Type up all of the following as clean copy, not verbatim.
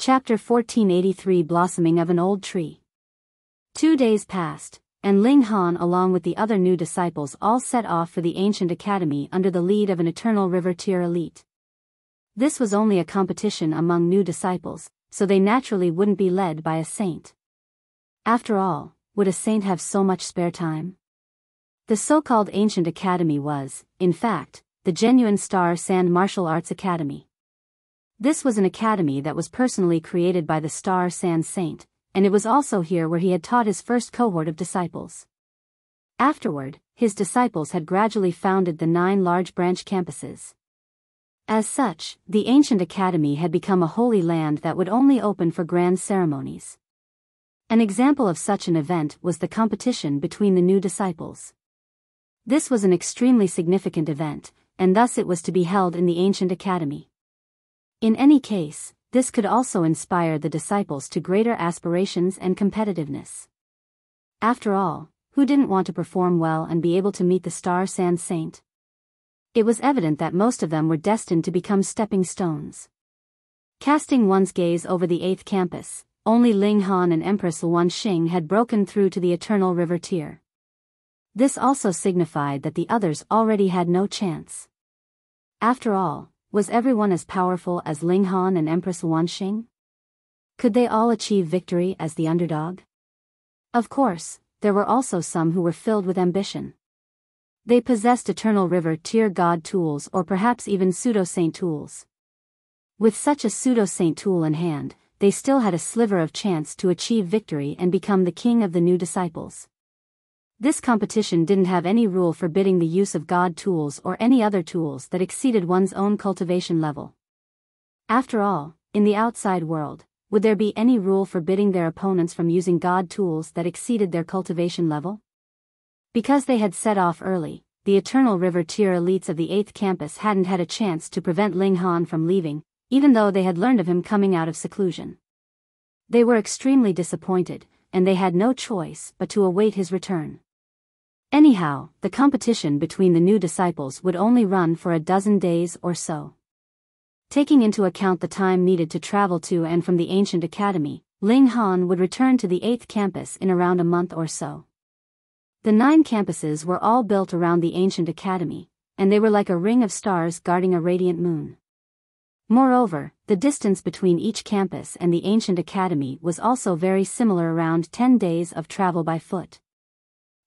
Chapter 1483 Blossoming of an Old Tree. 2 days passed, and Ling Han along with the other new disciples all set off for the ancient academy under the lead of an eternal river tier elite. This was only a competition among new disciples, so they naturally wouldn't be led by a saint. After all, would a saint have so much spare time? The so-called ancient academy was, in fact, the genuine Star Sand Martial Arts Academy. This was an academy that was personally created by the Star Sand Saint, and it was also here where he had taught his first cohort of disciples. Afterward, his disciples had gradually founded the 9 large branch campuses. As such, the ancient academy had become a holy land that would only open for grand ceremonies. An example of such an event was the competition between the new disciples. This was an extremely significant event, and thus it was to be held in the ancient academy. In any case, this could also inspire the disciples to greater aspirations and competitiveness. After all, who didn't want to perform well and be able to meet the Star Sand Saint? It was evident that most of them were destined to become stepping stones. Casting one's gaze over the 8th campus, only Ling Han and Empress Luan Xing had broken through to the eternal river tier. This also signified that the others already had no chance. After all, was everyone as powerful as Ling Han and Empress Luan Xing? Could they all achieve victory as the underdog? Of course, there were also some who were filled with ambition. They possessed eternal river tier god tools or perhaps even pseudo-saint tools. With such a pseudo-saint tool in hand, they still had a sliver of chance to achieve victory and become the king of the new disciples. This competition didn't have any rule forbidding the use of god tools or any other tools that exceeded one's own cultivation level. After all, in the outside world, would there be any rule forbidding their opponents from using god tools that exceeded their cultivation level? Because they had set off early, the eternal river tier elites of the 8th campus hadn't had a chance to prevent Ling Han from leaving, even though they had learned of him coming out of seclusion. They were extremely disappointed, and they had no choice but to await his return. Anyhow, the competition between the new disciples would only run for a dozen days or so. Taking into account the time needed to travel to and from the ancient academy, Ling Han would return to the 8th campus in around a month or so. The 9 campuses were all built around the ancient academy, and they were like a ring of stars guarding a radiant moon. Moreover, the distance between each campus and the ancient academy was also very similar, around 10 days of travel by foot.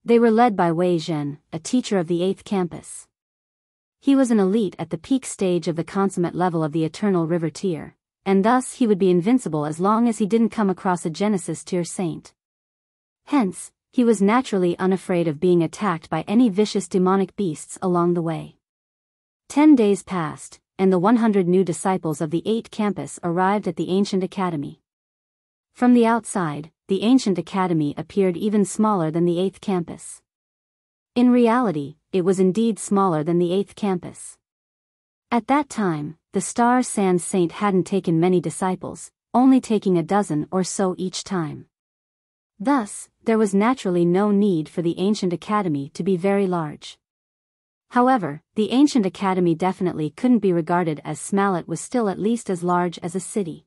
They were led by Wei Zhen, a teacher of the 8th campus. He was an elite at the peak stage of the consummate level of the eternal river tier, and thus he would be invincible as long as he didn't come across a Genesis tier saint. Hence, he was naturally unafraid of being attacked by any vicious demonic beasts along the way. 10 days passed, and the 100 new disciples of the 8th campus arrived at the ancient academy. From the outside, the ancient academy appeared even smaller than the 8th campus. In reality, it was indeed smaller than the 8th campus. At that time, the Star Sand Saint hadn't taken many disciples, only taking a dozen or so each time. Thus, there was naturally no need for the ancient academy to be very large. However, the ancient academy definitely couldn't be regarded as small. It was still at least as large as a city.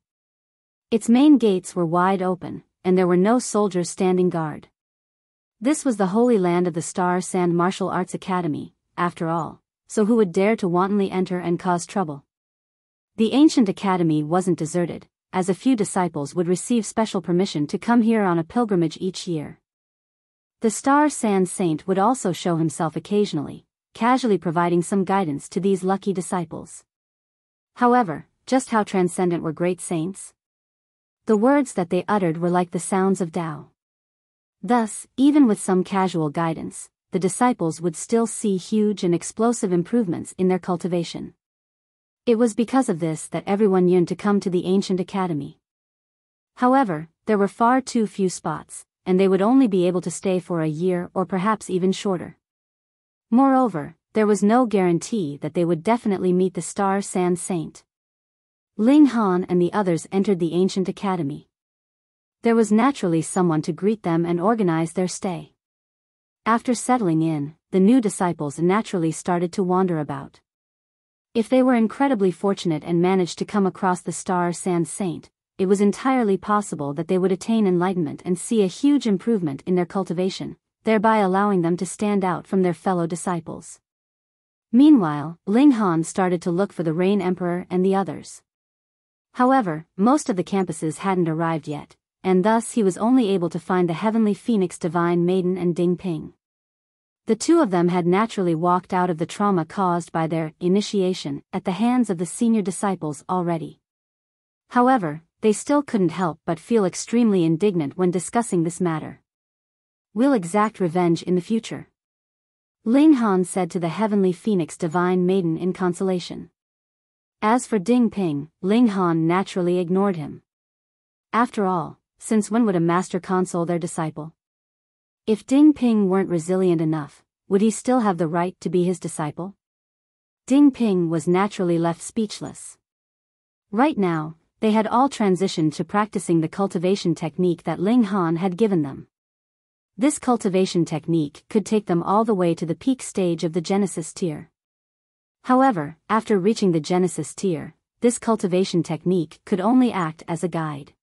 Its main gates were wide open, and there were no soldiers standing guard. This was the holy land of the Star Sand Martial Arts Academy, after all, so who would dare to wantonly enter and cause trouble? The ancient academy wasn't deserted, as a few disciples would receive special permission to come here on a pilgrimage each year. The Star Sand Saint would also show himself occasionally, casually providing some guidance to these lucky disciples. However, just how transcendent were great saints? The words that they uttered were like the sounds of Tao. Thus, even with some casual guidance, the disciples would still see huge and explosive improvements in their cultivation. It was because of this that everyone yearned to come to the ancient academy. However, there were far too few spots, and they would only be able to stay for a year or perhaps even shorter. Moreover, there was no guarantee that they would definitely meet the Star Sand Saint. Ling Han and the others entered the ancient academy. There was naturally someone to greet them and organize their stay. After settling in, the new disciples naturally started to wander about. If they were incredibly fortunate and managed to come across the Star Sand Saint, it was entirely possible that they would attain enlightenment and see a huge improvement in their cultivation, thereby allowing them to stand out from their fellow disciples. Meanwhile, Ling Han started to look for the Rain Emperor and the others. However, most of the campuses hadn't arrived yet, and thus he was only able to find the Heavenly Phoenix Divine Maiden and Ding Ping. The two of them had naturally walked out of the trauma caused by their initiation at the hands of the senior disciples already. However, they still couldn't help but feel extremely indignant when discussing this matter. "We'll exact revenge in the future," Ling Han said to the Heavenly Phoenix Divine Maiden in consolation. As for Ding Ping, Ling Han naturally ignored him. After all, since when would a master console their disciple? If Ding Ping weren't resilient enough, would he still have the right to be his disciple? Ding Ping was naturally left speechless. Right now, they had all transitioned to practicing the cultivation technique that Ling Han had given them. This cultivation technique could take them all the way to the peak stage of the Genesis tier. However, after reaching the Genesis tier, this cultivation technique could only act as a guide.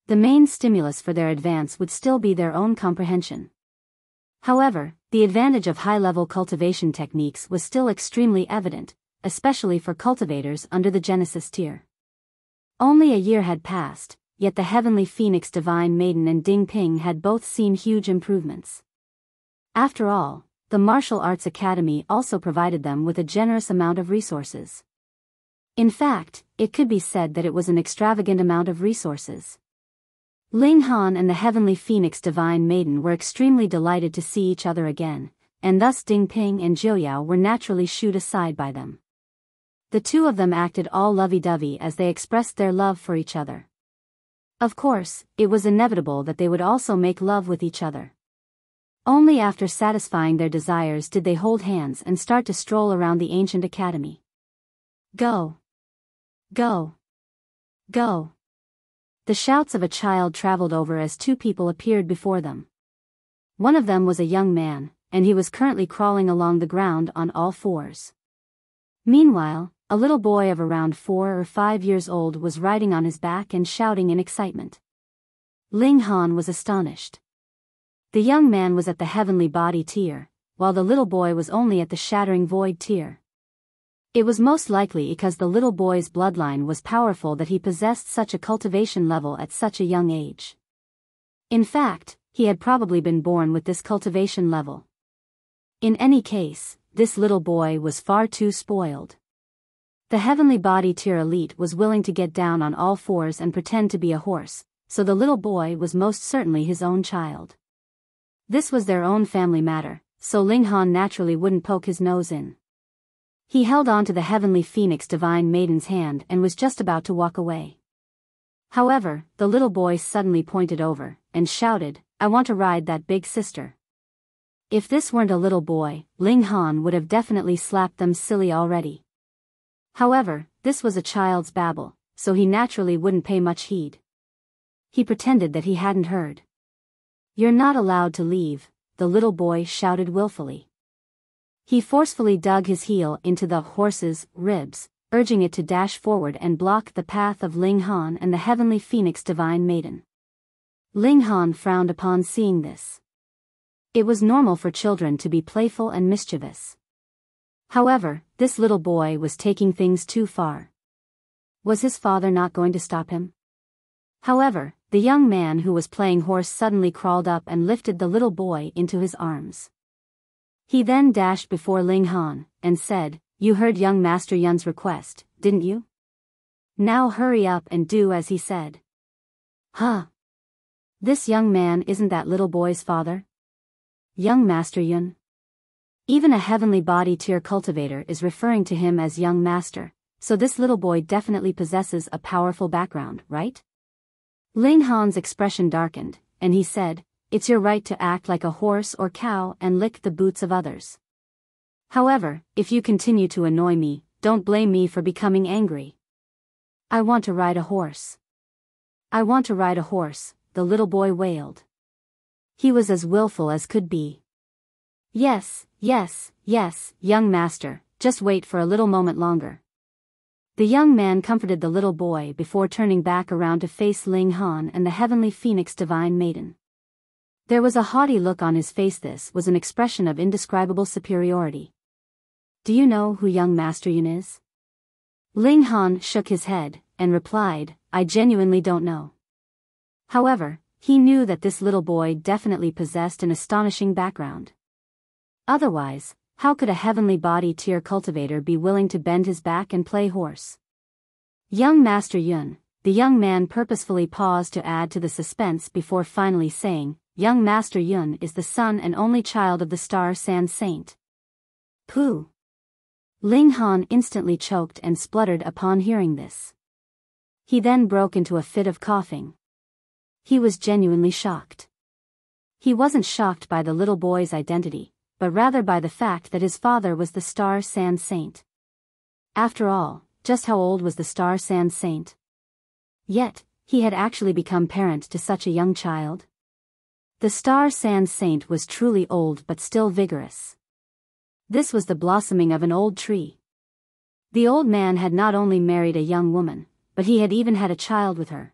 The main stimulus for their advance would still be their own comprehension. However, the advantage of high-level cultivation techniques was still extremely evident, especially for cultivators under the Genesis tier. Only a year had passed, yet the Heavenly Phoenix Divine Maiden and Ding Ping had both seen huge improvements. After all, the Martial Arts Academy also provided them with a generous amount of resources. In fact, it could be said that it was an extravagant amount of resources. Ling Han and the Heavenly Phoenix Divine Maiden were extremely delighted to see each other again, and thus Ding Ping and Jiuyao were naturally shooed aside by them. The two of them acted all lovey-dovey as they expressed their love for each other. Of course, it was inevitable that they would also make love with each other. Only after satisfying their desires did they hold hands and start to stroll around the ancient academy. Go! Go! Go! The shouts of a child traveled over as two people appeared before them. One of them was a young man, and he was currently crawling along the ground on all fours. Meanwhile, a little boy of around 4 or 5 years old was riding on his back and shouting in excitement. Ling Han was astonished. The young man was at the Heavenly Body tier, while the little boy was only at the Shattering Void tier. It was most likely because the little boy's bloodline was powerful that he possessed such a cultivation level at such a young age. In fact, he had probably been born with this cultivation level. In any case, this little boy was far too spoiled. The Heavenly Body tier elite was willing to get down on all fours and pretend to be a horse, so the little boy was most certainly his own child. This was their own family matter, so Ling Han naturally wouldn't poke his nose in. He held on to the Heavenly Phoenix Divine Maiden's hand and was just about to walk away. However, the little boy suddenly pointed over and shouted, "I want to ride that big sister." If this weren't a little boy, Ling Han would have definitely slapped them silly already. However, this was a child's babble, so he naturally wouldn't pay much heed. He pretended that he hadn't heard. "You're not allowed to leave," the little boy shouted willfully. He forcefully dug his heel into the horse's ribs, urging it to dash forward and block the path of Ling Han and the Heavenly Phoenix Divine Maiden. Ling Han frowned upon seeing this. It was normal for children to be playful and mischievous. However, this little boy was taking things too far. Was his father not going to stop him? However, the young man who was playing horse suddenly crawled up and lifted the little boy into his arms. He then dashed before Ling Han, and said, "You heard young Master Yun's request, didn't you? Now hurry up and do as he said." "Huh? This young man isn't that little boy's father? Young Master Yun?" Even a Heavenly Body tier cultivator is referring to him as young master, so this little boy definitely possesses a powerful background, right? Ling Han's expression darkened, and he said, "It's your right to act like a horse or cow and lick the boots of others. However, if you continue to annoy me, don't blame me for becoming angry." "I want to ride a horse. I want to ride a horse," the little boy wailed. He was as willful as could be. "Yes, yes, yes, young master, just wait for a little moment longer." The young man comforted the little boy before turning back around to face Ling Han and the heavenly phoenix divine maiden. There was a haughty look on his face. This was an expression of indescribable superiority. Do you know who young Master Yun is? Ling Han shook his head, and replied, I genuinely don't know. However, he knew that this little boy definitely possessed an astonishing background. Otherwise, how could a heavenly body tier cultivator be willing to bend his back and play horse? Young Master Yun, the young man purposefully paused to add to the suspense before finally saying, Young Master Yun is the son and only child of the Star Sand Saint. Pooh! Ling Han instantly choked and spluttered upon hearing this. He then broke into a fit of coughing. He was genuinely shocked. He wasn't shocked by the little boy's identity, but rather by the fact that his father was the Star Sand Saint. After all, just how old was the Star Sand Saint? Yet, he had actually become parent to such a young child. The Star Sand Saint was truly old but still vigorous. This was the blossoming of an old tree. The old man had not only married a young woman, but he had even had a child with her.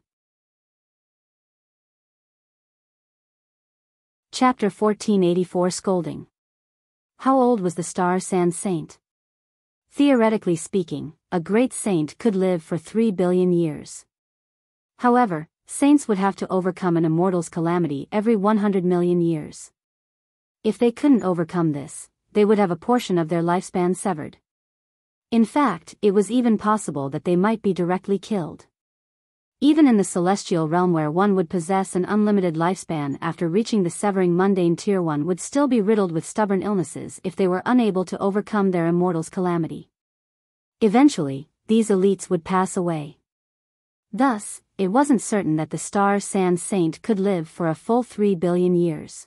Chapter 1484 Scolding. How old was the Star Sand Saint? Theoretically speaking, a great saint could live for 3 billion years. However, saints would have to overcome an immortal's calamity every 100 million years. If they couldn't overcome this, they would have a portion of their lifespan severed. In fact, it was even possible that they might be directly killed. Even in the celestial realm where one would possess an unlimited lifespan after reaching the severing mundane tier, one would still be riddled with stubborn illnesses if they were unable to overcome their immortal's calamity. Eventually, these elites would pass away. Thus, it wasn't certain that the Star Sand Saint could live for a full 3 billion years.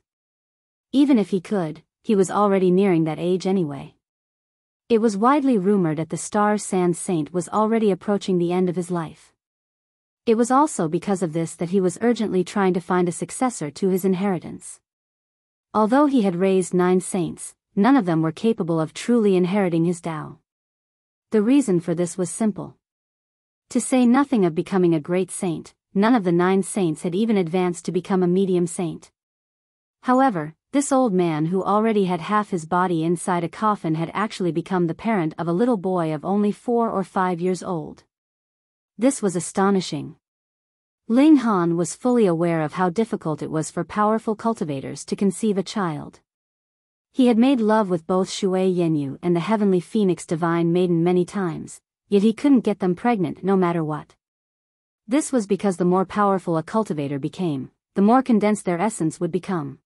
Even if he could, he was already nearing that age anyway. It was widely rumored that the Star Sand Saint was already approaching the end of his life. It was also because of this that he was urgently trying to find a successor to his inheritance. Although he had raised 9 saints, none of them were capable of truly inheriting his Dao. The reason for this was simple. To say nothing of becoming a great saint, none of the 9 saints had even advanced to become a medium saint. However, this old man who already had half his body inside a coffin had actually become the parent of a little boy of only 4 or 5 years old. This was astonishing. Ling Han was fully aware of how difficult it was for powerful cultivators to conceive a child. He had made love with both Shui Yenyu and the heavenly phoenix divine maiden many times, yet he couldn't get them pregnant no matter what. This was because the more powerful a cultivator became, the more condensed their essence would become.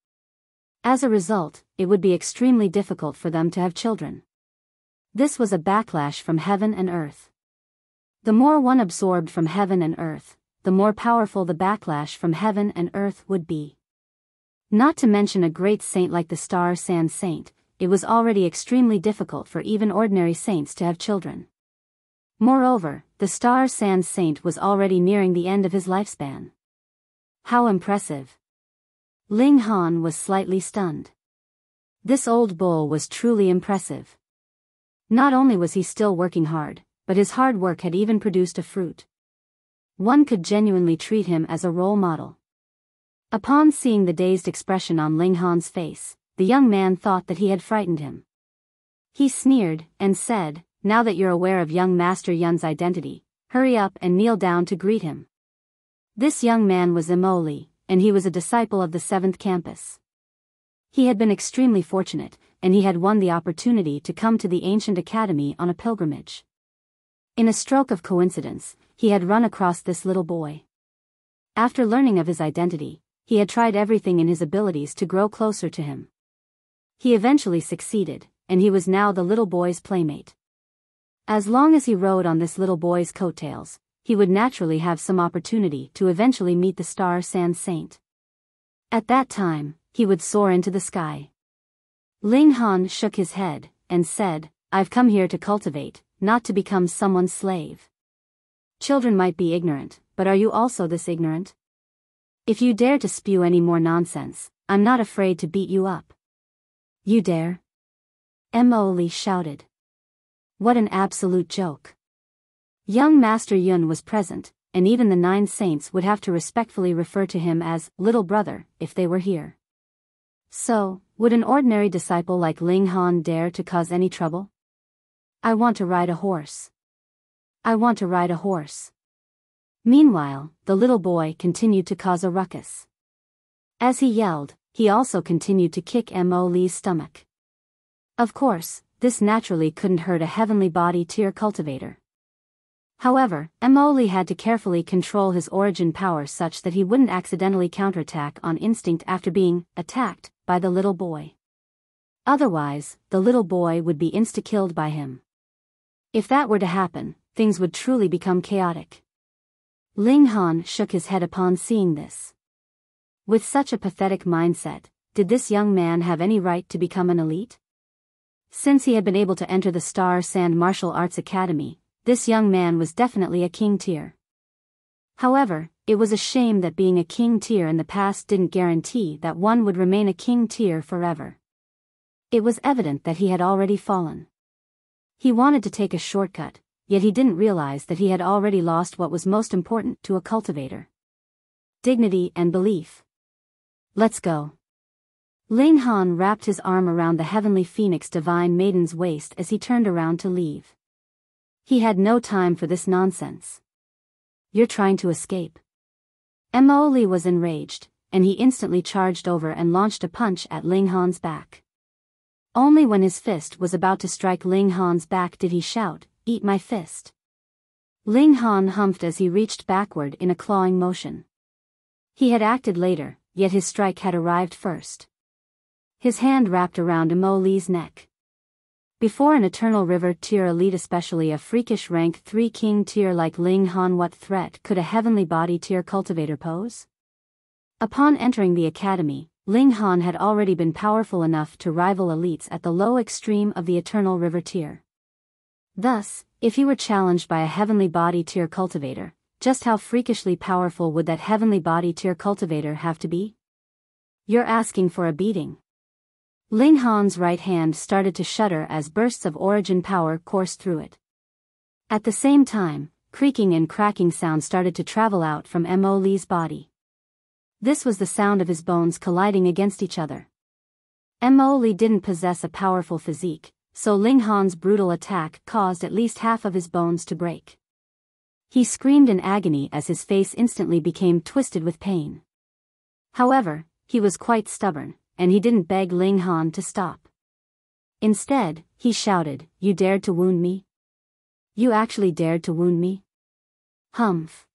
As a result, it would be extremely difficult for them to have children. This was a backlash from heaven and earth. The more one absorbed from heaven and earth, the more powerful the backlash from heaven and earth would be. Not to mention a great saint like the Star Sand Saint, it was already extremely difficult for even ordinary saints to have children. Moreover, the Star Sand Saint was already nearing the end of his lifespan. How impressive! Ling Han was slightly stunned. This old bull was truly impressive. Not only was he still working hard, but his hard work had even produced a fruit. One could genuinely treat him as a role model. Upon seeing the dazed expression on Ling Han's face, the young man thought that he had frightened him. He sneered, and said, Now that you're aware of young Master Yun's identity, hurry up and kneel down to greet him. This young man was Imoli, and he was a disciple of the 7th campus. He had been extremely fortunate, and he had won the opportunity to come to the ancient academy on a pilgrimage. In a stroke of coincidence, he had run across this little boy. After learning of his identity, he had tried everything in his abilities to grow closer to him. He eventually succeeded, and he was now the little boy's playmate. As long as he rode on this little boy's coattails, he would naturally have some opportunity to eventually meet the Star Sand Saint. At that time, he would soar into the sky. Ling Han shook his head, and said, I've come here to cultivate, not to become someone's slave. Children might be ignorant, but are you also this ignorant? If you dare to spew any more nonsense, I'm not afraid to beat you up. You dare? Mo Li shouted. What an absolute joke. Young Master Yun was present, and even the 9 saints would have to respectfully refer to him as little brother if they were here. So, would an ordinary disciple like Ling Han dare to cause any trouble? I want to ride a horse. I want to ride a horse. Meanwhile, the little boy continued to cause a ruckus. As he yelled, he also continued to kick Mo Li's stomach. Of course, this naturally couldn't hurt a heavenly body tier cultivator. However, Mo Li had to carefully control his origin power such that he wouldn't accidentally counterattack on instinct after being attacked by the little boy. Otherwise, the little boy would be insta-killed by him. If that were to happen, things would truly become chaotic. Ling Han shook his head upon seeing this. With such a pathetic mindset, did this young man have any right to become an elite? Since he had been able to enter the Star Sand Martial Arts Academy, this young man was definitely a king tier. However, it was a shame that being a king tier in the past didn't guarantee that one would remain a king tier forever. It was evident that he had already fallen. He wanted to take a shortcut, yet he didn't realize that he had already lost what was most important to a cultivator: dignity and belief. Let's go. Ling Han wrapped his arm around the heavenly phoenix divine maiden's waist as he turned around to leave. He had no time for this nonsense. You're trying to escape. Mo Li was enraged, and he instantly charged over and launched a punch at Ling Han's back. Only when his fist was about to strike Ling Han's back did he shout, "Eat my fist." Ling Han humphed as he reached backward in a clawing motion. He had acted later, yet his strike had arrived first. His hand wrapped around Mo Li's neck. Before an Eternal River tier elite, especially a freakish rank 3 king tier like Ling Han, what threat could a heavenly body tier cultivator pose? Upon entering the academy, Ling Han had already been powerful enough to rival elites at the low extreme of the Eternal River tier. Thus, if he were challenged by a heavenly body tier cultivator, just how freakishly powerful would that heavenly body tier cultivator have to be? You're asking for a beating. Ling Han's right hand started to shudder as bursts of origin power coursed through it. At the same time, creaking and cracking sounds started to travel out from Mo Li's body. This was the sound of his bones colliding against each other. Mo Li didn't possess a powerful physique, so Ling Han's brutal attack caused at least half of his bones to break. He screamed in agony as his face instantly became twisted with pain. However, he was quite stubborn, and he didn't beg Ling Han to stop. Instead, he shouted, "You dared to wound me? You actually dared to wound me? Humph.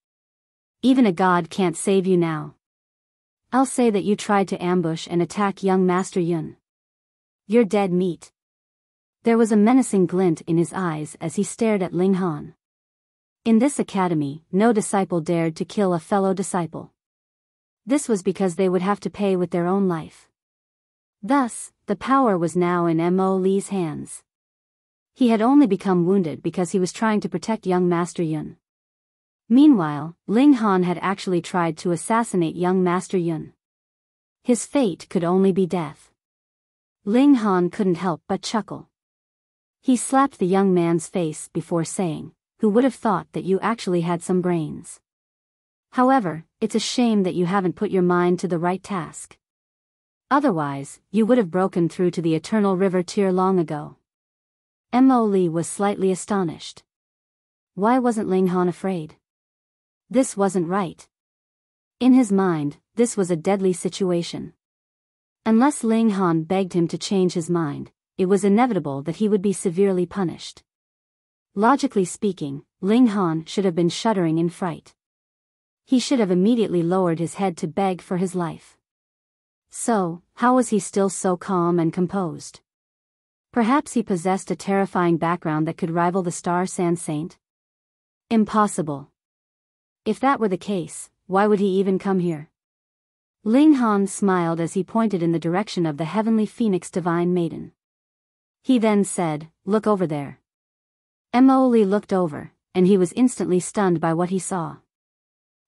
Even a god can't save you now. I'll say that you tried to ambush and attack young Master Yun. You're dead meat." There was a menacing glint in his eyes as he stared at Ling Han. In this academy, no disciple dared to kill a fellow disciple. This was because they would have to pay with their own life. Thus, the power was now in Mo Li's hands. He had only become wounded because he was trying to protect young Master Yun. Meanwhile, Ling Han had actually tried to assassinate young Master Yun. His fate could only be death. Ling Han couldn't help but chuckle. He slapped the young man's face before saying, "Who would have thought that you actually had some brains? However, it's a shame that you haven't put your mind to the right task. Otherwise, you would have broken through to the Eternal River tier long ago." Mo Li was slightly astonished. Why wasn't Ling Han afraid? This wasn't right. In his mind, this was a deadly situation. Unless Ling Han begged him to change his mind, it was inevitable that he would be severely punished. Logically speaking, Ling Han should have been shuddering in fright. He should have immediately lowered his head to beg for his life. So, how was he still so calm and composed? Perhaps he possessed a terrifying background that could rival the Star Sand Saint? Impossible. If that were the case, why would he even come here? Ling Han smiled as he pointed in the direction of the heavenly phoenix divine maiden. He then said, "Look over there." Mo Li looked over, and he was instantly stunned by what he saw.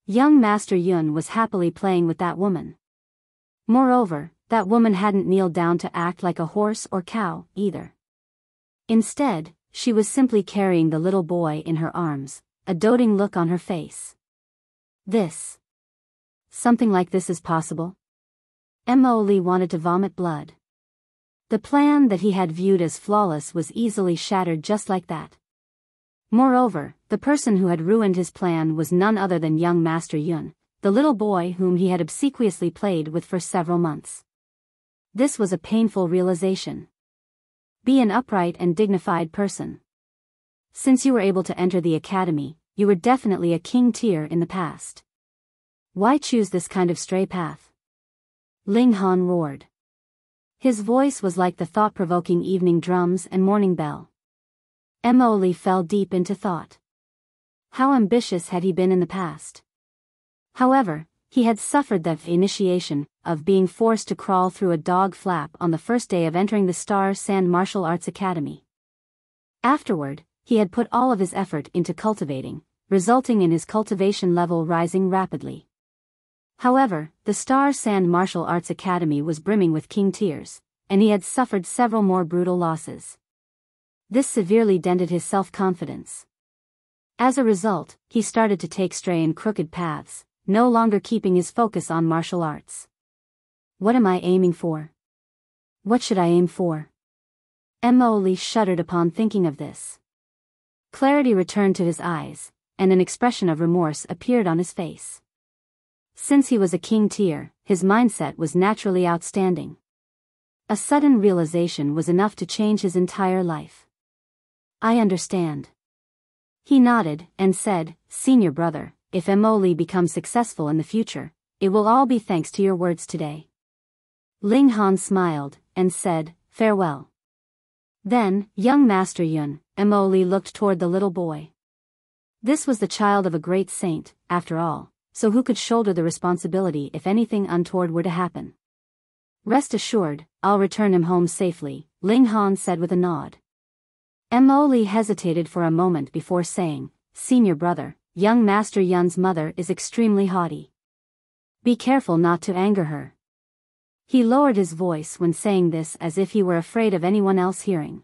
Young Master Yun was happily playing with that woman. Moreover, that woman hadn't kneeled down to act like a horse or cow, either. Instead, she was simply carrying the little boy in her arms, a doting look on her face. Something like this is possible? Mo Li wanted to vomit blood. The plan that he had viewed as flawless was easily shattered just like that. Moreover, the person who had ruined his plan was none other than young Master Yun, the little boy whom he had obsequiously played with for several months. This was a painful realization. Be an upright and dignified person. Since you were able to enter the academy, you were definitely a king tier in the past. Why choose this kind of stray path? Ling Han roared. His voice was like the thought-provoking evening drums and morning bell. Mo Li fell deep into thought. How ambitious had he been in the past? However, he had suffered the initiation of being forced to crawl through a dog flap on the first day of entering the Star Sand Martial Arts Academy. Afterward, he had put all of his effort into cultivating, resulting in his cultivation level rising rapidly. However, the Star Sand Martial Arts Academy was brimming with king tiers, and he had suffered several more brutal losses. This severely dented his self-confidence. As a result, he started to take stray and crooked paths, no longer keeping his focus on martial arts. What am I aiming for? What should I aim for? Mo Li shuddered upon thinking of this. Clarity returned to his eyes, and an expression of remorse appeared on his face. Since he was a king tier, his mindset was naturally outstanding. A sudden realization was enough to change his entire life. I understand. He nodded and said, Senior brother, if Mo Li becomes successful in the future, it will all be thanks to your words today. Ling Han smiled and said, farewell. Then, young Master Yun, Mo Li looked toward the little boy. This was the child of a great saint, after all, so who could shoulder the responsibility if anything untoward were to happen? Rest assured, I'll return him home safely, Ling Han said with a nod. Mo Li hesitated for a moment before saying, Senior brother, young Master Yun's mother is extremely haughty. Be careful not to anger her. He lowered his voice when saying this as if he were afraid of anyone else hearing.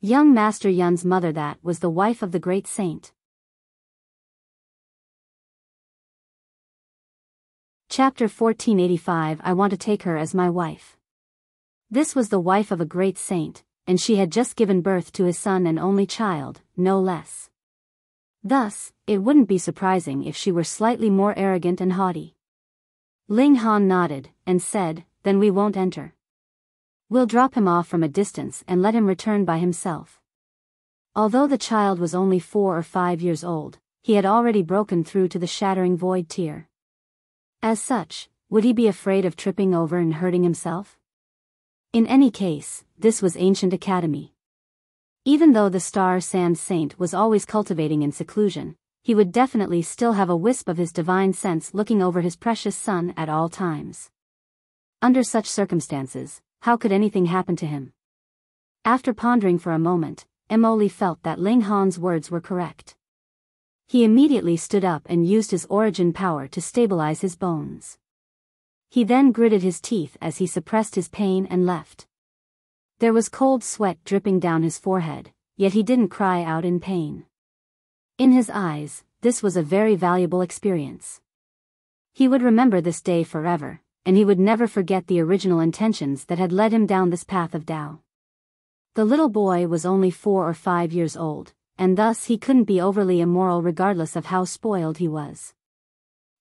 Young Master Yun's mother, that was the wife of the great saint. Chapter 1485 I want to take her as my wife. This was the wife of a great saint, and she had just given birth to his son and only child, no less. Thus, it wouldn't be surprising if she were slightly more arrogant and haughty. Ling Han nodded, and said, then we won't enter. We'll drop him off from a distance and let him return by himself. Although the child was only 4 or 5 years old, he had already broken through to the shattering void tier. As such, would he be afraid of tripping over and hurting himself? In any case, this was ancient academy. Even though the Star Sand Saint was always cultivating in seclusion, he would definitely still have a wisp of his divine sense looking over his precious son at all times. Under such circumstances, how could anything happen to him? After pondering for a moment, Mo Li felt that Ling Han's words were correct. He immediately stood up and used his origin power to stabilize his bones. He then gritted his teeth as he suppressed his pain and left. There was cold sweat dripping down his forehead, yet he didn't cry out in pain. In his eyes, this was a very valuable experience. He would remember this day forever, and he would never forget the original intentions that had led him down this path of Tao. The little boy was only 4 or 5 years old, and thus he couldn't be overly immoral regardless of how spoiled he was.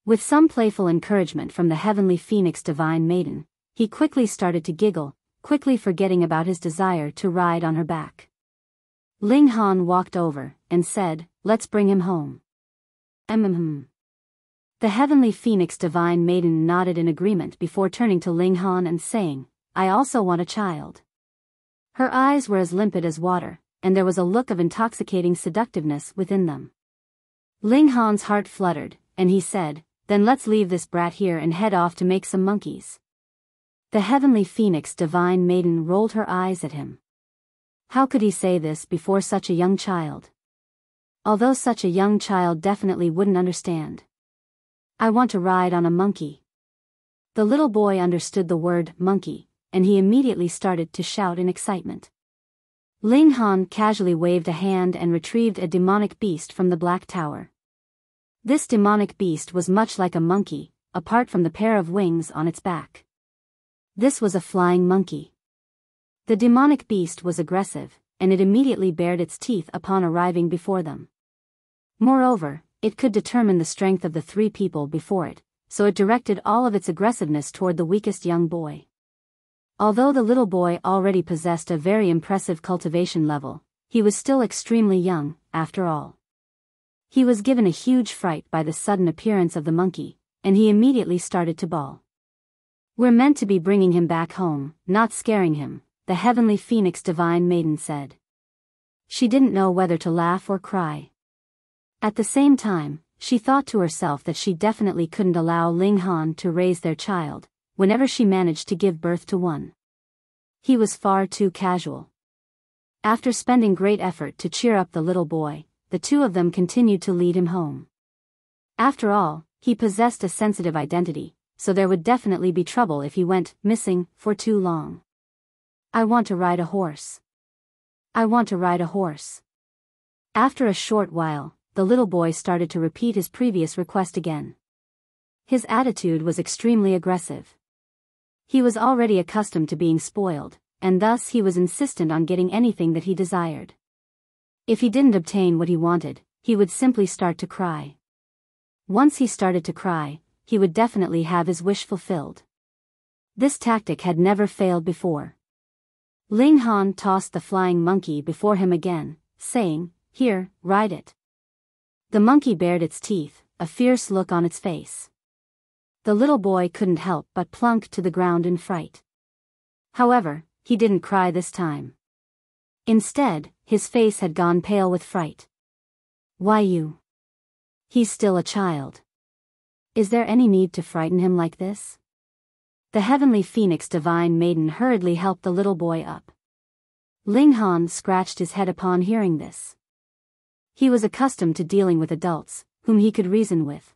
With some playful encouragement from the heavenly phoenix divine maiden, he quickly started to giggle, quickly forgetting about his desire to ride on her back. Ling Han walked over, and said, let's bring him home. The heavenly phoenix divine maiden nodded in agreement before turning to Ling Han and saying, I also want a child. Her eyes were as limpid as water, and there was a look of intoxicating seductiveness within them. Ling Han's heart fluttered, and he said, then let's leave this brat here and head off to make some monkeys. The heavenly phoenix divine maiden rolled her eyes at him. How could he say this before such a young child? Although such a young child definitely wouldn't understand. I want to ride on a monkey. The little boy understood the word monkey, and he immediately started to shout in excitement. Ling Han casually waved a hand and retrieved a demonic beast from the Black Tower. This demonic beast was much like a monkey, apart from the pair of wings on its back. This was a flying monkey. The demonic beast was aggressive, and it immediately bared its teeth upon arriving before them. Moreover, it could determine the strength of the three people before it, so it directed all of its aggressiveness toward the weakest young boy. Although the little boy already possessed a very impressive cultivation level, he was still extremely young, after all. He was given a huge fright by the sudden appearance of the monkey, and he immediately started to bawl. "We're meant to be bringing him back home, not scaring him," the Heavenly Phoenix Divine Maiden said. She didn't know whether to laugh or cry. At the same time, she thought to herself that she definitely couldn't allow Ling Han to raise their child, whenever she managed to give birth to one. He was far too casual. After spending great effort to cheer up the little boy, the two of them continued to lead him home. After all, he possessed a sensitive identity, so there would definitely be trouble if he went missing for too long. "I want to ride a horse. I want to ride a horse." After a short while, the little boy started to repeat his previous request again. His attitude was extremely aggressive. He was already accustomed to being spoiled, and thus he was insistent on getting anything that he desired. If he didn't obtain what he wanted, he would simply start to cry. Once he started to cry, he would definitely have his wish fulfilled. This tactic had never failed before. Ling Han tossed the flying monkey before him again, saying, "Here, ride it." The monkey bared its teeth, a fierce look on its face. The little boy couldn't help but plunk to the ground in fright. However, he didn't cry this time. Instead, his face had gone pale with fright. "Why you? He's still a child. Is there any need to frighten him like this?" The Heavenly Phoenix Divine Maiden hurriedly helped the little boy up. Ling Han scratched his head upon hearing this. He was accustomed to dealing with adults, whom he could reason with.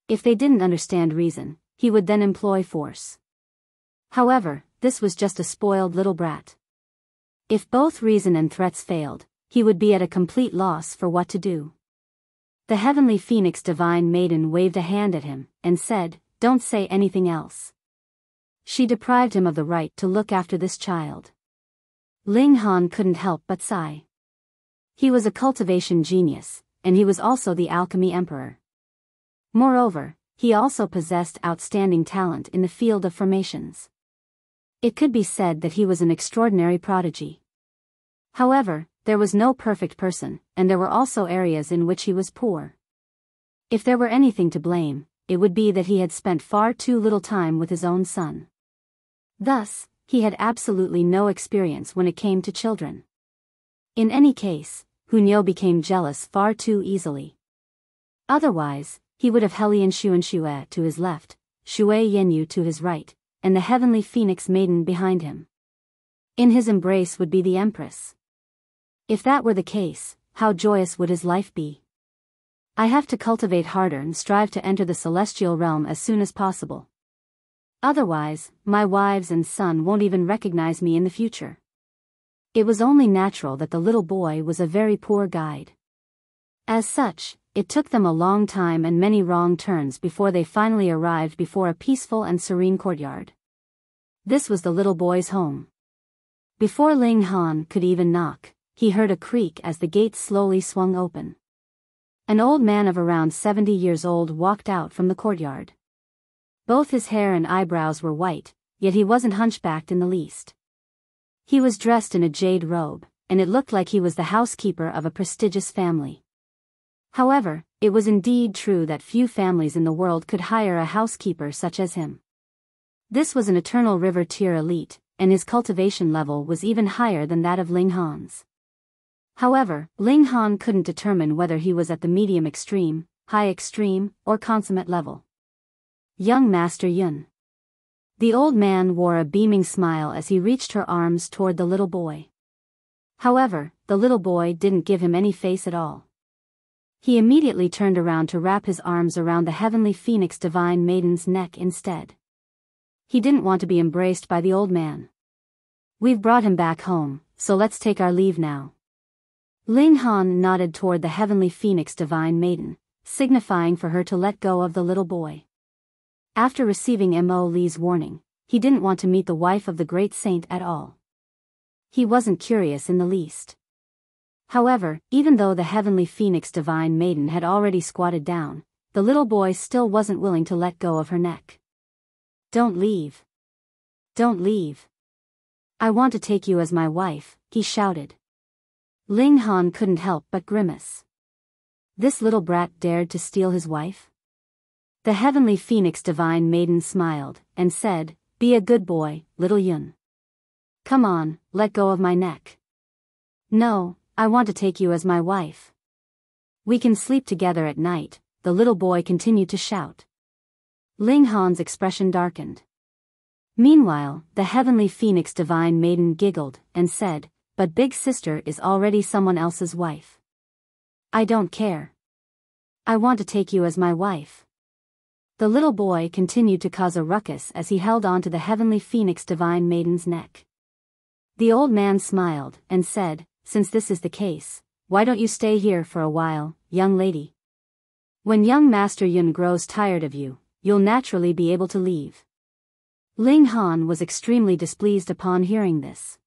If they didn't understand reason, he would then employ force. However, this was just a spoiled little brat. If both reason and threats failed, he would be at a complete loss for what to do. The Heavenly Phoenix Divine Maiden waved a hand at him, and said, "Don't say anything else." She deprived him of the right to look after this child. Ling Han couldn't help but sigh. He was a cultivation genius, and he was also the alchemy emperor. Moreover, he also possessed outstanding talent in the field of formations. It could be said that he was an extraordinary prodigy. However, there was no perfect person, and there were also areas in which he was poor. If there were anything to blame, it would be that he had spent far too little time with his own son. Thus, he had absolutely no experience when it came to children. In any case, Hunyo became jealous far too easily. Otherwise, he would have Helian Xuanxue to his left, Shui Yenyu to his right, and the Heavenly Phoenix Maiden behind him. In his embrace would be the Empress. If that were the case, how joyous would his life be? "I have to cultivate harder and strive to enter the celestial realm as soon as possible. Otherwise, my wives and son won't even recognize me in the future." It was only natural that the little boy was a very poor guide. As such, it took them a long time and many wrong turns before they finally arrived before a peaceful and serene courtyard. This was the little boy's home. Before Ling Han could even knock, he heard a creak as the gate slowly swung open. An old man of around 70 years old walked out from the courtyard. Both his hair and eyebrows were white, yet he wasn't hunchbacked in the least. He was dressed in a jade robe, and it looked like he was the housekeeper of a prestigious family. However, it was indeed true that few families in the world could hire a housekeeper such as him. This was an Eternal River tier elite, and his cultivation level was even higher than that of Ling Han's. However, Ling Han couldn't determine whether he was at the medium extreme, high extreme, or consummate level. "Young Master Yun." The old man wore a beaming smile as he reached her arms toward the little boy. However, the little boy didn't give him any face at all. He immediately turned around to wrap his arms around the Heavenly Phoenix Divine Maiden's neck instead. He didn't want to be embraced by the old man. "We've brought him back home, so let's take our leave now. Ling Han nodded toward the heavenly phoenix divine maiden, signifying for her to let go of the little boy. After receiving Mo Li's warning, he didn't want to meet the wife of the great saint at all. He wasn't curious in the least. However, even though the heavenly phoenix divine maiden had already squatted down, the little boy still wasn't willing to let go of her neck. Don't leave. Don't leave. I want to take you as my wife, he shouted. Ling Han couldn't help but grimace. This little brat dared to steal his wife? The heavenly phoenix divine maiden smiled, and said, "Be a good boy, little Yun. Come on, let go of my neck." "No, I want to take you as my wife. We can sleep together at night," the little boy continued to shout. Ling Han's expression darkened. Meanwhile, the heavenly phoenix divine maiden giggled, and said, "But big sister is already someone else's wife. I don't care. I want to take you as my wife." The little boy continued to cause a ruckus as he held on to the heavenly phoenix divine maiden's neck. The old man smiled, and said, "Since this is the case, why don't you stay here for a while, young lady? When young Master Yun grows tired of you, you'll naturally be able to leave." Ling Han was extremely displeased upon hearing this.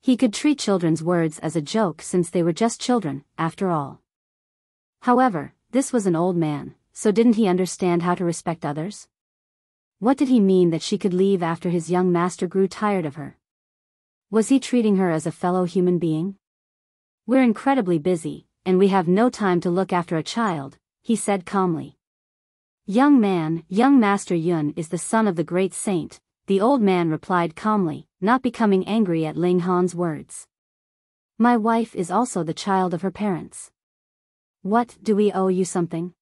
He could treat children's words as a joke since they were just children, after all. However, this was an old man, so didn't he understand how to respect others? What did he mean that she could leave after his young master grew tired of her? Was he treating her as a fellow human being? "We're incredibly busy, and we have no time to look after a child," he said calmly. "Young man, young Master Yun is the son of the great saint," the old man replied calmly, not becoming angry at Ling Han's words. "My wife is also the child of her parents. What, do we owe you something?"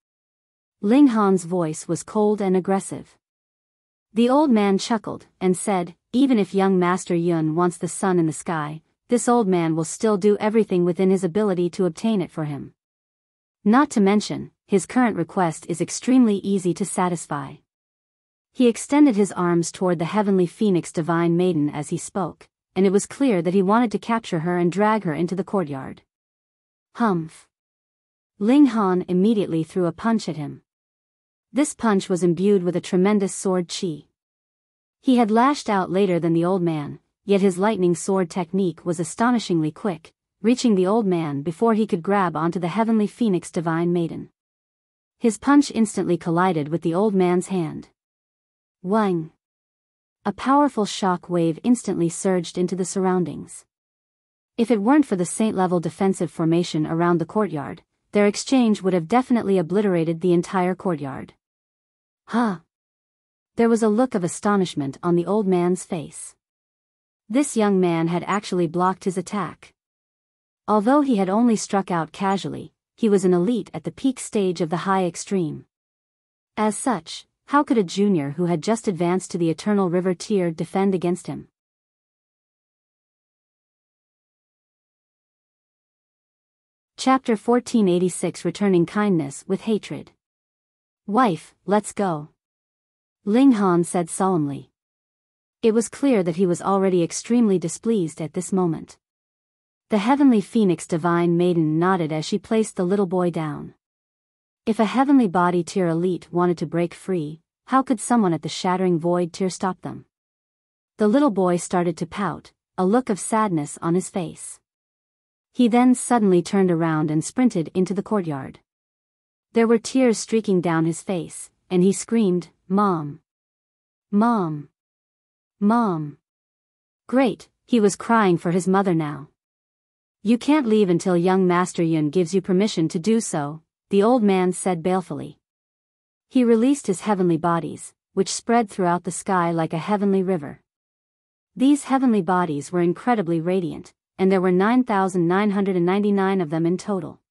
Ling Han's voice was cold and aggressive. The old man chuckled, and said, "Even if young Master Yun wants the sun in the sky, this old man will still do everything within his ability to obtain it for him. Not to mention, his current request is extremely easy to satisfy." He extended his arms toward the heavenly phoenix divine maiden as he spoke, and it was clear that he wanted to capture her and drag her into the courtyard. Humph! Ling Han immediately threw a punch at him. This punch was imbued with a tremendous sword chi. He had lashed out later than the old man, yet his lightning sword technique was astonishingly quick, reaching the old man before he could grab onto the heavenly phoenix divine maiden. His punch instantly collided with the old man's hand. Wang! A powerful shock wave instantly surged into the surroundings. If it weren't for the saint-level defensive formation around the courtyard, their exchange would have definitely obliterated the entire courtyard. Huh! There was a look of astonishment on the old man's face. This young man had actually blocked his attack. Although he had only struck out casually, he was an elite at the peak stage of the high extreme. As such, how could a junior who had just advanced to the Eternal River tier defend against him? Chapter 1486 Returning Kindness with Hatred. "Wife, let's go," Ling Han said solemnly. It was clear that he was already extremely displeased at this moment. The heavenly phoenix divine maiden nodded as she placed the little boy down. If a heavenly body tier elite wanted to break free, how could someone at the shattering void tier stop them? The little boy started to pout, a look of sadness on his face. He then suddenly turned around and sprinted into the courtyard. There were tears streaking down his face, and he screamed, "Mom! Mom! Mom!" Great, he was crying for his mother now. "You can't leave until young Master Yun gives you permission to do so," the old man said balefully. He released his heavenly bodies, which spread throughout the sky like a heavenly river. These heavenly bodies were incredibly radiant, and there were 9,999 of them in total.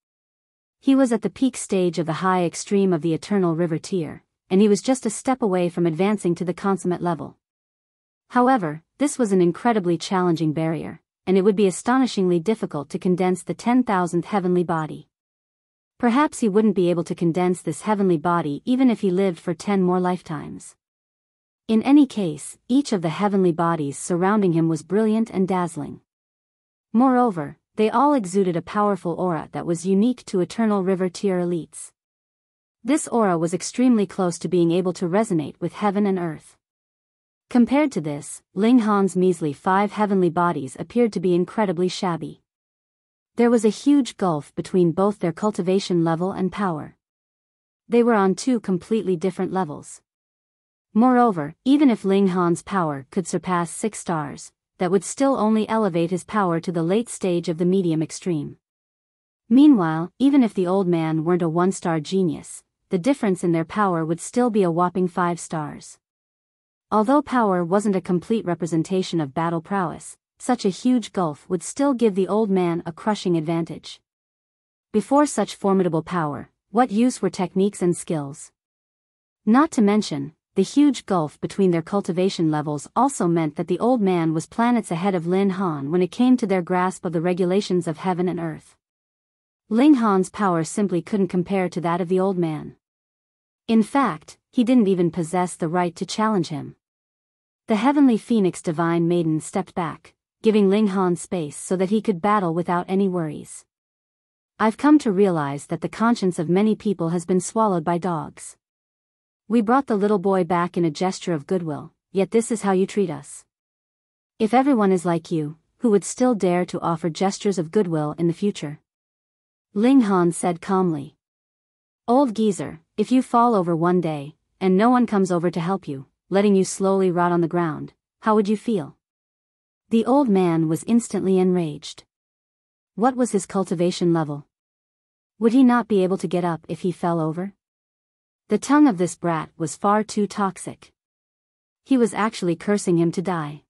He was at the peak stage of the high extreme of the Eternal River tier, and he was just a step away from advancing to the consummate level. However, this was an incredibly challenging barrier, and it would be astonishingly difficult to condense the 10,000th heavenly body. Perhaps he wouldn't be able to condense this heavenly body even if he lived for 10 more lifetimes. In any case, each of the heavenly bodies surrounding him was brilliant and dazzling. Moreover, they all exuded a powerful aura that was unique to Eternal River tier elites. This aura was extremely close to being able to resonate with heaven and earth. Compared to this, Ling Han's measly 5 heavenly bodies appeared to be incredibly shabby. There was a huge gulf between both their cultivation level and power. They were on 2 completely different levels. Moreover, even if Ling Han's power could surpass 6 stars, that would still only elevate his power to the late stage of the medium extreme. Meanwhile, even if the old man weren't a 1-star genius, the difference in their power would still be a whopping 5 stars. Although power wasn't a complete representation of battle prowess, such a huge gulf would still give the old man a crushing advantage. Before such formidable power, what use were techniques and skills? Not to mention, the huge gulf between their cultivation levels also meant that the old man was planets ahead of Lin Han when it came to their grasp of the regulations of heaven and earth. Ling Han's power simply couldn't compare to that of the old man. In fact, he didn't even possess the right to challenge him. The heavenly phoenix divine maiden stepped back, giving Ling Han space so that he could battle without any worries. I've come to realize that the conscience of many people has been swallowed by dogs. We brought the little boy back in a gesture of goodwill, yet this is how you treat us. If everyone is like you, who would still dare to offer gestures of goodwill in the future? Ling Han said calmly. Old geezer, if you fall over one day, and no one comes over to help you, letting you slowly rot on the ground, how would you feel? The old man was instantly enraged. What was his cultivation level? Would he not be able to get up if he fell over? The tongue of this brat was far too toxic. He was actually cursing him to die.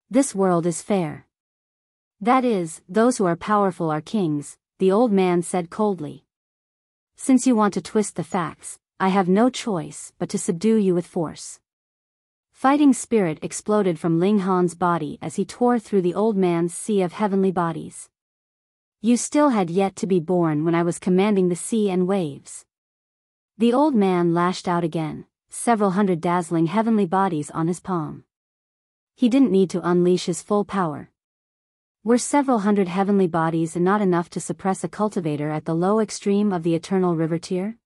This world is fair. That is, those who are powerful are kings, the old man said coldly. Since you want to twist the facts, I have no choice but to subdue you with force. Fighting spirit exploded from Ling Han's body as he tore through the old man's sea of heavenly bodies. You still had yet to be born when I was commanding the sea and waves. The old man lashed out again, several hundred dazzling heavenly bodies on his palm. He didn't need to unleash his full power. Were several hundred heavenly bodies not enough to suppress a cultivator at the low extreme of the Eternal River tier?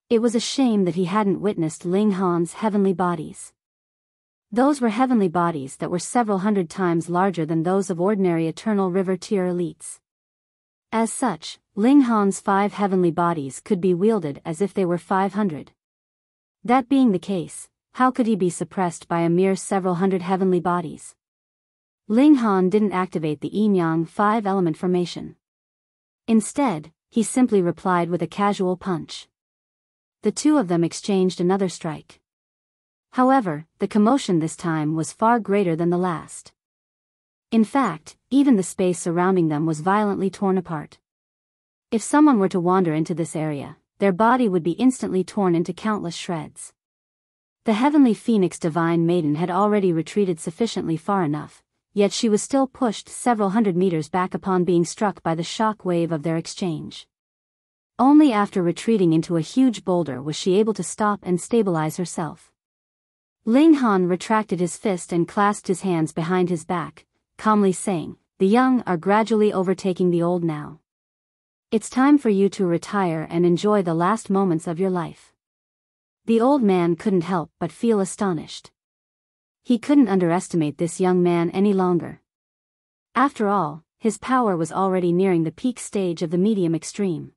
It was a shame that he hadn't witnessed Ling Han's heavenly bodies. Those were heavenly bodies that were several hundred times larger than those of ordinary Eternal River tier elites. As such, Ling Han's 5 heavenly bodies could be wielded as if they were 500. That being the case, how could he be suppressed by a mere several hundred heavenly bodies? Ling Han didn't activate the yin-yang 5-element formation. Instead, he simply replied with a casual punch. The two of them exchanged another strike. However, the commotion this time was far greater than the last. In fact, even the space surrounding them was violently torn apart. If someone were to wander into this area, their body would be instantly torn into countless shreds. The heavenly phoenix divine maiden had already retreated sufficiently far enough, yet she was still pushed several hundred meters back upon being struck by the shock wave of their exchange. Only after retreating into a huge boulder was she able to stop and stabilize herself. Ling Han retracted his fist and clasped his hands behind his back, calmly saying, "The young are gradually overtaking the old now. It's time for you to retire and enjoy the last moments of your life." The old man couldn't help but feel astonished. He couldn't underestimate this young man any longer. After all, his power was already nearing the peak stage of the medium extreme.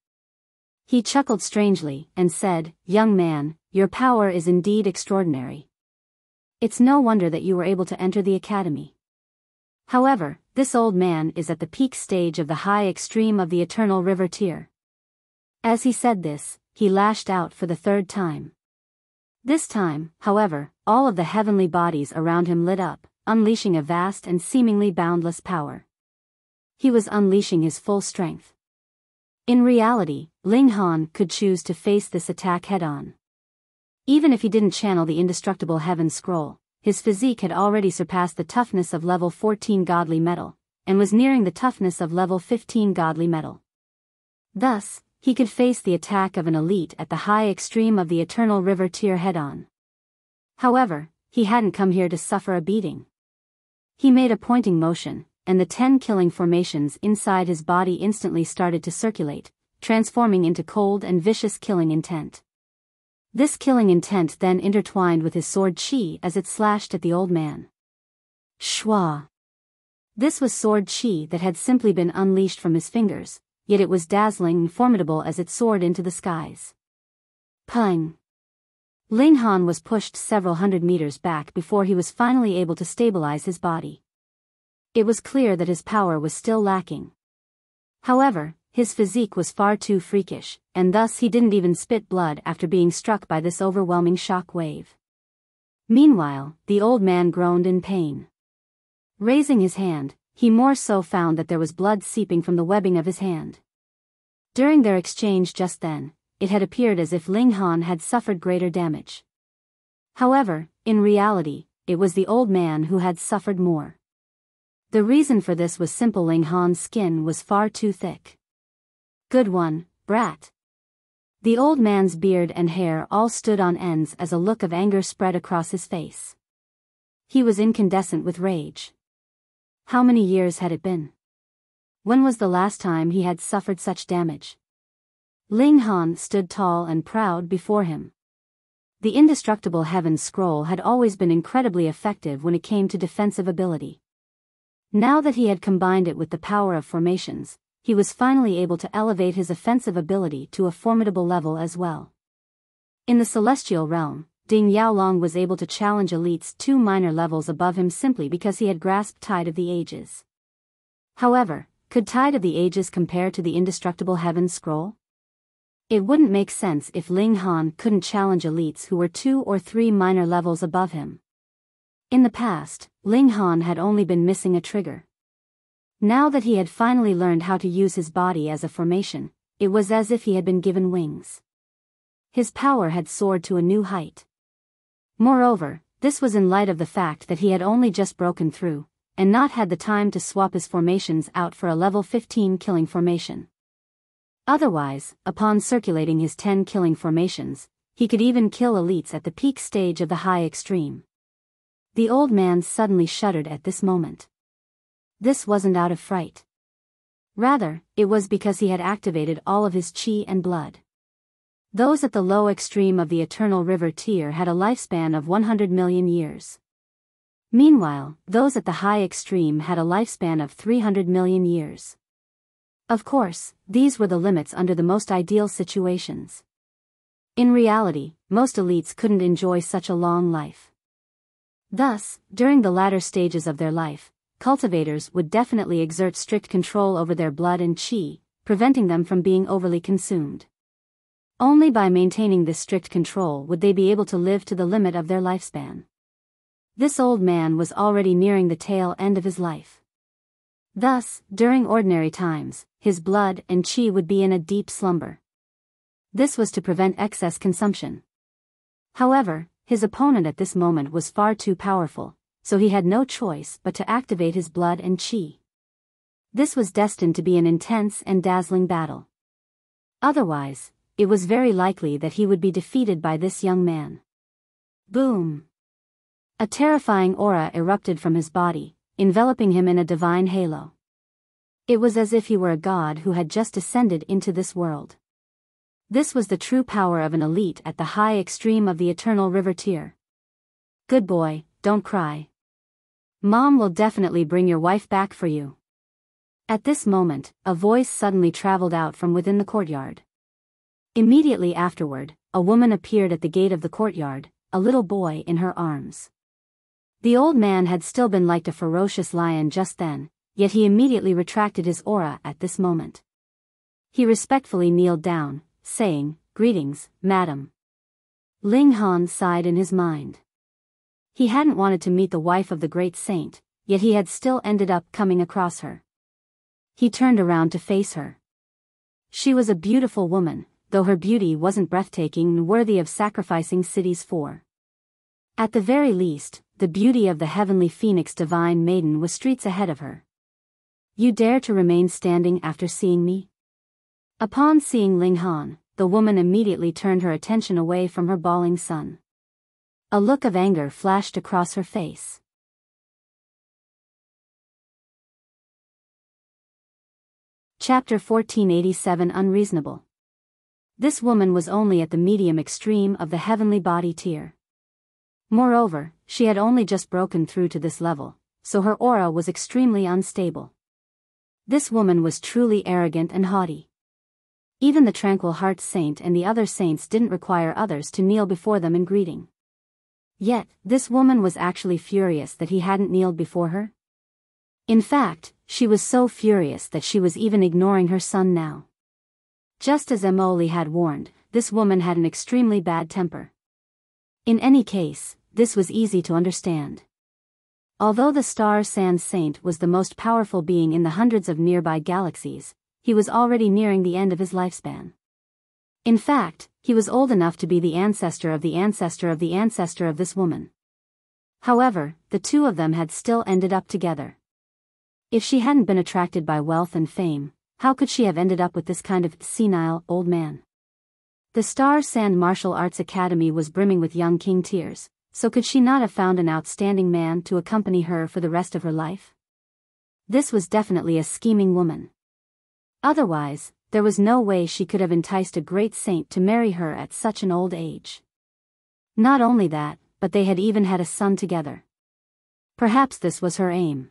He chuckled strangely and said, "Young man, your power is indeed extraordinary. It's no wonder that you were able to enter the academy. However, this old man is at the peak stage of the high extreme of the Eternal River tier." As he said this, he lashed out for the 3rd time. This time, however, all of the heavenly bodies around him lit up, unleashing a vast and seemingly boundless power. He was unleashing his full strength. In reality, Ling Han could choose to face this attack head-on. Even if he didn't channel the indestructible heaven scroll, his physique had already surpassed the toughness of level 14 godly metal, and was nearing the toughness of level 15 godly metal. Thus, he could face the attack of an elite at the high extreme of the Eternal River tier head-on. However, he hadn't come here to suffer a beating. He made a pointing motion, and the 10 killing formations inside his body instantly started to circulate, transforming into cold and vicious killing intent. This killing intent then intertwined with his sword qi as it slashed at the old man. Shwa! This was sword qi that had simply been unleashed from his fingers, yet it was dazzling and formidable as it soared into the skies. Pung! Ling Han was pushed several hundred meters back before he was finally able to stabilize his body. It was clear that his power was still lacking. However, his physique was far too freakish, and thus he didn't even spit blood after being struck by this overwhelming shock wave. Meanwhile, the old man groaned in pain. Raising his hand, he more so found that there was blood seeping from the webbing of his hand. During their exchange just then, it had appeared as if Ling Han had suffered greater damage. However, in reality, it was the old man who had suffered more. The reason for this was simple: Ling Han's skin was far too thick. Good one, brat. The old man's beard and hair all stood on ends as a look of anger spread across his face. He was incandescent with rage. How many years had it been? When was the last time he had suffered such damage? Ling Han stood tall and proud before him. The indestructible Heaven's Scroll had always been incredibly effective when it came to defensive ability. Now that he had combined it with the power of formations, he was finally able to elevate his offensive ability to a formidable level as well. In the celestial realm, Ding Yaolong was able to challenge elites 2 minor levels above him simply because he had grasped Tide of the Ages. However, could Tide of the Ages compare to the indestructible Heaven's Scroll? It wouldn't make sense if Ling Han couldn't challenge elites who were 2 or 3 minor levels above him. In the past, Ling Han had only been missing a trigger. Now that he had finally learned how to use his body as a formation, it was as if he had been given wings. His power had soared to a new height. Moreover, this was in light of the fact that he had only just broken through, and not had the time to swap his formations out for a level 15 killing formation. Otherwise, upon circulating his 10 killing formations, he could even kill elites at the peak stage of the high extreme. The old man suddenly shuddered at this moment. This wasn't out of fright. Rather, it was because he had activated all of his qi and blood. Those at the low extreme of the eternal river tier had a lifespan of 100 million years. Meanwhile, those at the high extreme had a lifespan of 300 million years. Of course, these were the limits under the most ideal situations. In reality, most elites couldn't enjoy such a long life. Thus, during the latter stages of their life, cultivators would definitely exert strict control over their blood and qi, preventing them from being overly consumed. Only by maintaining this strict control would they be able to live to the limit of their lifespan. This old man was already nearing the tail end of his life. Thus, during ordinary times, his blood and qi would be in a deep slumber. This was to prevent excess consumption. However, his opponent at this moment was far too powerful, so he had no choice but to activate his blood and qi. This was destined to be an intense and dazzling battle. Otherwise, it was very likely that he would be defeated by this young man. Boom! A terrifying aura erupted from his body, enveloping him in a divine halo. It was as if he were a god who had just descended into this world. This was the true power of an elite at the high extreme of the eternal river tier. Good boy, don't cry. Mom will definitely bring your wife back for you. At this moment, a voice suddenly traveled out from within the courtyard. Immediately afterward, a woman appeared at the gate of the courtyard, a little boy in her arms. The old man had still been like a ferocious lion just then, yet he immediately retracted his aura at this moment. He respectfully kneeled down, saying, "Greetings, madam." Ling Han sighed in his mind. He hadn't wanted to meet the wife of the great saint, yet he had still ended up coming across her. He turned around to face her. She was a beautiful woman, though her beauty wasn't breathtaking and worthy of sacrificing cities for. At the very least, the beauty of the heavenly phoenix divine maiden was streets ahead of her. You dare to remain standing after seeing me? Upon seeing Ling Han, the woman immediately turned her attention away from her bawling son. A look of anger flashed across her face. Chapter 1487 Unreasonable. This woman was only at the medium extreme of the heavenly body tier. Moreover, she had only just broken through to this level, so her aura was extremely unstable. This woman was truly arrogant and haughty. Even the Tranquil Heart Saint and the other saints didn't require others to kneel before them in greeting. Yet, this woman was actually furious that he hadn't kneeled before her. In fact, she was so furious that she was even ignoring her son now. Just as Emoli had warned, this woman had an extremely bad temper. In any case, this was easy to understand. Although the Star Sand Saint was the most powerful being in the hundreds of nearby galaxies, he was already nearing the end of his lifespan. In fact, he was old enough to be the ancestor of the ancestor of the ancestor of this woman. However, the two of them had still ended up together. If she hadn't been attracted by wealth and fame, how could she have ended up with this kind of senile, old man? The Star Sand Martial Arts Academy was brimming with young king tiers, so could she not have found an outstanding man to accompany her for the rest of her life? This was definitely a scheming woman. Otherwise, there was no way she could have enticed a great saint to marry her at such an old age. Not only that, but they had even had a son together. Perhaps this was her aim.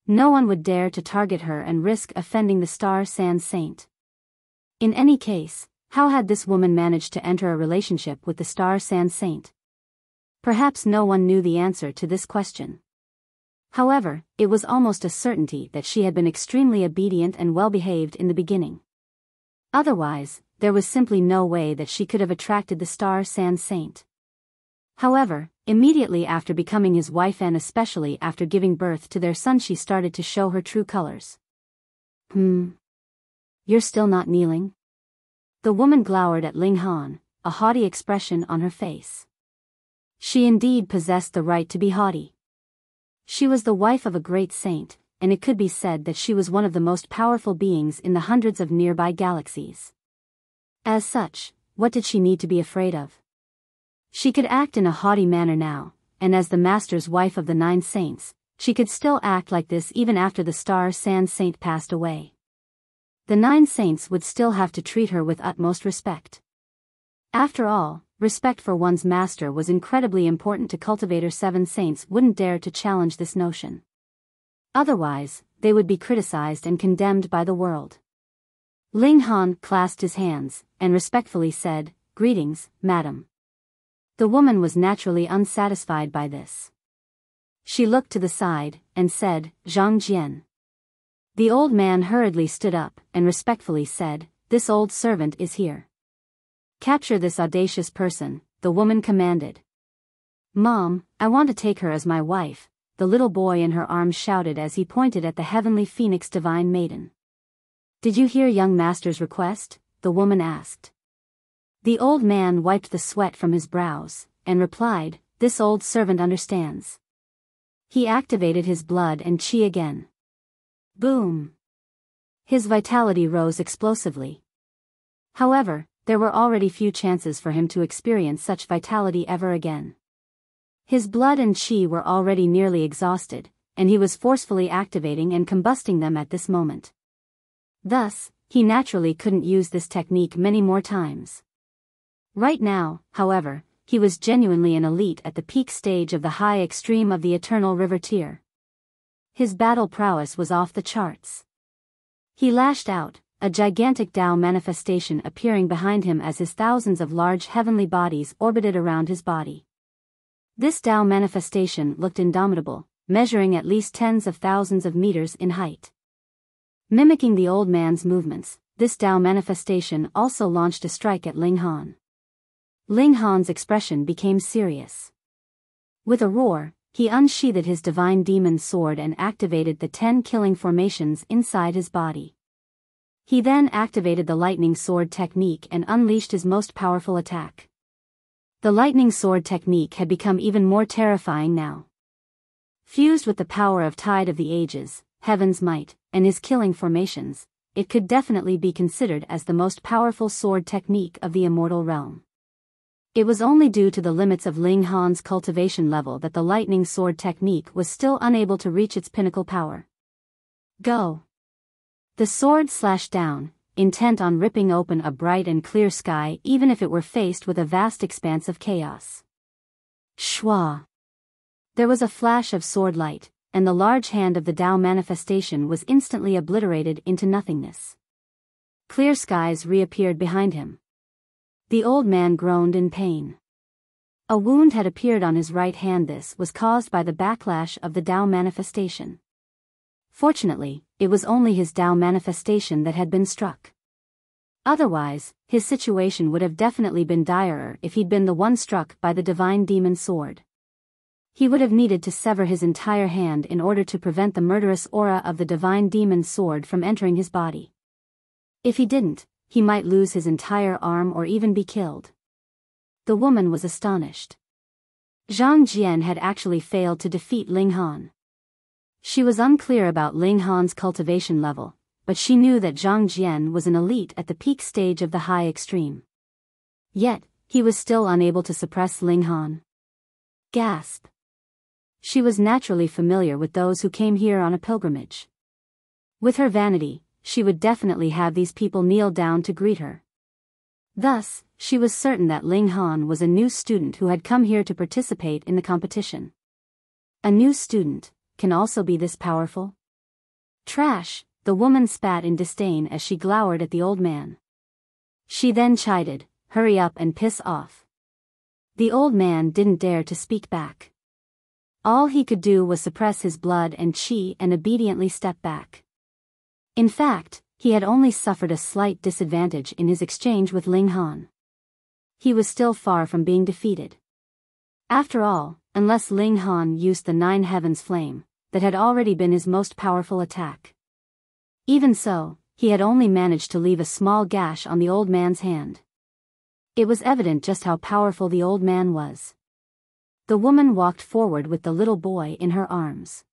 No one would dare to target her and risk offending the Star Sand Saint. In any case, how had this woman managed to enter a relationship with the Star Sand Saint? Perhaps no one knew the answer to this question. However, it was almost a certainty that she had been extremely obedient and well-behaved in the beginning. Otherwise, there was simply no way that she could have attracted the Star Sand Saint. However, immediately after becoming his wife and especially after giving birth to their son, she started to show her true colors. You're still not kneeling? The woman glowered at Ling Han, a haughty expression on her face. She indeed possessed the right to be haughty. She was the wife of a great saint, and it could be said that she was one of the most powerful beings in the hundreds of nearby galaxies. As such, what did she need to be afraid of? She could act in a haughty manner now, and as the master's wife of the 9 saints, she could still act like this even after the Star Sand Saint passed away. The 9 saints would still have to treat her with utmost respect. After all, respect for one's master was incredibly important to Cultivator 7 saints wouldn't dare to challenge this notion. Otherwise, they would be criticized and condemned by the world. Ling Han clasped his hands, and respectfully said, "Greetings, madam." The woman was naturally unsatisfied by this. She looked to the side, and said, "Zhang Jian." The old man hurriedly stood up, and respectfully said, "This old servant is here." "Capture this audacious person," the woman commanded. "Mom, I want to take her as my wife," the little boy in her arms shouted as he pointed at the heavenly phoenix divine maiden. "Did you hear young master's request?" the woman asked. The old man wiped the sweat from his brows, and replied, "This old servant understands." He activated his blood and chi again. Boom! His vitality rose explosively. However, there were already few chances for him to experience such vitality ever again. His blood and chi were already nearly exhausted, and he was forcefully activating and combusting them at this moment. Thus, he naturally couldn't use this technique many more times. Right now, however, he was genuinely an elite at the peak stage of the high extreme of the Eternal River tier. His battle prowess was off the charts. He lashed out, a gigantic Tao manifestation appearing behind him as his thousands of large heavenly bodies orbited around his body. This Tao manifestation looked indomitable, measuring at least tens of thousands of meters in height. Mimicking the old man's movements, this Tao manifestation also launched a strike at Ling Han. Ling Han's expression became serious. With a roar, he unsheathed his divine demon sword and activated the 10 killing formations inside his body. He then activated the lightning sword technique and unleashed his most powerful attack. The lightning sword technique had become even more terrifying now. Fused with the power of Tide of the Ages, Heaven's Might, and his killing formations, it could definitely be considered as the most powerful sword technique of the immortal realm. It was only due to the limits of Ling Han's cultivation level that the lightning sword technique was still unable to reach its pinnacle power. Go! The sword slashed down, intent on ripping open a bright and clear sky even if it were faced with a vast expanse of chaos. Shwa! There was a flash of sword light, and the large hand of the Tao manifestation was instantly obliterated into nothingness. Clear skies reappeared behind him. The old man groaned in pain. A wound had appeared on his right hand. This was caused by the backlash of the Tao manifestation. Fortunately, it was only his Tao manifestation that had been struck. Otherwise, his situation would have definitely been direr if he'd been the one struck by the divine demon sword. He would have needed to sever his entire hand in order to prevent the murderous aura of the divine demon sword from entering his body. If he didn't, he might lose his entire arm or even be killed. The woman was astonished. Zhang Jian had actually failed to defeat Ling Han. She was unclear about Ling Han's cultivation level, but she knew that Zhang Jian was an elite at the peak stage of the high extreme. Yet, he was still unable to suppress Ling Han. Gasp! She was naturally familiar with those who came here on a pilgrimage. With her vanity, she would definitely have these people kneel down to greet her. Thus, she was certain that Ling Han was a new student who had come here to participate in the competition. A new student can also be this powerful? Trash, the woman spat in disdain as she glowered at the old man. She then chided, hurry up and piss off. The old man didn't dare to speak back. All he could do was suppress his blood and chi and obediently step back. In fact, he had only suffered a slight disadvantage in his exchange with Ling Han. He was still far from being defeated. After all, unless Ling Han used the Nine Heavens flame, that had already been his most powerful attack. Even so, he had only managed to leave a small gash on the old man's hand. It was evident just how powerful the old man was. The woman walked forward with the little boy in her arms.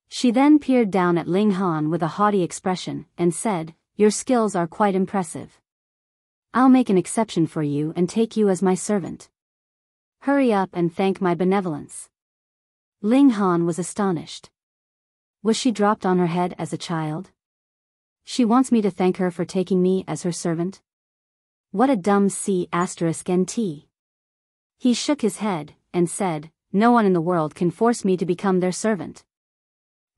She then peered down at Ling Han with a haughty expression and said, "Your skills are quite impressive. I'll make an exception for you and take you as my servant. Hurry up and thank my benevolence." Ling Han was astonished. Was she dropped on her head as a child? She wants me to thank her for taking me as her servant? What a dumb C*NT. He shook his head and said, "No one in the world can force me to become their servant."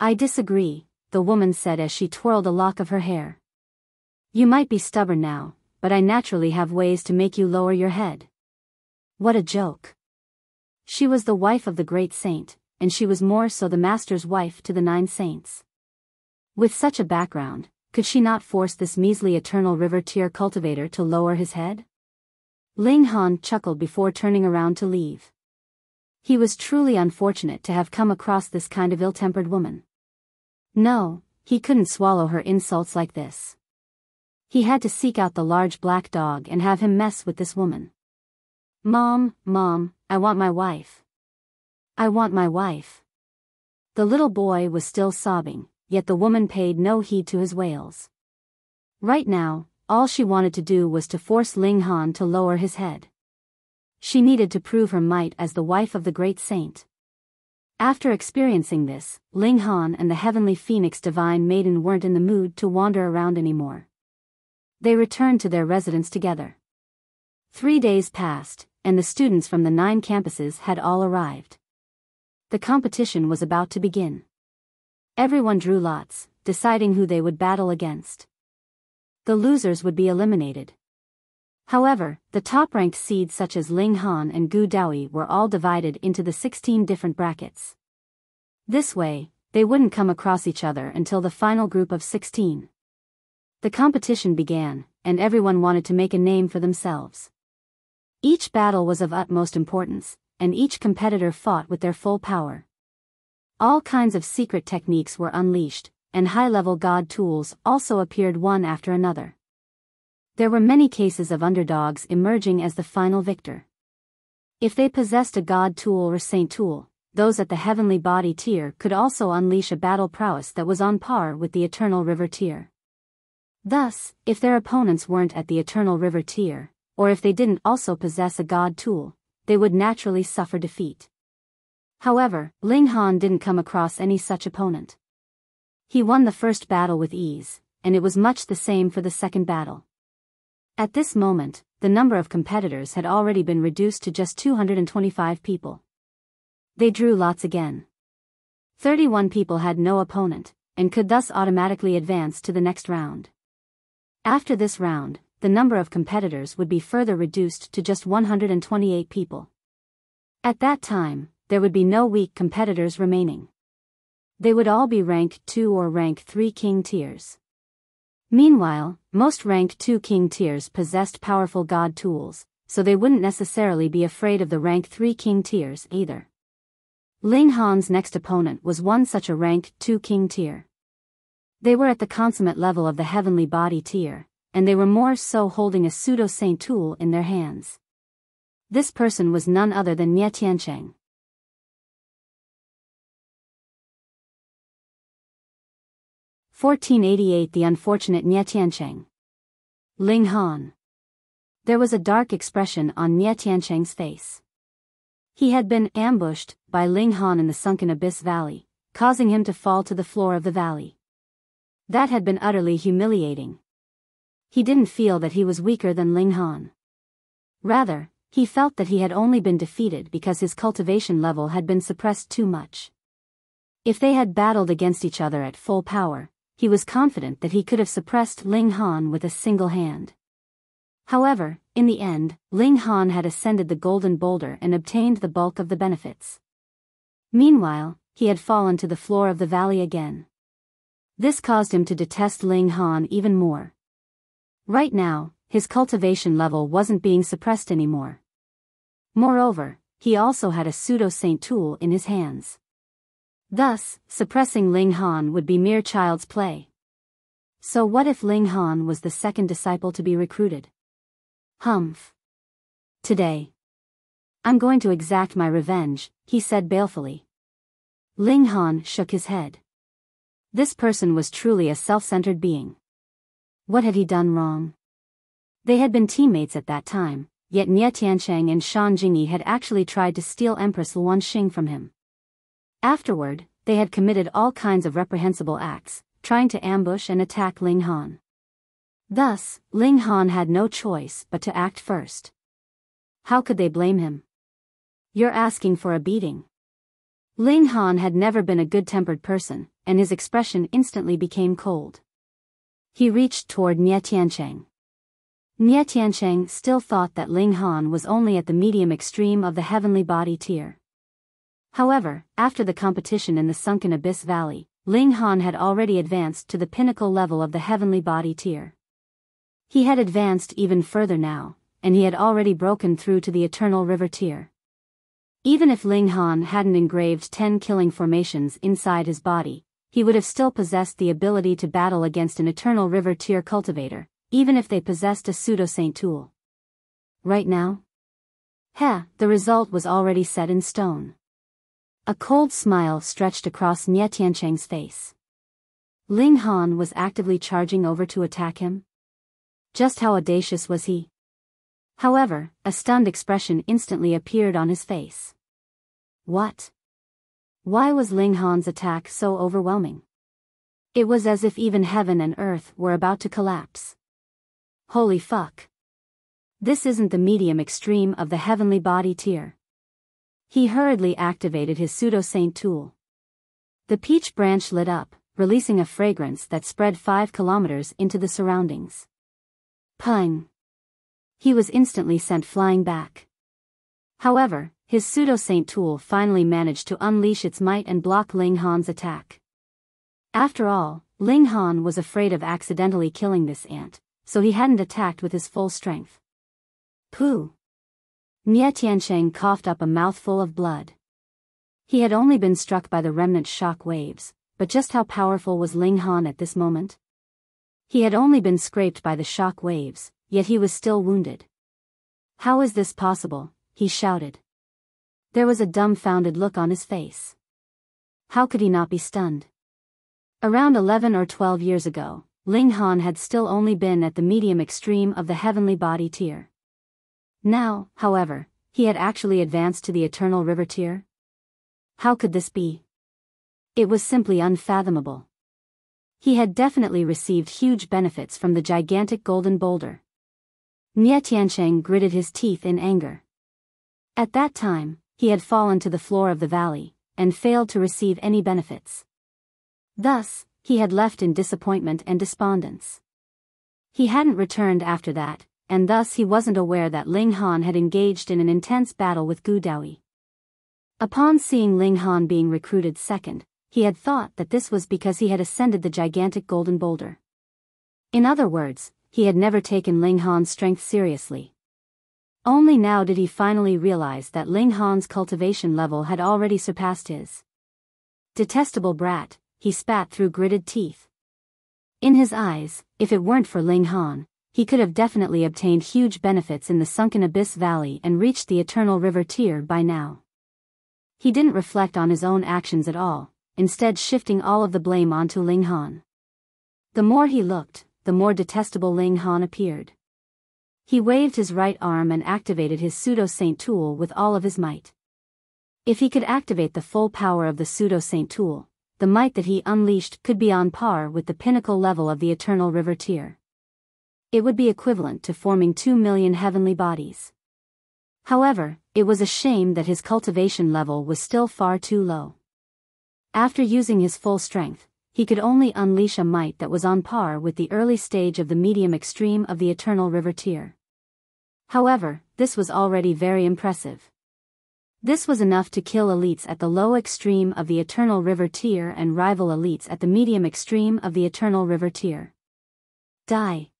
"I disagree," the woman said as she twirled a lock of her hair. "You might be stubborn now, but I naturally have ways to make you lower your head." What a joke. She was the wife of the great saint, and she was more so the master's wife to the 9 saints. With such a background, could she not force this measly eternal river tier cultivator to lower his head? Ling Han chuckled before turning around to leave. He was truly unfortunate to have come across this kind of ill-tempered woman. No, he couldn't swallow her insults like this. He had to seek out the large black dog and have him mess with this woman. Mom, I want my wife. I want my wife." The little boy was still sobbing, yet the woman paid no heed to his wails. Right now, all she wanted to do was to force Ling Han to lower his head. She needed to prove her might as the wife of the great saint. After experiencing this, Ling Han and the heavenly phoenix divine maiden weren't in the mood to wander around anymore. They returned to their residence together. 3 days passed, and the students from the 9 campuses had all arrived. The competition was about to begin. Everyone drew lots, deciding who they would battle against. The losers would be eliminated. However, the top-ranked seeds such as Ling Han and Gu Daoyi were all divided into the 16 different brackets. This way, they wouldn't come across each other until the final group of 16. The competition began, and everyone wanted to make a name for themselves. Each battle was of utmost importance, and each competitor fought with their full power. All kinds of secret techniques were unleashed, and high-level god tools also appeared one after another. There were many cases of underdogs emerging as the final victor. If they possessed a god tool or saint tool, those at the heavenly body tier could also unleash a battle prowess that was on par with the eternal river tier. Thus, if their opponents weren't at the eternal river tier, or if they didn't also possess a god tool, they would naturally suffer defeat. However, Ling Han didn't come across any such opponent. He won the first battle with ease, and it was much the same for the second battle. At this moment, the number of competitors had already been reduced to just 225 people. They drew lots again. 31 people had no opponent, and could thus automatically advance to the next round. After this round, the number of competitors would be further reduced to just 128 people. At that time, there would be no weak competitors remaining. They would all be rank 2 or rank 3 king tiers. Meanwhile, most rank 2 king tiers possessed powerful god tools, so they wouldn't necessarily be afraid of the rank 3 king tiers either. Ling Han's next opponent was one such a rank 2 king tier. They were at the consummate level of the heavenly body tier, and they were more so holding a pseudo-saint tool in their hands. This person was none other than Tiancheng. 1488 The unfortunate Tiancheng. Ling Han. There was a dark expression on Tiancheng's face. He had been ambushed by Ling Han in the sunken abyss valley, causing him to fall to the floor of the valley. That had been utterly humiliating. He didn't feel that he was weaker than Ling Han. Rather, he felt that he had only been defeated because his cultivation level had been suppressed too much. If they had battled against each other at full power, he was confident that he could have suppressed Ling Han with a single hand. However, in the end, Ling Han had ascended the golden boulder and obtained the bulk of the benefits. Meanwhile, he had fallen to the floor of the valley again. This caused him to detest Ling Han even more. Right now, his cultivation level wasn't being suppressed anymore. Moreover, he also had a pseudo-saint tool in his hands. Thus, suppressing Ling Han would be mere child's play. So what if Ling Han was the second disciple to be recruited? Humph. Today, I'm going to exact my revenge, he said balefully. Ling Han shook his head. This person was truly a self-centered being. What had he done wrong? They had been teammates at that time, yet Tiancheng and Shan Jingyi had actually tried to steal Empress Luanxing from him. Afterward, they had committed all kinds of reprehensible acts, trying to ambush and attack Ling Han. Thus, Ling Han had no choice but to act first. How could they blame him? You're asking for a beating. Ling Han had never been a good-tempered person, and his expression instantly became cold. He reached toward Tiancheng. Tiancheng still thought that Ling Han was only at the medium extreme of the heavenly body tier. However, after the competition in the sunken abyss valley, Ling Han had already advanced to the pinnacle level of the heavenly body tier. He had advanced even further now, and he had already broken through to the eternal river tier. Even if Ling Han hadn't engraved 10 killing formations inside his body, he would have still possessed the ability to battle against an eternal river tier cultivator, even if they possessed a pseudo-saint tool. Right now? The result was already set in stone. A cold smile stretched across Tiancheng's face. Ling Han was actively charging over to attack him? Just how audacious was he? However, a stunned expression instantly appeared on his face. What? Why was Ling Han's attack so overwhelming? It was as if even heaven and earth were about to collapse. Holy fuck. This isn't the medium extreme of the heavenly body tier. He hurriedly activated his pseudo-saint tool. The peach branch lit up, releasing a fragrance that spread 5 kilometers into the surroundings. Pung. He was instantly sent flying back. However, his pseudo-saint tool finally managed to unleash its might and block Ling Han's attack. After all, Ling Han was afraid of accidentally killing this ant, so he hadn't attacked with his full strength. Pooh. Tiancheng coughed up a mouthful of blood. He had only been struck by the remnant shock waves, but just how powerful was Ling Han at this moment? He had only been scraped by the shock waves, yet he was still wounded. How is this possible? He shouted. There was a dumbfounded look on his face. How could he not be stunned? Around 11 or 12 years ago, Ling Han had still only been at the medium extreme of the heavenly body tier. Now, however, he had actually advanced to the eternal river tier. How could this be? It was simply unfathomable. He had definitely received huge benefits from the gigantic golden boulder. Tiancheng gritted his teeth in anger. At that time, he had fallen to the floor of the valley, and failed to receive any benefits. Thus, he had left in disappointment and despondence. He hadn't returned after that, and thus he wasn't aware that Ling Han had engaged in an intense battle with Gu Daoyi. Upon seeing Ling Han being recruited second, he had thought that this was because he had ascended the gigantic golden boulder. In other words, he had never taken Ling Han's strength seriously. Only now did he finally realize that Ling Han's cultivation level had already surpassed his. Detestable brat, he spat through gritted teeth. In his eyes, if it weren't for Ling Han, he could have definitely obtained huge benefits in the sunken abyss valley and reached the eternal river tier by now. He didn't reflect on his own actions at all, instead shifting all of the blame onto Ling Han. The more he looked, the more detestable Ling Han appeared. He waved his right arm and activated his pseudo-saint tool with all of his might. If he could activate the full power of the pseudo-saint tool, the might that he unleashed could be on par with the pinnacle level of the eternal river tier. It would be equivalent to forming 2 million heavenly bodies. However, it was a shame that his cultivation level was still far too low. After using his full strength, he could only unleash a might that was on par with the early stage of the medium extreme of the eternal river tier. However, this was already very impressive. This was enough to kill elites at the low extreme of the eternal river tier and rival elites at the medium extreme of the eternal river tier. Die.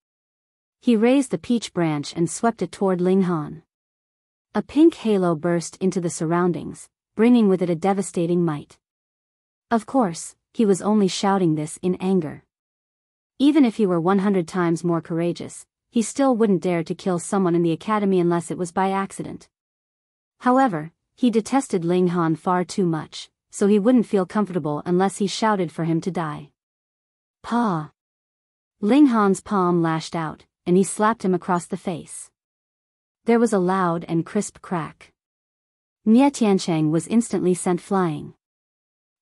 He raised the peach branch and swept it toward Ling Han. A pink halo burst into the surroundings, bringing with it a devastating might. Of course, he was only shouting this in anger. Even if he were 100 times more courageous, he still wouldn't dare to kill someone in the academy unless it was by accident. However, he detested Ling Han far too much, so he wouldn't feel comfortable unless he shouted for him to die. Paw! Ling Han's palm lashed out, and he slapped him across the face. There was a loud and crisp crack. Tiancheng was instantly sent flying.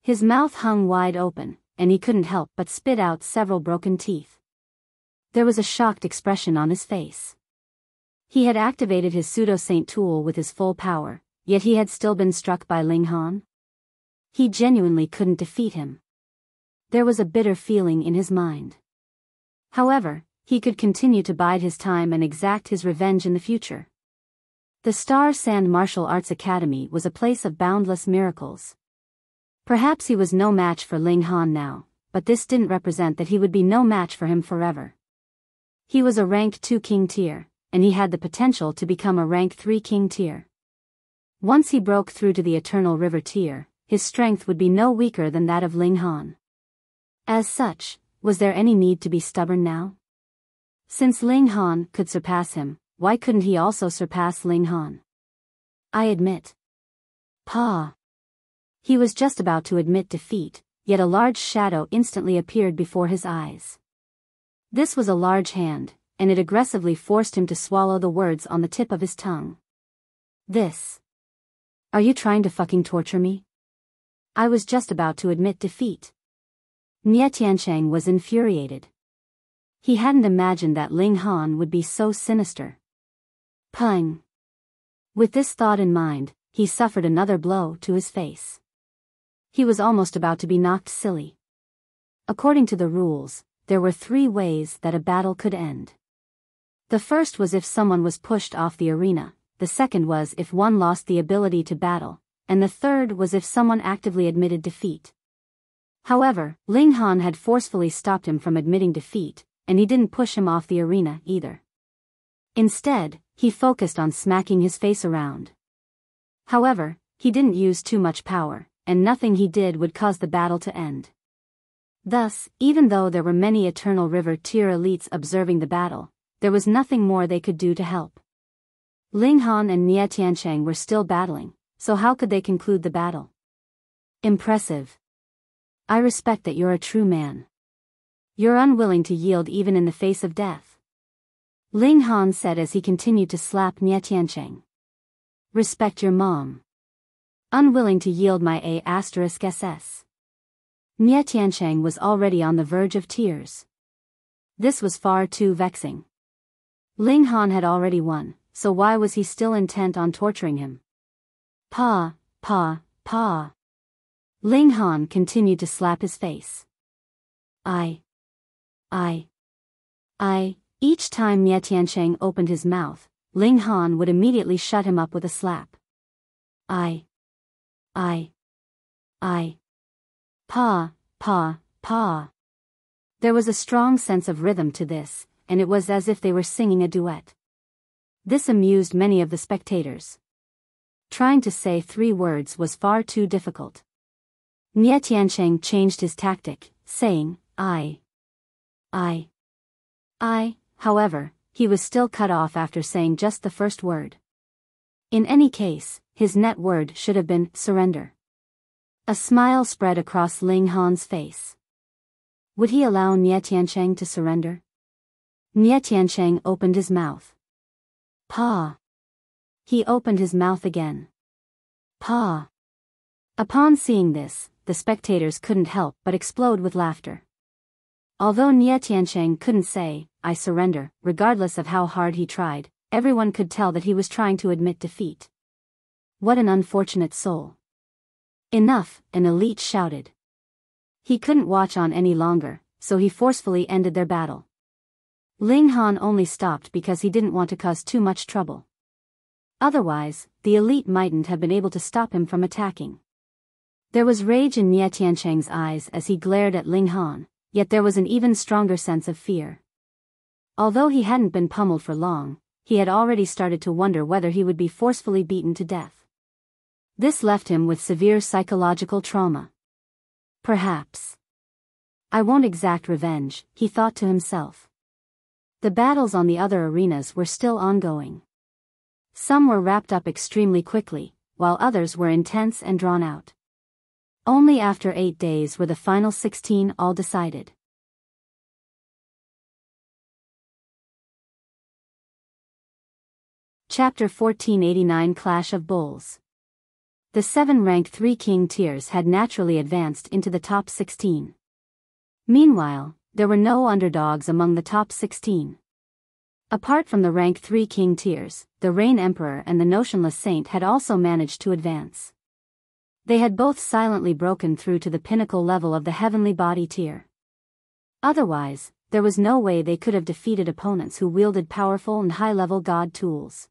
His mouth hung wide open, and he couldn't help but spit out several broken teeth. There was a shocked expression on his face. He had activated his pseudo-saint tool with his full power, yet he had still been struck by Ling Han. He genuinely couldn't defeat him. There was a bitter feeling in his mind. However, he could continue to bide his time and exact his revenge in the future. The Star Sand Martial Arts Academy was a place of boundless miracles. Perhaps he was no match for Ling Han now, but this didn't represent that he would be no match for him forever. He was a rank 2 king tier, and he had the potential to become a rank 3 king tier. Once he broke through to the eternal river tier, his strength would be no weaker than that of Ling Han. As such, was there any need to be stubborn now? Since Ling Han could surpass him, why couldn't he also surpass Ling Han? I admit. Pa. He was just about to admit defeat, yet a large shadow instantly appeared before his eyes. This was a large hand, and it aggressively forced him to swallow the words on the tip of his tongue. This. Are you trying to fucking torture me? I was just about to admit defeat. Tiancheng was infuriated. He hadn't imagined that Ling Han would be so sinister. Pung. With this thought in mind, he suffered another blow to his face. He was almost about to be knocked silly. According to the rules, there were 3 ways that a battle could end. The first was if someone was pushed off the arena, the second was if one lost the ability to battle, and the third was if someone actively admitted defeat. However, Ling Han had forcefully stopped him from admitting defeat, and he didn't push him off the arena either. Instead, he focused on smacking his face around. However, he didn't use too much power, and nothing he did would cause the battle to end. Thus, even though there were many Eternal River tier elites observing the battle, there was nothing more they could do to help. Ling Han and Tiancheng were still battling, so how could they conclude the battle? Impressive. I respect that you're a true man. You're unwilling to yield even in the face of death. Ling Han said as he continued to slap Tiancheng. Respect your mom. Unwilling to yield my A*SS. Tiancheng was already on the verge of tears. This was far too vexing. Ling Han had already won, so why was he still intent on torturing him? Pa. Ling Han continued to slap his face. Each time Tiancheng opened his mouth, Ling Han would immediately shut him up with a slap. Pa. There was a strong sense of rhythm to this, and it was as if they were singing a duet. This amused many of the spectators. Trying to say 3 words was far too difficult. Tiancheng changed his tactic, saying, I. However, he was still cut off after saying just the first word. In any case, his net word should have been surrender. A smile spread across Ling Han's face. Would he allow Tiancheng to surrender? Tiancheng opened his mouth. Pa. He opened his mouth again. Pa. Upon seeing this, the spectators couldn't help but explode with laughter. Although Tiancheng couldn't say, I surrender, regardless of how hard he tried, everyone could tell that he was trying to admit defeat. What an unfortunate soul. Enough, an elite shouted. He couldn't watch on any longer, so he forcefully ended their battle. Ling Han only stopped because he didn't want to cause too much trouble. Otherwise, the elite mightn't have been able to stop him from attacking. There was rage in Tiancheng's eyes as he glared at Ling Han, yet there was an even stronger sense of fear. Although he hadn't been pummeled for long, he had already started to wonder whether he would be forcefully beaten to death. This left him with severe psychological trauma. Perhaps. I won't exact revenge, he thought to himself. The battles on the other arenas were still ongoing. Some were wrapped up extremely quickly, while others were intense and drawn out. Only after 8 days were the final 16 all decided. Chapter 1489 Clash of Bulls. The 7 ranked 3 king tiers had naturally advanced into the top 16. Meanwhile, there were no underdogs among the top 16. Apart from the rank 3 king tiers, the Rain Emperor and the Notionless Saint had also managed to advance. They had both silently broken through to the pinnacle level of the Heavenly Body tier. Otherwise, there was no way they could have defeated opponents who wielded powerful and high-level god tools.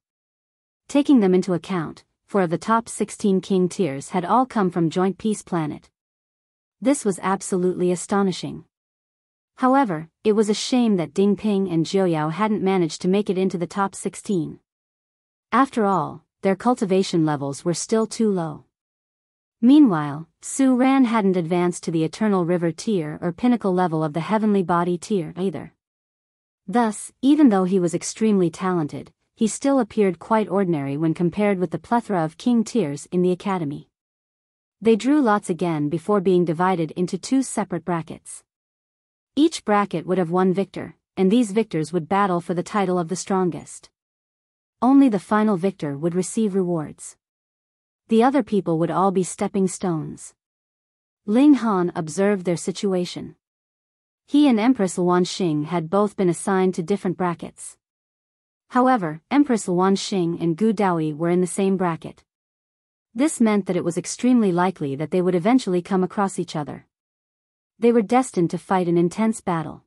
Taking them into account, 4 of the top 16 king tiers had all come from Joint Peace Planet. This was absolutely astonishing. However, it was a shame that Ding Ping and Jiuyao hadn't managed to make it into the top 16. After all, their cultivation levels were still too low. Meanwhile, Su Ran hadn't advanced to the Eternal River tier or pinnacle level of the Heavenly Body tier either. Thus, even though he was extremely talented, he still appeared quite ordinary when compared with the plethora of king tiers in the academy. They drew lots again before being divided into 2 separate brackets. Each bracket would have 1 victor, and these victors would battle for the title of the strongest. Only the final victor would receive rewards. The other people would all be stepping stones. Ling Han observed their situation. He and Empress Luanxing had both been assigned to different brackets. However, Empress Luanxing and Gu Daoyi were in the same bracket. This meant that it was extremely likely that they would eventually come across each other. They were destined to fight an intense battle.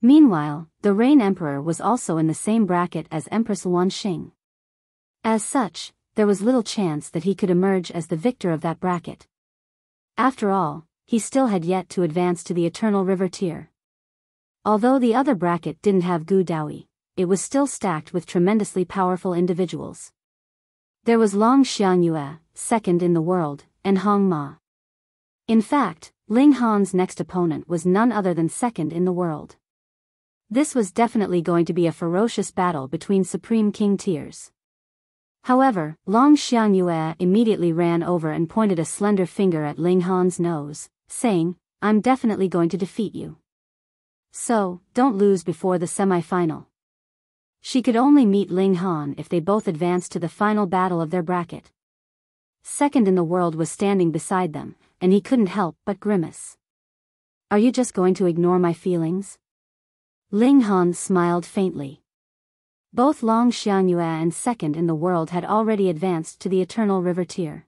Meanwhile, the Rain Emperor was also in the same bracket as Empress Luanxing. As such, there was little chance that he could emerge as the victor of that bracket. After all, he still had yet to advance to the Eternal River tier. Although the other bracket didn't have Gu Daoyi, it was still stacked with tremendously powerful individuals. There was Long Xiangyue, second in the world, and Hong Ma. In fact, Ling Han's next opponent was none other than second in the world. This was definitely going to be a ferocious battle between Supreme King tiers. However, Long Xiangyue immediately ran over and pointed a slender finger at Ling Han's nose, saying, "I'm definitely going to defeat you. So, don't lose before the semi-final." She could only meet Ling Han if they both advanced to the final battle of their bracket. Second in the world was standing beside them, and he couldn't help but grimace. Are you just going to ignore my feelings? Ling Han smiled faintly. Both Long Xiangyue and second in the world had already advanced to the Eternal River tier.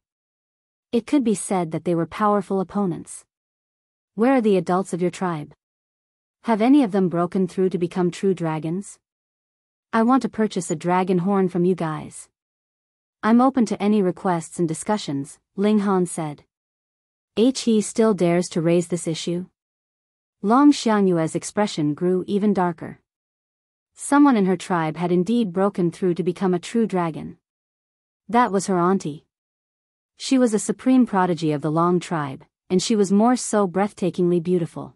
It could be said that they were powerful opponents. Where are the adults of your tribe? Have any of them broken through to become true dragons? I want to purchase a dragon horn from you guys. I'm open to any requests and discussions, Ling Han said. He still dares to raise this issue? Long Xianyue's expression grew even darker. Someone in her tribe had indeed broken through to become a true dragon. That was her auntie. She was a supreme prodigy of the Long tribe, and she was more so breathtakingly beautiful.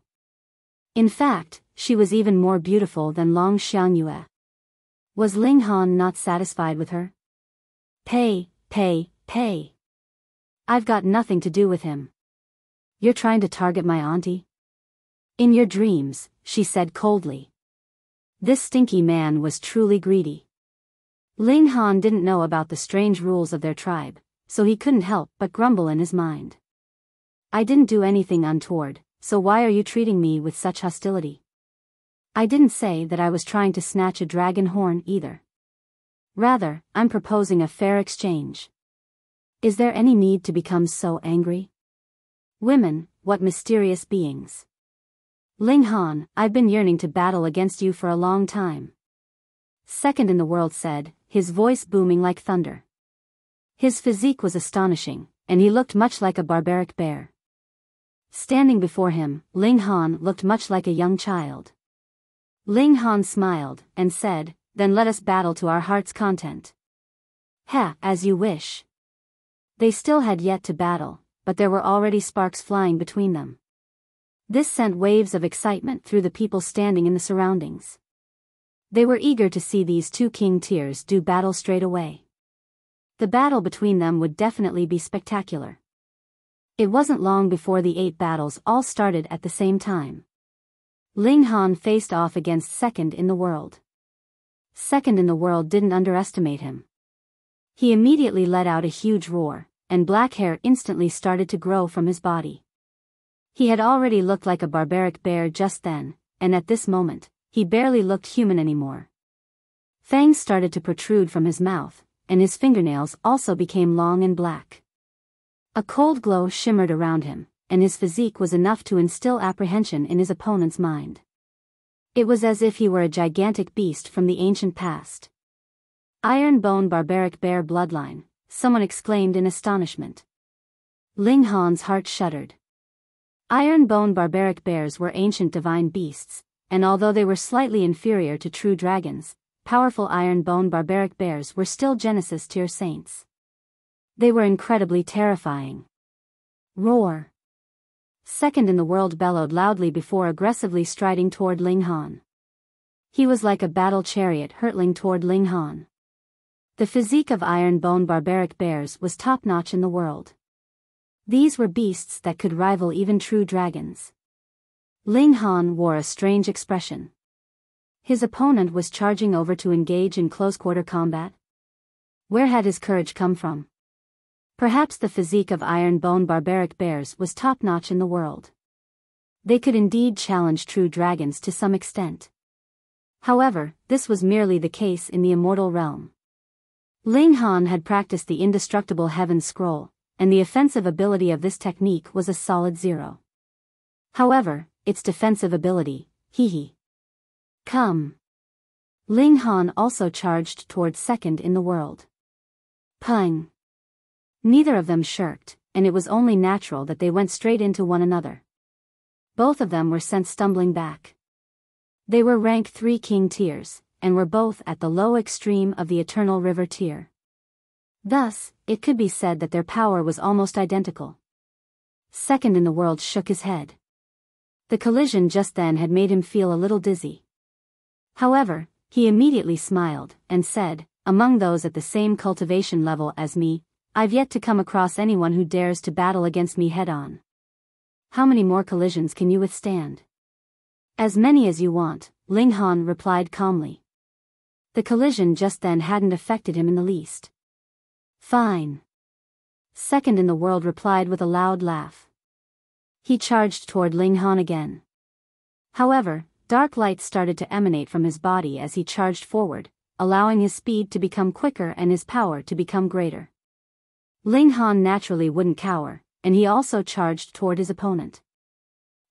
In fact, she was even more beautiful than Long Xianyue. Was Ling Han not satisfied with her? Pay. I've got nothing to do with him. You're trying to target my auntie? In your dreams, she said coldly. This stinky man was truly greedy. Ling Han didn't know about the strange rules of their tribe, so he couldn't help but grumble in his mind. I didn't do anything untoward, so why are you treating me with such hostility? I didn't say that I was trying to snatch a dragon horn either. Rather, I'm proposing a fair exchange. Is there any need to become so angry? Women, what mysterious beings. Ling Han, I've been yearning to battle against you for a long time. Second in the world said, his voice booming like thunder. His physique was astonishing, and he looked much like a barbaric bear. Standing before him, Ling Han looked much like a young child. Ling Han smiled, and said, then let us battle to our heart's content. As you wish. They still had yet to battle, but there were already sparks flying between them. This sent waves of excitement through the people standing in the surroundings. They were eager to see these two king tiers do battle straight away. The battle between them would definitely be spectacular. It wasn't long before the 8 battles all started at the same time. Ling Han faced off against second in the world. Second in the world didn't underestimate him. He immediately let out a huge roar, and black hair instantly started to grow from his body. He had already looked like a barbaric bear just then, and at this moment, he barely looked human anymore. Fangs started to protrude from his mouth, and his fingernails also became long and black. A cold glow shimmered around him, and his physique was enough to instill apprehension in his opponent's mind. It was as if he were a gigantic beast from the ancient past. Iron Bone Barbaric Bear Bloodline, someone exclaimed in astonishment. Ling Han's heart shuddered. Iron Bone Barbaric Bears were ancient divine beasts, and although they were slightly inferior to true dragons, powerful Iron Bone Barbaric Bears were still Genesis tier saints. They were incredibly terrifying. Roar! Second in the world bellowed loudly before aggressively striding toward Ling Han. He was like a battle chariot hurtling toward Ling Han. The physique of Iron Bone Barbaric Bears was top-notch in the world. These were beasts that could rival even true dragons. Ling Han wore a strange expression. His opponent was charging over to engage in close-quarter combat. Where had his courage come from? Perhaps the physique of Iron Bone Barbaric Bears was top-notch in the world. They could indeed challenge true dragons to some extent. However, this was merely the case in the immortal realm. Ling Han had practiced the indestructible Heaven Scroll, and the offensive ability of this technique was a solid 0. However, its defensive ability, Come. Ling Han also charged toward second in the world. Pung. Neither of them shirked, and it was only natural that they went straight into one another. Both of them were sent stumbling back. They were rank 3 king tiers, and were both at the low extreme of the Eternal River tier. Thus, it could be said that their power was almost identical. Second in the world shook his head. The collision just then had made him feel a little dizzy. However, he immediately smiled, and said, among those at the same cultivation level as me, I've yet to come across anyone who dares to battle against me head-on. How many more collisions can you withstand? As many as you want, Ling Han replied calmly. The collision just then hadn't affected him in the least. Fine. Second in the world replied with a loud laugh. He charged toward Ling Han again. However, dark light started to emanate from his body as he charged forward, allowing his speed to become quicker and his power to become greater. Ling Han naturally wouldn't cower, and he also charged toward his opponent.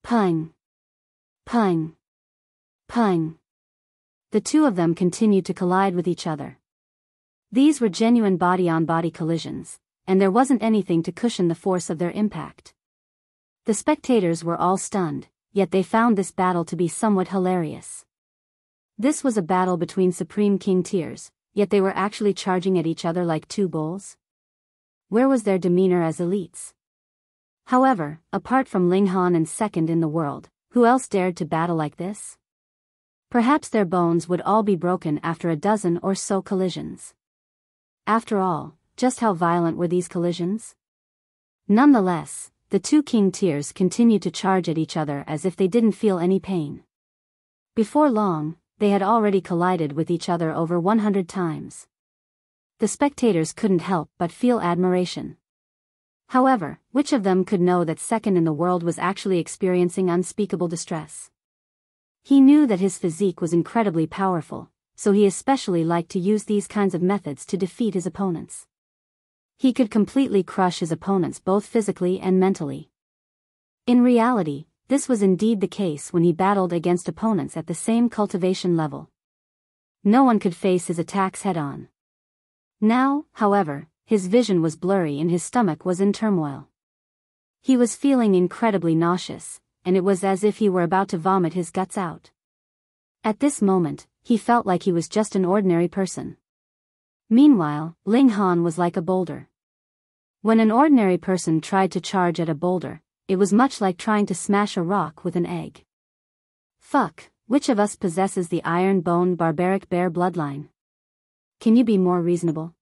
Pung! Pung! Pung! The two of them continued to collide with each other. These were genuine body-on-body collisions, and there wasn't anything to cushion the force of their impact. The spectators were all stunned, yet they found this battle to be somewhat hilarious. This was a battle between Supreme King tiers, yet they were actually charging at each other like two bulls? Where was their demeanor as elites? However, apart from Ling Han and second in the world, who else dared to battle like this? Perhaps their bones would all be broken after a dozen or so collisions. After all, just how violent were these collisions? Nonetheless, the two king tiers continued to charge at each other as if they didn't feel any pain. Before long, they had already collided with each other over 100 times. The spectators couldn't help but feel admiration. However, which of them could know that second in the world was actually experiencing unspeakable distress? He knew that his physique was incredibly powerful, so he especially liked to use these kinds of methods to defeat his opponents. He could completely crush his opponents both physically and mentally. In reality, this was indeed the case when he battled against opponents at the same cultivation level. No one could face his attacks head-on. Now, however, his vision was blurry and his stomach was in turmoil. He was feeling incredibly nauseous, and it was as if he were about to vomit his guts out. At this moment, he felt like he was just an ordinary person. Meanwhile, Ling Han was like a boulder. When an ordinary person tried to charge at a boulder, it was much like trying to smash a rock with an egg. Fuck, which of us possesses the iron-boned barbaric bear bloodline? Can you be more reasonable?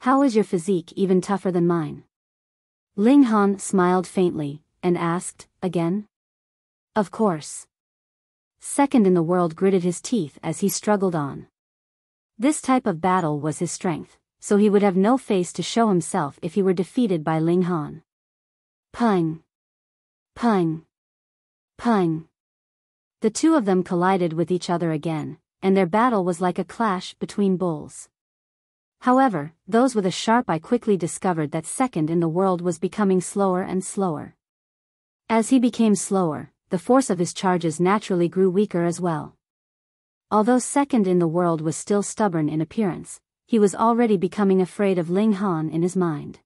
How is your physique even tougher than mine? Ling Han smiled faintly, and asked, again? Of course. Second in the world gritted his teeth as he struggled on. This type of battle was his strength, so he would have no face to show himself if he were defeated by Ling Han. Pung! Pung! Pung! The two of them collided with each other again, and their battle was like a clash between bulls. However, those with a sharp eye quickly discovered that second in the world was becoming slower and slower. As he became slower, the force of his charges naturally grew weaker as well. Although second in the world was still stubborn in appearance, he was already becoming afraid of Ling Han in his mind.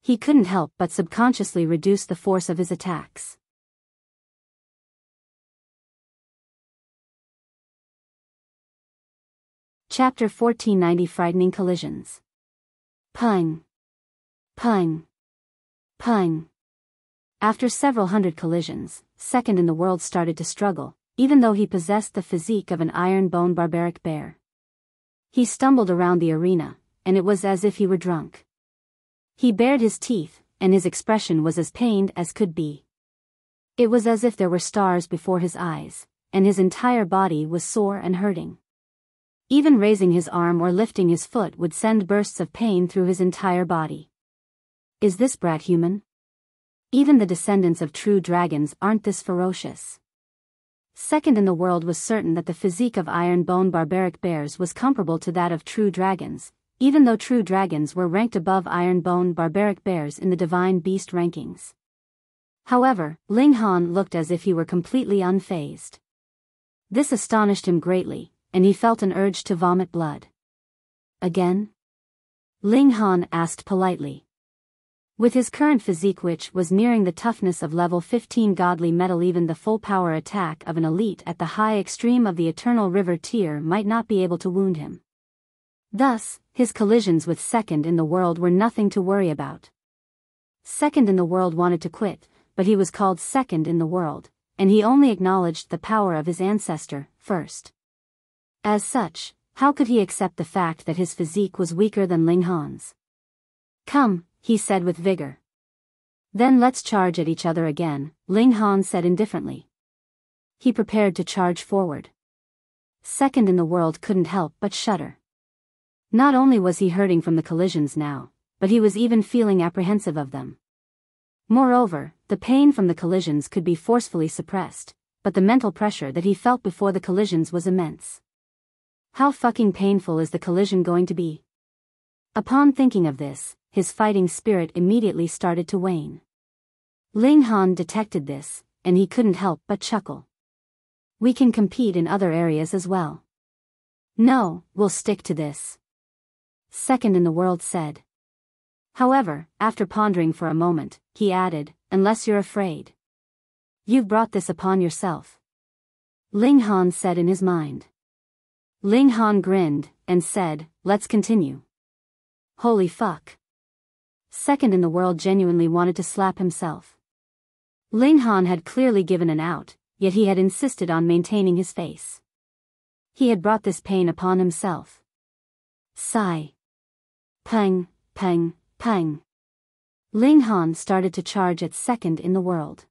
He couldn't help but subconsciously reduce the force of his attacks. Chapter 1490 Frightening Collisions. Pung! Pung! Pung! After several hundred collisions, second in the world started to struggle, even though he possessed the physique of an iron-boned barbaric bear. He stumbled around the arena, and it was as if he were drunk. He bared his teeth, and his expression was as pained as could be. It was as if there were stars before his eyes, and his entire body was sore and hurting. Even raising his arm or lifting his foot would send bursts of pain through his entire body. Is this brat human? Even the descendants of true dragons aren't this ferocious. Second in the world was certain that the physique of iron-boned barbaric bears was comparable to that of true dragons, even though true dragons were ranked above iron-boned barbaric bears in the divine beast rankings. However, Ling Han looked as if he were completely unfazed. This astonished him greatly, and he felt an urge to vomit blood. Again? Ling Han asked politely. With his current physique, which was nearing the toughness of level 15 godly metal, even the full power attack of an elite at the high extreme of the Eternal River tier might not be able to wound him. Thus, his collisions with second in the world were nothing to worry about. Second in the world wanted to quit, but he was called second in the world, and he only acknowledged the power of his ancestor first. As such, how could he accept the fact that his physique was weaker than Ling Han's? Come, he said with vigor. Then let's charge at each other again, Ling Han said indifferently. He prepared to charge forward. Second in the world couldn't help but shudder. Not only was he hurting from the collisions now, but he was even feeling apprehensive of them. Moreover, the pain from the collisions could be forcefully suppressed, but the mental pressure that he felt before the collisions was immense. How fucking painful is the collision going to be? Upon thinking of this, his fighting spirit immediately started to wane. Ling Han detected this, and he couldn't help but chuckle. We can compete in other areas as well. No, we'll stick to this. Second in the world said. However, after pondering for a moment, he added, unless you're afraid. You've brought this upon yourself. Ling Han said in his mind. Ling Han grinned, and said, let's continue. Holy fuck. Second in the world genuinely wanted to slap himself. Ling Han had clearly given an out, yet he had insisted on maintaining his face. He had brought this pain upon himself. Sigh. Pang, pang, pang. Ling Han started to charge at second in the world.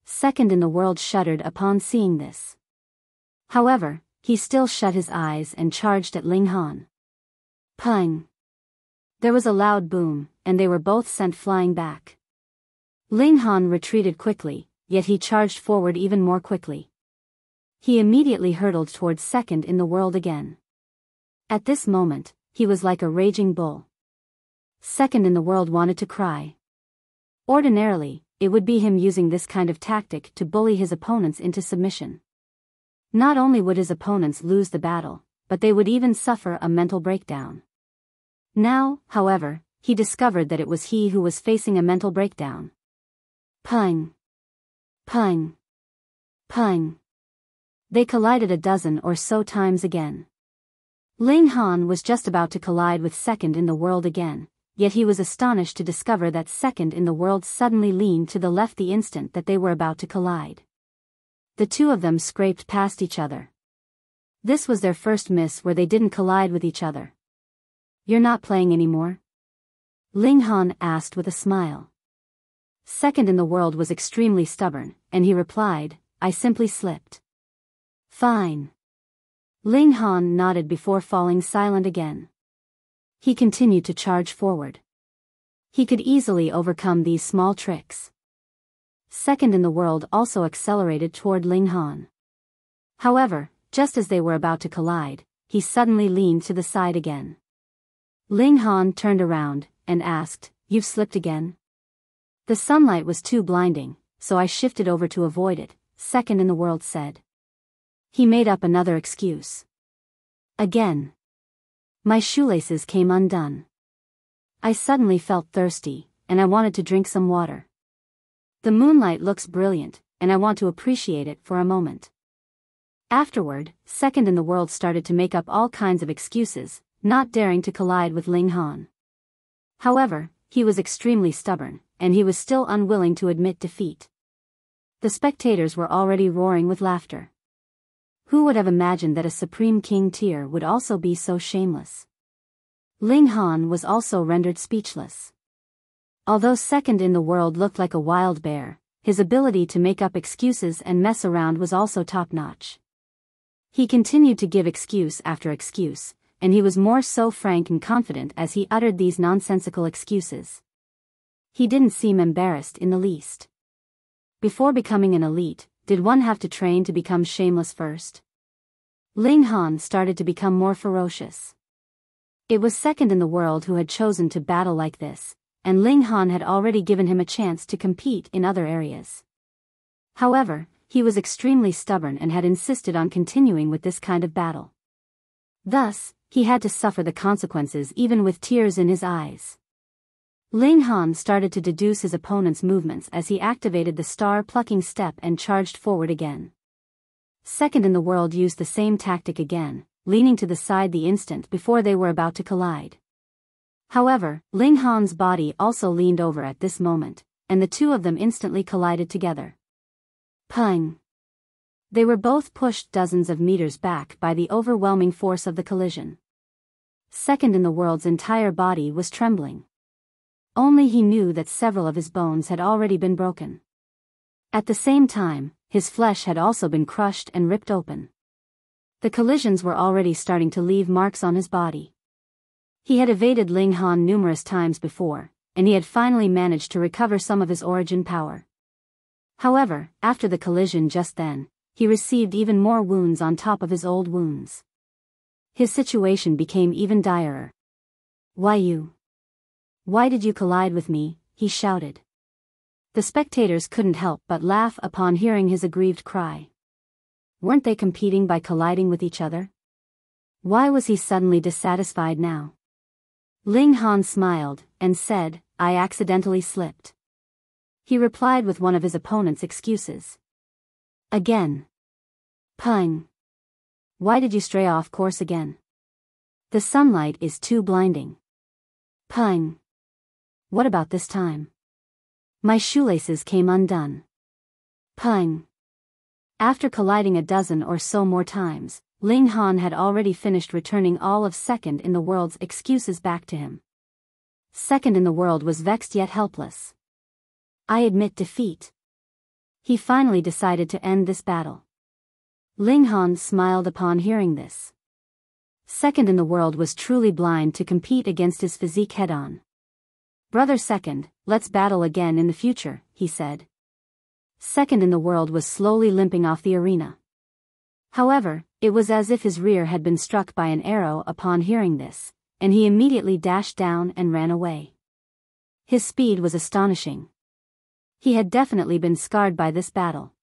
Second in the world shuddered upon seeing this. However, he still shut his eyes and charged at Ling Han. Pang. There was a loud boom, and they were both sent flying back. Ling Han retreated quickly, yet he charged forward even more quickly. He immediately hurtled towards second in the world again. At this moment, he was like a raging bull. Second in the world wanted to cry. Ordinarily, it would be him using this kind of tactic to bully his opponents into submission. Not only would his opponents lose the battle, but they would even suffer a mental breakdown. Now, however, he discovered that it was he who was facing a mental breakdown. Pang. Pang. Pang. They collided a dozen or so times again. Ling Han was just about to collide with second in the world again, yet he was astonished to discover that second in the world suddenly leaned to the left the instant that they were about to collide. The two of them scraped past each other. This was their first miss where they didn't collide with each other. You're not playing anymore? Ling Han asked with a smile. Second in the world was extremely stubborn, and he replied, I simply slipped. Fine. Ling Han nodded before falling silent again. He continued to charge forward. He could easily overcome these small tricks. Second in the world also accelerated toward Ling Han. However, just as they were about to collide, he suddenly leaned to the side again. Ling Han turned around, and asked, You've slipped again? The sunlight was too blinding, so I shifted over to avoid it, second in the world said. He made up another excuse. Again. My shoelaces came undone. I suddenly felt thirsty, and I wanted to drink some water. The moonlight looks brilliant, and I want to appreciate it for a moment. Afterward, second in the world started to make up all kinds of excuses, not daring to collide with Ling Han. However, he was extremely stubborn, and he was still unwilling to admit defeat. The spectators were already roaring with laughter. Who would have imagined that a Supreme King tier would also be so shameless? Ling Han was also rendered speechless. Although second in the world looked like a wild bear, his ability to make up excuses and mess around was also top-notch. He continued to give excuse after excuse, and he was more so frank and confident as he uttered these nonsensical excuses. He didn't seem embarrassed in the least. Before becoming an elite, did one have to train to become shameless first? Ling Han started to become more ferocious. It was second in the world who had chosen to battle like this, and Ling Han had already given him a chance to compete in other areas. However, he was extremely stubborn and had insisted on continuing with this kind of battle. Thus, he had to suffer the consequences even with tears in his eyes. Ling Han started to deduce his opponent's movements as he activated the star-plucking step and charged forward again. Second in the world used the same tactic again, leaning to the side the instant before they were about to collide. However, Ling Han's body also leaned over at this moment, and the two of them instantly collided together. Pang! They were both pushed dozens of meters back by the overwhelming force of the collision. Second in the world's entire body was trembling. Only he knew that several of his bones had already been broken. At the same time, his flesh had also been crushed and ripped open. The collisions were already starting to leave marks on his body. He had evaded Ling Han numerous times before, and he had finally managed to recover some of his origin power. However, after the collision just then, he received even more wounds on top of his old wounds. His situation became even direr. "Why you? Why did you collide with me?" he shouted. The spectators couldn't help but laugh upon hearing his aggrieved cry. Weren't they competing by colliding with each other? Why was he suddenly dissatisfied now? Ling Han smiled, and said, "I accidentally slipped." He replied with one of his opponent's excuses. "Again? Pung. Why did you stray off course again? The sunlight is too blinding. Pung. What about this time? My shoelaces came undone. Pung." After colliding a dozen or so more times, Ling Han had already finished returning all of Second in the World's excuses back to him. Second in the World was vexed yet helpless. "I admit defeat." He finally decided to end this battle. Ling Han smiled upon hearing this. Second in the World was truly blind to compete against his physique head-on. "Brother Second, let's battle again in the future," he said. Second in the World was slowly limping off the arena. However, it was as if his rear had been struck by an arrow upon hearing this, and he immediately dashed down and ran away. His speed was astonishing. He had definitely been scarred by this battle.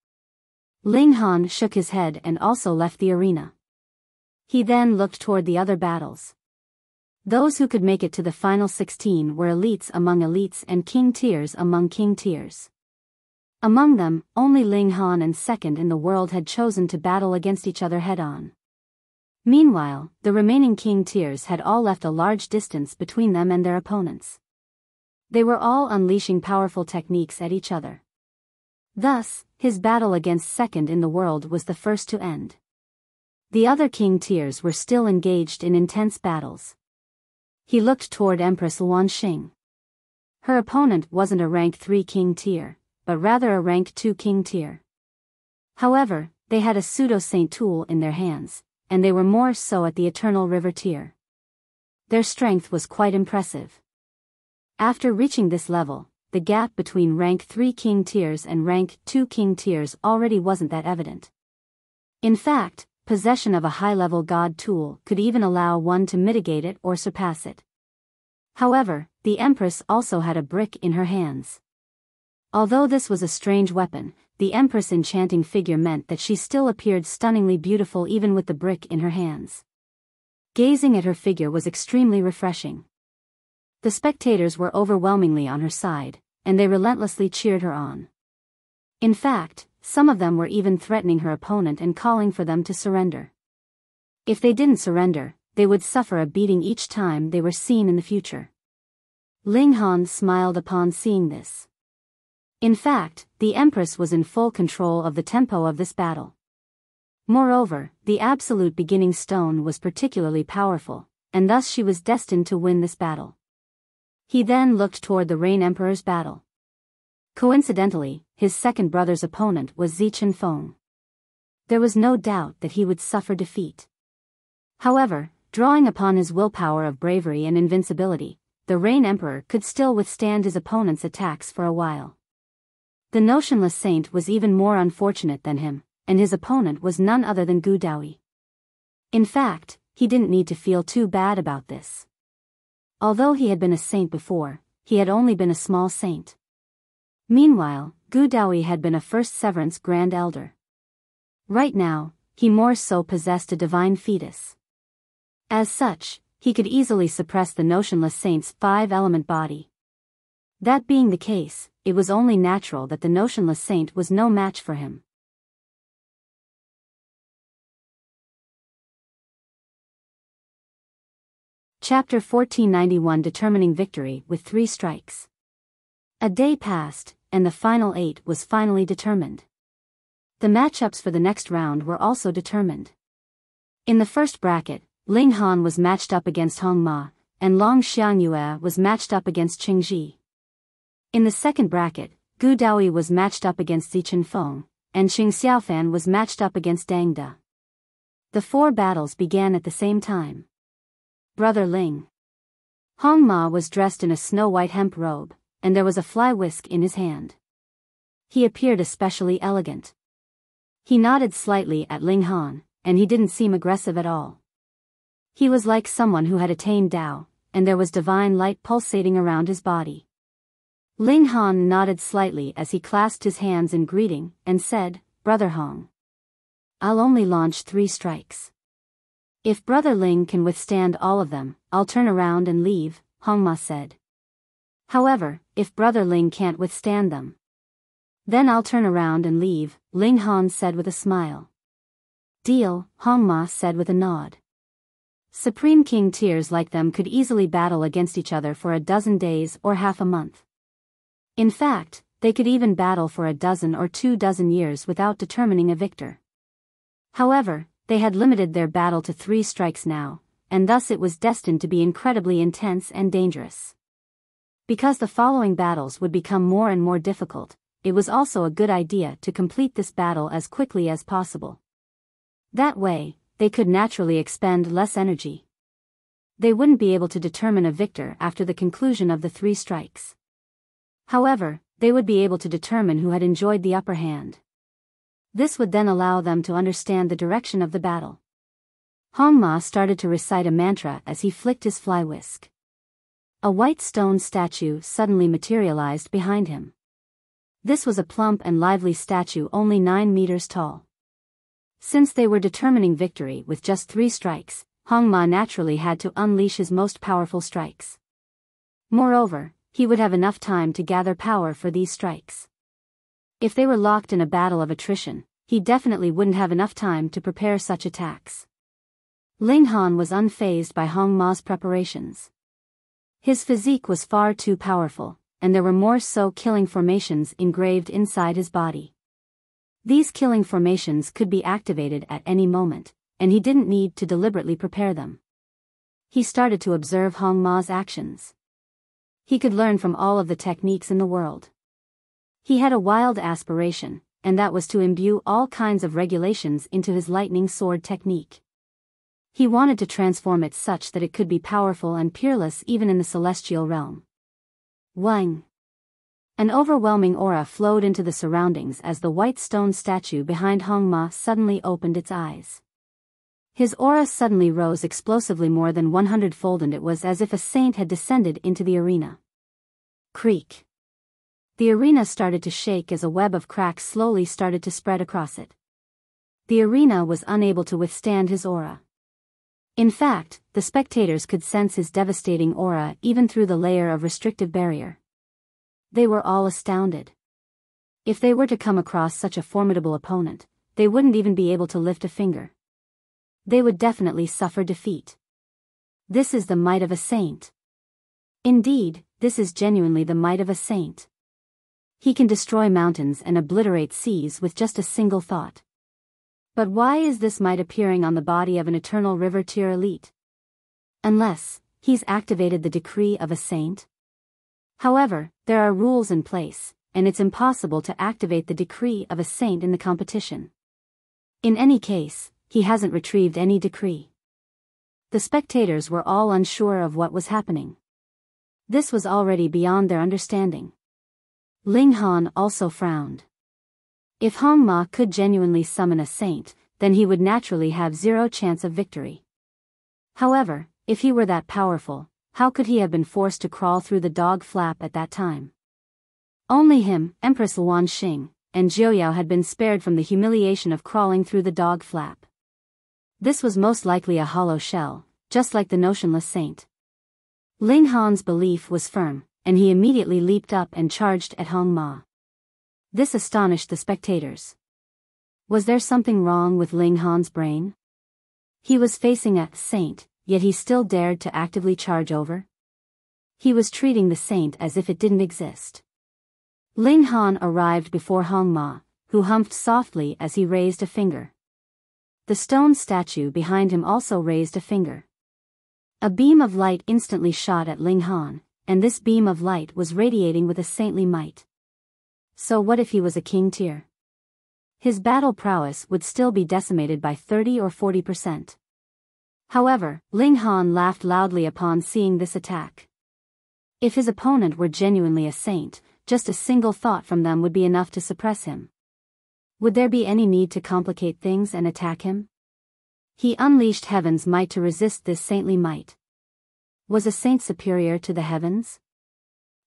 Ling Han shook his head and also left the arena. He then looked toward the other battles. Those who could make it to the final 16 were elites among elites and king tiers among king tiers. Among them, only Ling Han and Second in the World had chosen to battle against each other head-on. Meanwhile, the remaining king tiers had all left a large distance between them and their opponents. They were all unleashing powerful techniques at each other. Thus, his battle against Second in the World was the first to end. The other king tiers were still engaged in intense battles. He looked toward Empress Luanxing. Her opponent wasn't a rank 3 king tier, but rather a rank 2 king tier. However, they had a pseudo-saint tool in their hands, and they were more so at the Eternal River tier. Their strength was quite impressive. After reaching this level, the gap between rank 3 king tiers and rank 2 king tiers already wasn't that evident. In fact, possession of a high-level god tool could even allow one to mitigate it or surpass it. However, the Empress also had a brick in her hands. Although this was a strange weapon, the Empress' enchanting figure meant that she still appeared stunningly beautiful even with the brick in her hands. Gazing at her figure was extremely refreshing. The spectators were overwhelmingly on her side, and they relentlessly cheered her on. In fact, some of them were even threatening her opponent and calling for them to surrender. If they didn't surrender, they would suffer a beating each time they were seen in the future. Ling Han smiled upon seeing this. In fact, the Empress was in full control of the tempo of this battle. Moreover, the absolute beginning stone was particularly powerful, and thus she was destined to win this battle. He then looked toward the Rain Emperor's battle. Coincidentally, his second brother's opponent was Zichen Feng. There was no doubt that he would suffer defeat. However, drawing upon his willpower of bravery and invincibility, the Rain Emperor could still withstand his opponent's attacks for a while. The notionless saint was even more unfortunate than him, and his opponent was none other than Gu Daoyi. In fact, he didn't need to feel too bad about this. Although he had been a saint before, he had only been a small saint. Meanwhile, Gu Daoyi had been a First Severance Grand Elder. Right now, he more so possessed a divine fetus. As such, he could easily suppress the notionless saint's 5-element body. That being the case, it was only natural that the notionless saint was no match for him. Chapter 1491 Determining Victory with 3 Strikes. A day passed, and the final 8 was finally determined. The matchups for the next round were also determined. In the first bracket, Ling Han was matched up against Hong Ma, and Long Xiangyue was matched up against Qing Ji. In the second bracket, Gu Daoyi was matched up against Zichen Feng, and Qing Xiaofan was matched up against Dang Da. The 4 battles began at the same time. Brother Ling. Hong Ma was dressed in a snow-white hemp robe, and there was a fly whisk in his hand. He appeared especially elegant. He nodded slightly at Ling Han, and he didn't seem aggressive at all. He was like someone who had attained Tao, and there was divine light pulsating around his body. Ling Han nodded slightly as he clasped his hands in greeting, and said, "Brother Hong, I'll only launch 3 strikes. If Brother Ling can withstand all of them, I'll turn around and leave," Hong Ma said. "However, if Brother Ling can't withstand them, then I'll turn around and leave," Ling Han said with a smile. "Deal," Hong Ma said with a nod. Supreme King tiers like them could easily battle against each other for a dozen days or half a month. In fact, they could even battle for a dozen or 2 dozen years without determining a victor. However, they had limited their battle to 3 strikes now, and thus it was destined to be incredibly intense and dangerous. Because the following battles would become more and more difficult, it was also a good idea to complete this battle as quickly as possible. That way, they could naturally expend less energy. They wouldn't be able to determine a victor after the conclusion of the 3 strikes. However, they would be able to determine who had enjoyed the upper hand. This would then allow them to understand the direction of the battle. Hong Ma started to recite a mantra as he flicked his fly whisk. A white stone statue suddenly materialized behind him. This was a plump and lively statue only 9 meters tall. Since they were determining victory with just 3 strikes, Hong Ma naturally had to unleash his most powerful strikes. Moreover, he would have enough time to gather power for these strikes. If they were locked in a battle of attrition, he definitely wouldn't have enough time to prepare such attacks. Ling Han was unfazed by Hong Ma's preparations. His physique was far too powerful, and there were more killing formations engraved inside his body. These killing formations could be activated at any moment, and he didn't need to deliberately prepare them. He started to observe Hong Ma's actions. He could learn from all of the techniques in the world. He had a wild aspiration, and that was to imbue all kinds of regulations into his lightning sword technique. He wanted to transform it such that it could be powerful and peerless even in the celestial realm. Wang! An overwhelming aura flowed into the surroundings as the white stone statue behind Hong Ma suddenly opened its eyes. His aura suddenly rose explosively more than 100-fold, and it was as if a saint had descended into the arena. Creak. The arena started to shake as a web of cracks slowly started to spread across it. The arena was unable to withstand his aura. In fact, the spectators could sense his devastating aura even through the layer of restrictive barrier. They were all astounded. If they were to come across such a formidable opponent, they wouldn't even be able to lift a finger. They would definitely suffer defeat. This is the might of a saint. Indeed, this is genuinely the might of a saint. He can destroy mountains and obliterate seas with just a single thought. But why is this might appearing on the body of an eternal river tier elite? Unless he's activated the decree of a saint? However, there are rules in place, and it's impossible to activate the decree of a saint in the competition. In any case, he hasn't retrieved any decree. The spectators were all unsure of what was happening. This was already beyond their understanding. Ling Han also frowned. If Hong Ma could genuinely summon a saint, then he would naturally have 0 chance of victory. However, if he were that powerful, how could he have been forced to crawl through the dog flap at that time? Only him, Empress Luan Xing, and Jiuyao had been spared from the humiliation of crawling through the dog flap. This was most likely a hollow shell, just like the notionless saint. Ling Han's belief was firm, and he immediately leaped up and charged at Hong Ma. This astonished the spectators. Was there something wrong with Ling Han's brain? He was facing a saint, yet he still dared to actively charge over? He was treating the saint as if it didn't exist. Ling Han arrived before Hong Ma, who humphed softly as he raised a finger. The stone statue behind him also raised a finger. A beam of light instantly shot at Ling Han, and this beam of light was radiating with a saintly might. So what if he was a king tier? His battle prowess would still be decimated by 30 or 40%. However, Ling Han laughed loudly upon seeing this attack. If his opponent were genuinely a saint, just a single thought from them would be enough to suppress him. Would there be any need to complicate things and attack him? He unleashed heaven's might to resist this saintly might. Was a saint superior to the heavens?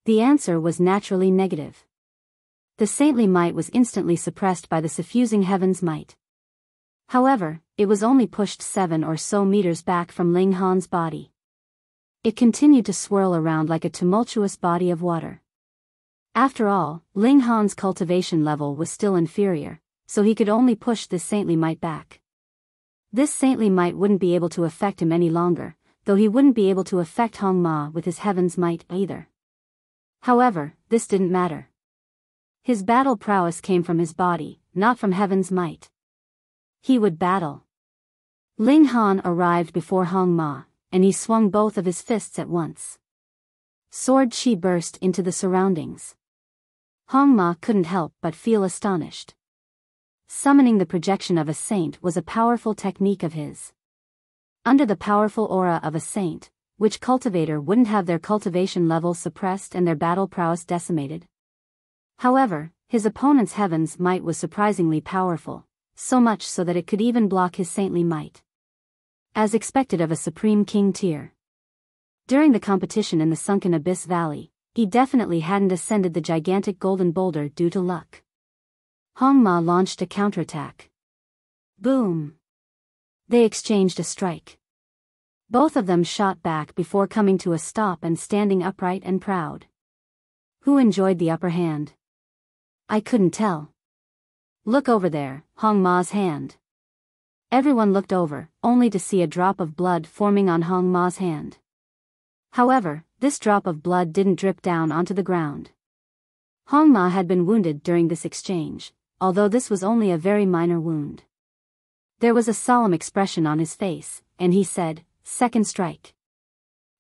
The answer was naturally negative. The saintly might was instantly suppressed by the suffusing heaven's might. However, it was only pushed 7 or so meters back from Ling Han's body. It continued to swirl around like a tumultuous body of water. After all, Ling Han's cultivation level was still inferior, so he could only push this saintly might back. This saintly might wouldn't be able to affect him any longer, though he wouldn't be able to affect Hong Ma with his heaven's might either. However, this didn't matter. His battle prowess came from his body, not from heaven's might. He would battle. Ling Han arrived before Hong Ma, and he swung both of his fists at once. Sword chi burst into the surroundings. Hong Ma couldn't help but feel astonished. Summoning the projection of a saint was a powerful technique of his. Under the powerful aura of a saint, which cultivator wouldn't have their cultivation level suppressed and their battle prowess decimated? However, his opponent's heaven's might was surprisingly powerful, so much so that it could even block his saintly might. As expected of a supreme king tier. During the competition in the sunken abyss valley, he definitely hadn't ascended the gigantic golden boulder due to luck. Hong Ma launched a counterattack. Boom! They exchanged a strike. Both of them shot back before coming to a stop and standing upright and proud. Who enjoyed the upper hand? I couldn't tell. Look over there, Hong Ma's hand. Everyone looked over, only to see a drop of blood forming on Hong Ma's hand. However, this drop of blood didn't drip down onto the ground. Hong Ma had been wounded during this exchange, although this was only a very minor wound. There was a solemn expression on his face, and he said, "Second strike."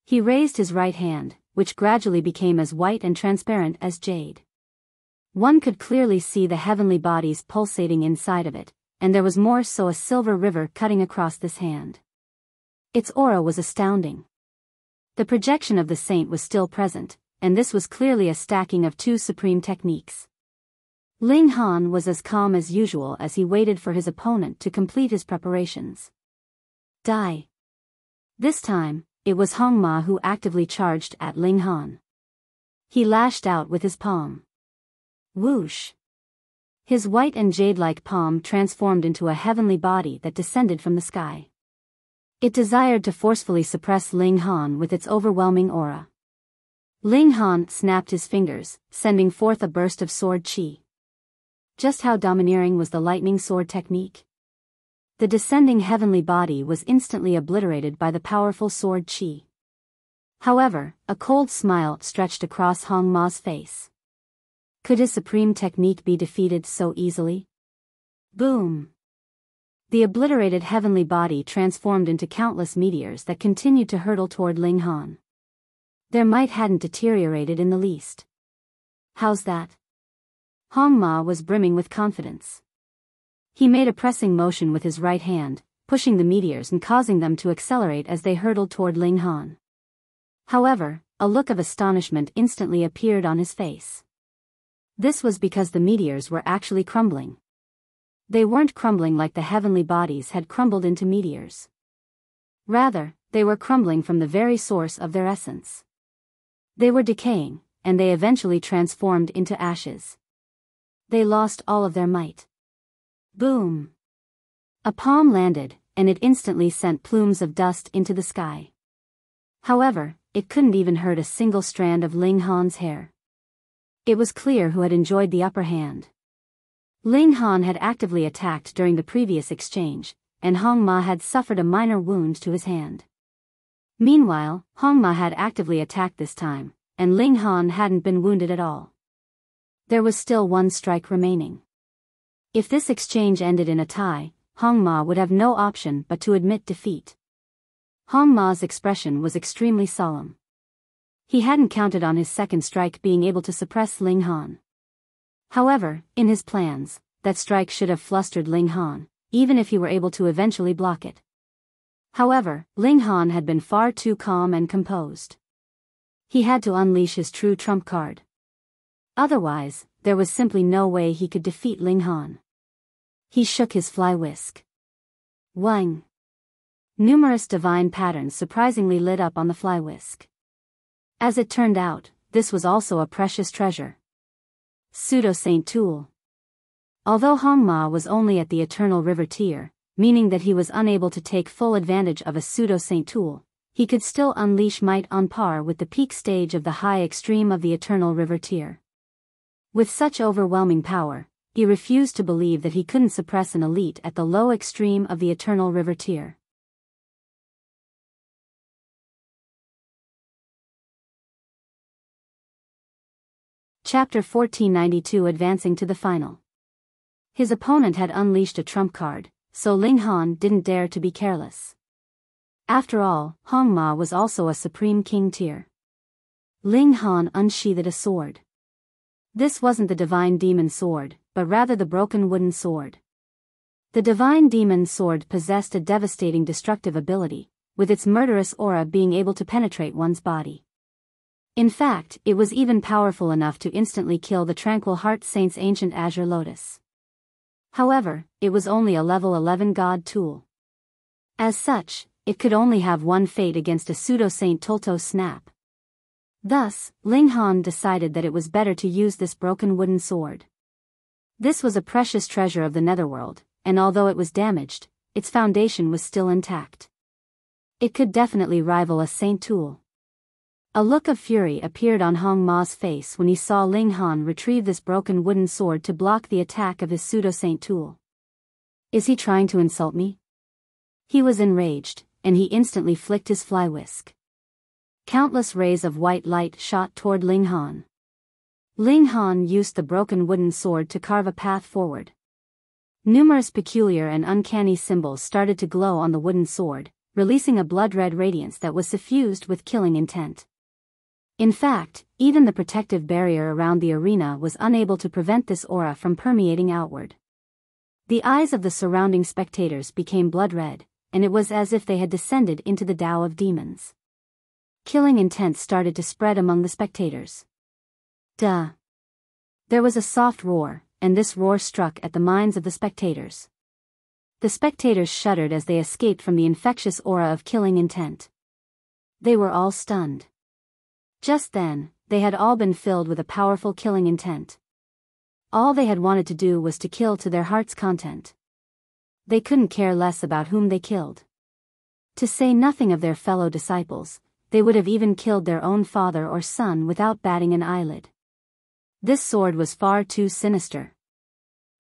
He raised his right hand, which gradually became as white and transparent as jade. One could clearly see the heavenly bodies pulsating inside of it, and there was more so a silver river cutting across this hand. Its aura was astounding. The projection of the saint was still present, and this was clearly a stacking of two supreme techniques. Ling Han was as calm as usual as he waited for his opponent to complete his preparations. Die. This time, it was Hong Ma who actively charged at Ling Han. He lashed out with his palm. Whoosh! His white and jade-like palm transformed into a heavenly body that descended from the sky. It desired to forcefully suppress Ling Han with its overwhelming aura. Ling Han snapped his fingers, sending forth a burst of sword chi. Just how domineering was the lightning sword technique? The descending heavenly body was instantly obliterated by the powerful sword chi. However, a cold smile stretched across Hong Ma's face. Could his supreme technique be defeated so easily? Boom! The obliterated heavenly body transformed into countless meteors that continued to hurtle toward Ling Han. Their might hadn't deteriorated in the least. How's that? Hong Ma was brimming with confidence. He made a pressing motion with his right hand, pushing the meteors and causing them to accelerate as they hurtled toward Ling Han. However, a look of astonishment instantly appeared on his face. This was because the meteors were actually crumbling. They weren't crumbling like the heavenly bodies had crumbled into meteors. Rather, they were crumbling from the very source of their essence. They were decaying, and they eventually transformed into ashes. They lost all of their might. Boom! A palm landed, and it instantly sent plumes of dust into the sky. However, it couldn't even hurt a single strand of Ling Han's hair. It was clear who had enjoyed the upper hand. Ling Han had actively attacked during the previous exchange, and Hong Ma had suffered a minor wound to his hand. Meanwhile, Hong Ma had actively attacked this time, and Ling Han hadn't been wounded at all. There was still one strike remaining. If this exchange ended in a tie, Hong Ma would have no option but to admit defeat. Hong Ma's expression was extremely solemn. He hadn't counted on his second strike being able to suppress Ling Han. However, in his plans, that strike should have flustered Ling Han, even if he were able to eventually block it. However, Ling Han had been far too calm and composed. He had to unleash his true trump card. Otherwise, there was simply no way he could defeat Ling Han. He shook his fly whisk. Wang! Numerous divine patterns surprisingly lit up on the fly whisk. As it turned out, this was also a precious treasure. Pseudo-Saint Tool. Although Hong Ma was only at the Eternal River tier, meaning that he was unable to take full advantage of a Pseudo-Saint Tool, he could still unleash might on par with the peak stage of the high extreme of the Eternal River tier. With such overwhelming power, he refused to believe that he couldn't suppress an elite at the low extreme of the Eternal River tier. Chapter 1492 Advancing to the Final. His opponent had unleashed a trump card, so Ling Han didn't dare to be careless. After all, Hong Ma was also a Supreme King tier. Ling Han unsheathed a sword. This wasn't the Divine Demon Sword, but rather the Broken Wooden Sword. The Divine Demon Sword possessed a devastating destructive ability, with its murderous aura being able to penetrate one's body. In fact, it was even powerful enough to instantly kill the Tranquil Heart Saint's ancient Azure Lotus. However, it was only a level 11 god tool. As such, it could only have one fate against a Pseudo-Saint Tolto Snap. Thus, Ling Han decided that it was better to use this broken wooden sword. This was a precious treasure of the Netherworld, and although it was damaged, its foundation was still intact. It could definitely rival a Saint Tool. A look of fury appeared on Hong Ma's face when he saw Ling Han retrieve this broken wooden sword to block the attack of his Pseudo-Saint Tool. Is he trying to insult me? He was enraged, and he instantly flicked his fly whisk. Countless rays of white light shot toward Ling Han. Ling Han used the broken wooden sword to carve a path forward. Numerous peculiar and uncanny symbols started to glow on the wooden sword, releasing a blood-red radiance that was suffused with killing intent. In fact, even the protective barrier around the arena was unable to prevent this aura from permeating outward. The eyes of the surrounding spectators became blood-red, and it was as if they had descended into the Tao of demons. Killing intent started to spread among the spectators. Duh! There was a soft roar, and this roar struck at the minds of the spectators. The spectators shuddered as they escaped from the infectious aura of killing intent. They were all stunned. Just then, they had all been filled with a powerful killing intent. All they had wanted to do was to kill to their heart's content. They couldn't care less about whom they killed. To say nothing of their fellow disciples, they would have even killed their own father or son without batting an eyelid. This sword was far too sinister.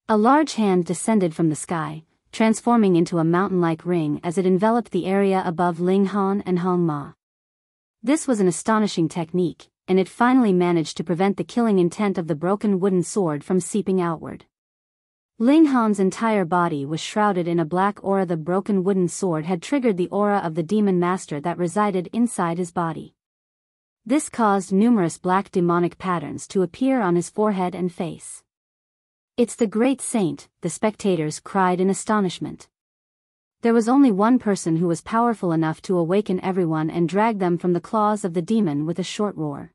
A large hand descended from the sky, transforming into a mountain-like ring as it enveloped the area above Ling Han and Hong Ma. This was an astonishing technique, and it finally managed to prevent the killing intent of the broken wooden sword from seeping outward. Ling Han's entire body was shrouded in a black aura. The broken wooden sword had triggered the aura of the demon master that resided inside his body. This caused numerous black demonic patterns to appear on his forehead and face. "It's the great saint," the spectators cried in astonishment. There was only one person who was powerful enough to awaken everyone and drag them from the claws of the demon with a short roar.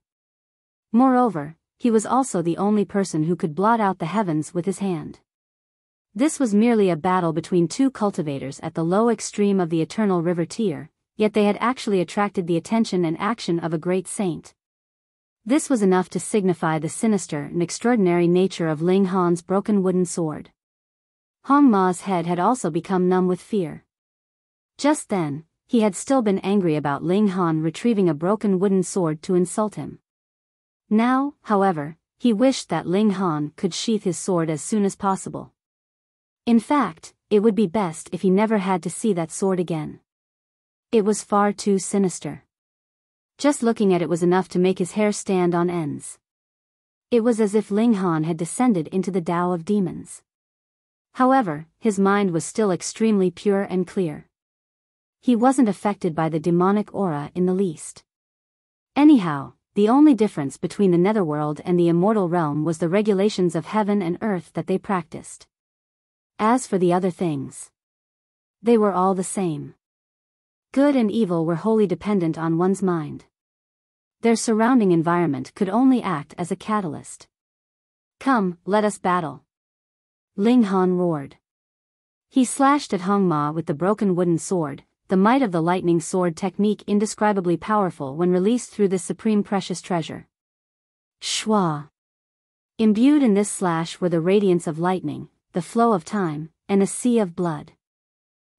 Moreover, he was also the only person who could blot out the heavens with his hand. This was merely a battle between two cultivators at the low extreme of the Eternal River tier, yet they had actually attracted the attention and action of a great saint. This was enough to signify the sinister and extraordinary nature of Ling Han's broken wooden sword. Hong Ma's head had also become numb with fear. Just then, he had still been angry about Ling Han retrieving a broken wooden sword to insult him. Now, however, he wished that Ling Han could sheath his sword as soon as possible. In fact, it would be best if he never had to see that sword again. It was far too sinister. Just looking at it was enough to make his hair stand on ends. It was as if Ling Han had descended into the Tao of demons. However, his mind was still extremely pure and clear. He wasn't affected by the demonic aura in the least. Anyhow, the only difference between the netherworld and the immortal realm was the regulations of heaven and earth that they practiced. As for the other things, they were all the same. Good and evil were wholly dependent on one's mind. Their surrounding environment could only act as a catalyst. "Come, let us battle," Ling Han roared. He slashed at Hong Ma with the broken wooden sword, the might of the lightning sword technique indescribably powerful when released through this supreme precious treasure. Shwa! Imbued in this slash were the radiance of lightning, the flow of time, and a sea of blood.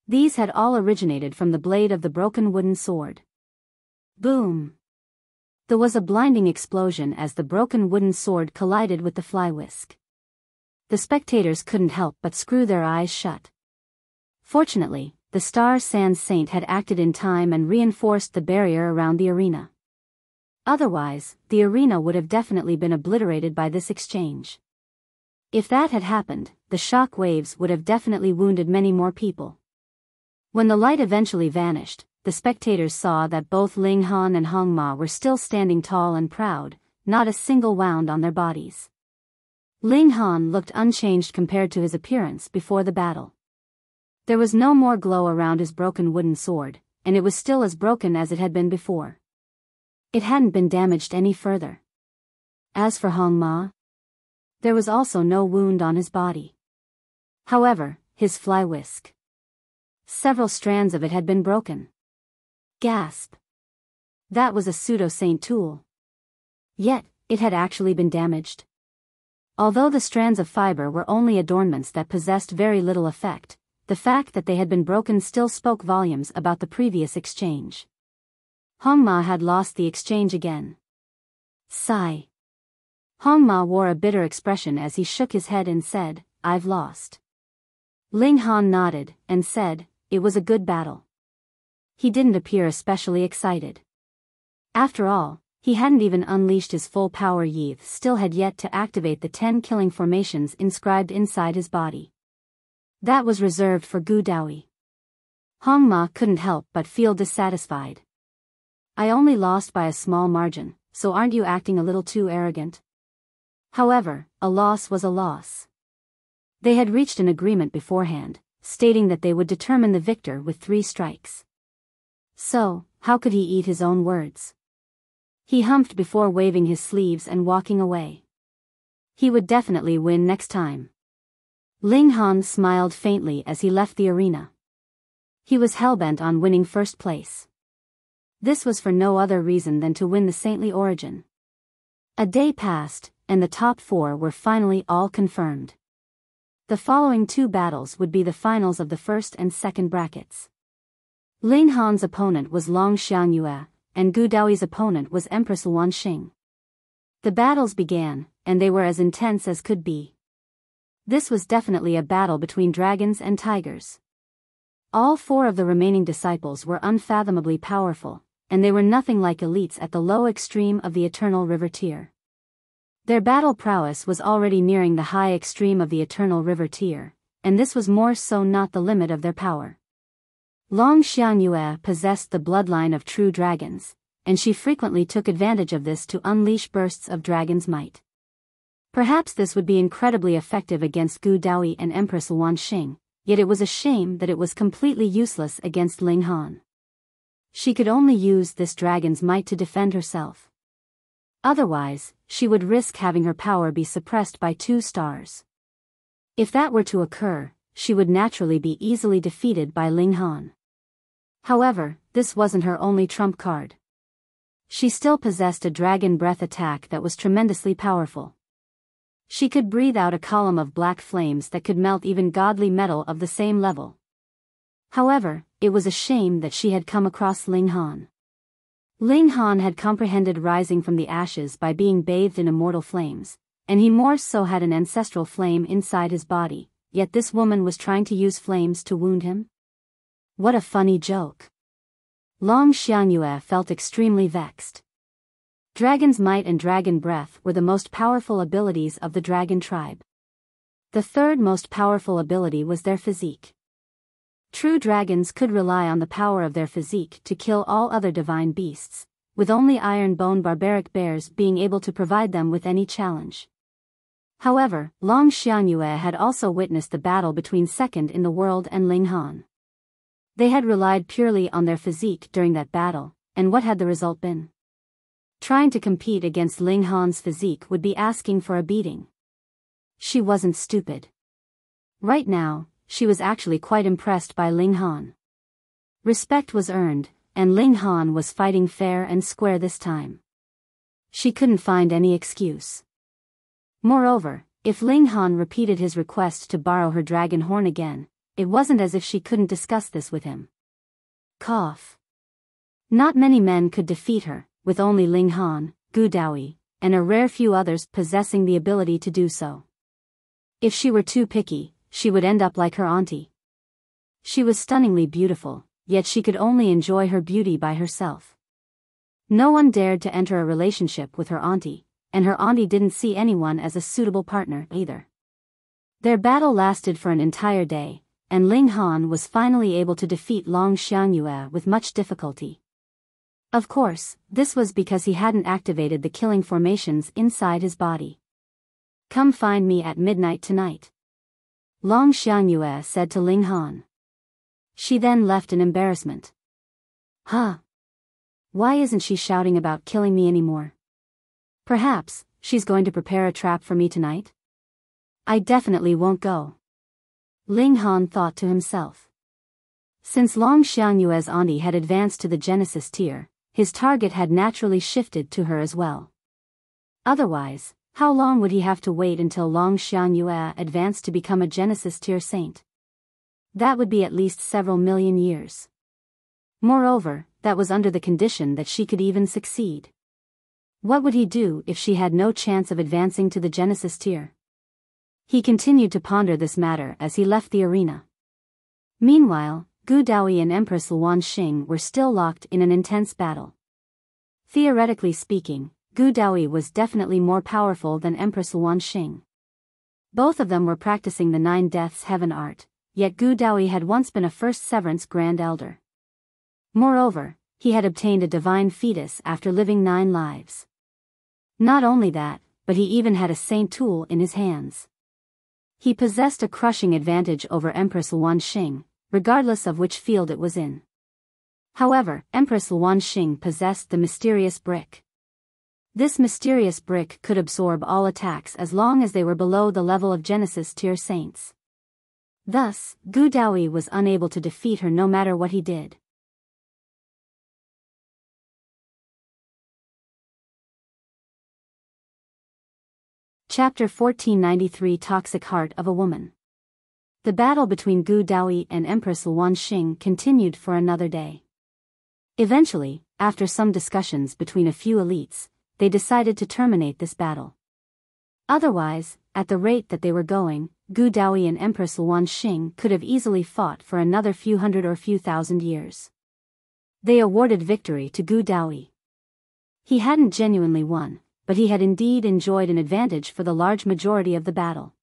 These had all originated from the blade of the broken wooden sword. Boom! There was a blinding explosion as the broken wooden sword collided with the fly whisk. The spectators couldn't help but screw their eyes shut. Fortunately, the Star Sands Saint had acted in time and reinforced the barrier around the arena. Otherwise, the arena would have definitely been obliterated by this exchange. If that had happened, the shock waves would have definitely wounded many more people. When the light eventually vanished, the spectators saw that both Ling Han and Hong Ma were still standing tall and proud, not a single wound on their bodies. Ling Han looked unchanged compared to his appearance before the battle. There was no more glow around his broken wooden sword, and it was still as broken as it had been before. It hadn't been damaged any further. As for Hong Ma, there was also no wound on his body. However, his fly whisk. Several strands of it had been broken. Gasp! That was a pseudo-saint tool. Yet, it had actually been damaged. Although the strands of fiber were only adornments that possessed very little effect, the fact that they had been broken still spoke volumes about the previous exchange. Hong Ma had lost the exchange again. Sigh. Hong Ma wore a bitter expression as he shook his head and said, "I've lost." Ling Han nodded, and said, "It was a good battle." He didn't appear especially excited. After all, he hadn't even unleashed his full power. Yith still had yet to activate the 10 killing formations inscribed inside his body. That was reserved for Gu Daoyi. Hong Ma couldn't help but feel dissatisfied. "I only lost by a small margin, so aren't you acting a little too arrogant?" However, a loss was a loss. They had reached an agreement beforehand, stating that they would determine the victor with 3 strikes. So, how could he eat his own words? He humphed before waving his sleeves and walking away. He would definitely win next time. Ling Han smiled faintly as he left the arena. He was hellbent on winning first place. This was for no other reason than to win the saintly origin. A day passed, and the top 4 were finally all confirmed. The following 2 battles would be the finals of the first and second brackets. Ling Han's opponent was Long Xiangyue, and Gu Daoyi's opponent was Empress Wanxing. The battles began, and they were as intense as could be. This was definitely a battle between dragons and tigers. All 4 of the remaining disciples were unfathomably powerful, and they were nothing like elites at the low extreme of the Eternal River tier. Their battle prowess was already nearing the high extreme of the Eternal River tier, and this was more so not the limit of their power. Long Xiangyue possessed the bloodline of true dragons, and she frequently took advantage of this to unleash bursts of dragon's might. Perhaps this would be incredibly effective against Gu Daoyi and Empress Wanxing, yet it was a shame that it was completely useless against Ling Han. She could only use this dragon's might to defend herself. Otherwise, she would risk having her power be suppressed by 2 stars. If that were to occur, she would naturally be easily defeated by Ling Han. However, this wasn't her only trump card. She still possessed a dragon breath attack that was tremendously powerful. She could breathe out a column of black flames that could melt even godly metal of the same level. However, it was a shame that she had come across Ling Han. Ling Han had comprehended rising from the ashes by being bathed in immortal flames, and he more so had an ancestral flame inside his body, yet this woman was trying to use flames to wound him? What a funny joke. Long Xiangyue felt extremely vexed. Dragon's Might and Dragon Breath were the most powerful abilities of the dragon tribe. The third most powerful ability was their physique. True dragons could rely on the power of their physique to kill all other divine beasts, with only iron bone barbaric bears being able to provide them with any challenge. However, Long Xiangyue had also witnessed the battle between second in the world and Ling Han. They had relied purely on their physique during that battle, and what had the result been? Trying to compete against Ling Han's physique would be asking for a beating. She wasn't stupid. Right now, she was actually quite impressed by Ling Han. Respect was earned, and Ling Han was fighting fair and square this time. She couldn't find any excuse. Moreover, if Ling Han repeated his request to borrow her dragon horn again, it wasn't as if she couldn't discuss this with him. Cough. Not many men could defeat her, with only Ling Han, Gu Daoyi, and a rare few others possessing the ability to do so. If she were too picky, she would end up like her auntie. She was stunningly beautiful, yet she could only enjoy her beauty by herself. No one dared to enter a relationship with her auntie, and her auntie didn't see anyone as a suitable partner either. Their battle lasted for an entire day, and Ling Han was finally able to defeat Long Xiangyue with much difficulty. Of course, this was because he hadn't activated the killing formations inside his body. "Come find me at midnight tonight," Long Xiangyue said to Ling Han. She then left in embarrassment. Huh? Why isn't she shouting about killing me anymore? Perhaps she's going to prepare a trap for me tonight? I definitely won't go, Ling Han thought to himself. Since Long Xianyue's auntie had advanced to the Genesis tier, his target had naturally shifted to her as well. Otherwise, how long would he have to wait until Long Xianyue advanced to become a Genesis tier saint? That would be at least several million years. Moreover, that was under the condition that she could even succeed. What would he do if she had no chance of advancing to the Genesis tier? He continued to ponder this matter as he left the arena. Meanwhile, Gu Daoyi and Empress Luanxing were still locked in an intense battle. Theoretically speaking, Gu Daoyi was definitely more powerful than Empress Luanxing. Both of them were practicing the 9 Deaths Heaven art, yet Gu Daoyi had once been a First Severance Grand Elder. Moreover, he had obtained a divine fetus after living 9 lives. Not only that, but he even had a saint tool in his hands. He possessed a crushing advantage over Empress Luanxing, regardless of which field it was in. However, Empress Luanxing possessed the mysterious brick. This mysterious brick could absorb all attacks as long as they were below the level of Genesis tier saints. Thus, Gu Daoyi was unable to defeat her no matter what he did. Chapter 1493 Toxic Heart of a Woman. The battle between Gu Daoyi and Empress Luanxing continued for another day. Eventually, after some discussions between a few elites, they decided to terminate this battle. Otherwise, at the rate that they were going, Gu Daoyi and Empress Luanxing could have easily fought for another few hundred or few thousand years. They awarded victory to Gu Daoyi. He hadn't genuinely won, but he had indeed enjoyed an advantage for the large majority of the battle.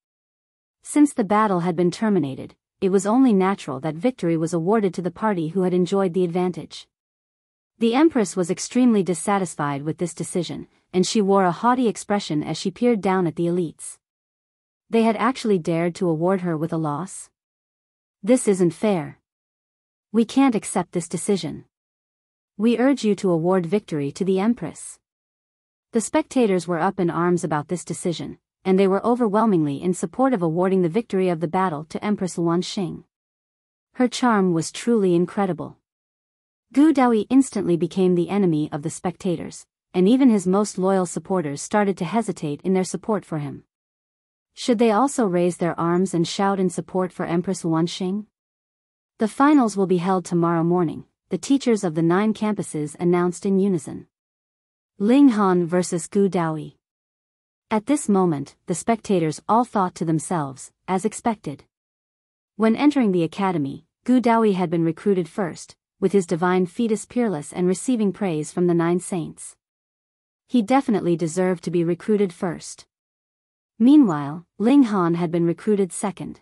Since the battle had been terminated, it was only natural that victory was awarded to the party who had enjoyed the advantage. The Empress was extremely dissatisfied with this decision, and she wore a haughty expression as she peered down at the elites. They had actually dared to award her with a loss? This isn't fair. We can't accept this decision. We urge you to award victory to the Empress. The spectators were up in arms about this decision, and they were overwhelmingly in support of awarding the victory of the battle to Empress Luanxing. Her charm was truly incredible. Gu Daoyi instantly became the enemy of the spectators, and even his most loyal supporters started to hesitate in their support for him. Should they also raise their arms and shout in support for Empress Luanxing? The finals will be held tomorrow morning, the teachers of the 9 campuses announced in unison. Ling Han versus Gu Daoyi. At this moment, the spectators all thought to themselves, as expected. When entering the academy, Gu Daoyi had been recruited first, with his divine fetus peerless and receiving praise from the 9 saints. He definitely deserved to be recruited first. Meanwhile, Ling Han had been recruited second.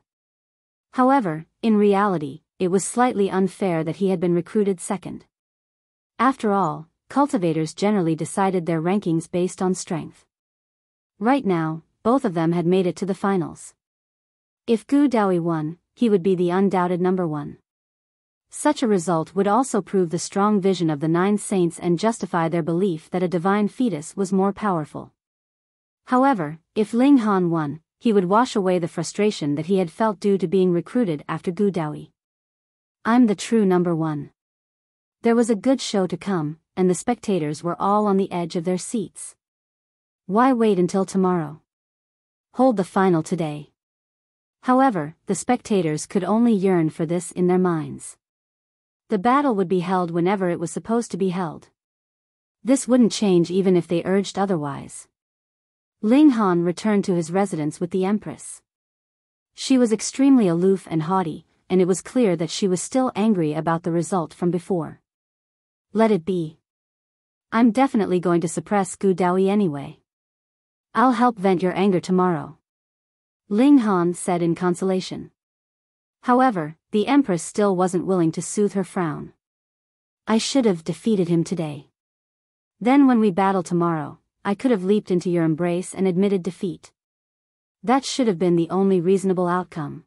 However, in reality, it was slightly unfair that he had been recruited second. After all, cultivators generally decided their rankings based on strength. Right now, both of them had made it to the finals. If Gu Daoyi won, he would be the undoubted number 1. Such a result would also prove the strong vision of the 9 saints and justify their belief that a divine fetus was more powerful. However, if Ling Han won, he would wash away the frustration that he had felt due to being recruited after Gu Daoyi. I'm the true number 1. There was a good show to come, and the spectators were all on the edge of their seats. Why wait until tomorrow? Hold the final today. However, the spectators could only yearn for this in their minds. The battle would be held whenever it was supposed to be held. This wouldn't change even if they urged otherwise. Ling Han returned to his residence with the Empress. She was extremely aloof and haughty, and it was clear that she was still angry about the result from before. Let it be. I'm definitely going to suppress Gu Daoyi anyway. I'll help vent your anger tomorrow, Ling Han said in consolation. However, the Empress still wasn't willing to soothe her frown. I should have defeated him today. Then when we battle tomorrow, I could have leaped into your embrace and admitted defeat. That should have been the only reasonable outcome.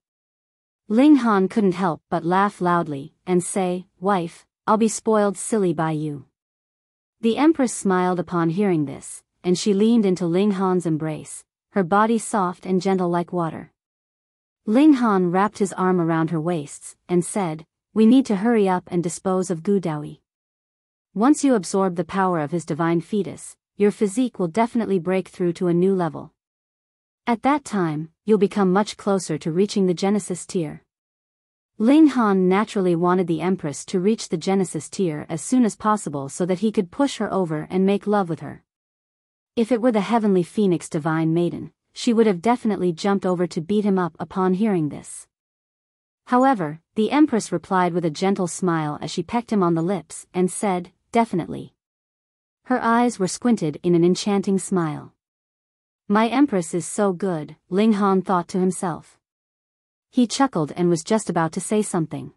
Ling Han couldn't help but laugh loudly and say, Wife, I'll be spoiled silly by you. The Empress smiled upon hearing this, and she leaned into Ling Han's embrace, her body soft and gentle like water. Ling Han wrapped his arm around her waists and said, We need to hurry up and dispose of Gu Daoyi. Once you absorb the power of his divine fetus, your physique will definitely break through to a new level. At that time, you'll become much closer to reaching the Genesis tier. Ling Han naturally wanted the Empress to reach the Genesis tier as soon as possible so that he could push her over and make love with her. If it were the heavenly phoenix divine maiden, she would have definitely jumped over to beat him up upon hearing this. However, the Empress replied with a gentle smile as she pecked him on the lips and said, Definitely. Her eyes were squinted in an enchanting smile. My Empress is so good, Ling Han thought to himself. He chuckled and was just about to say something.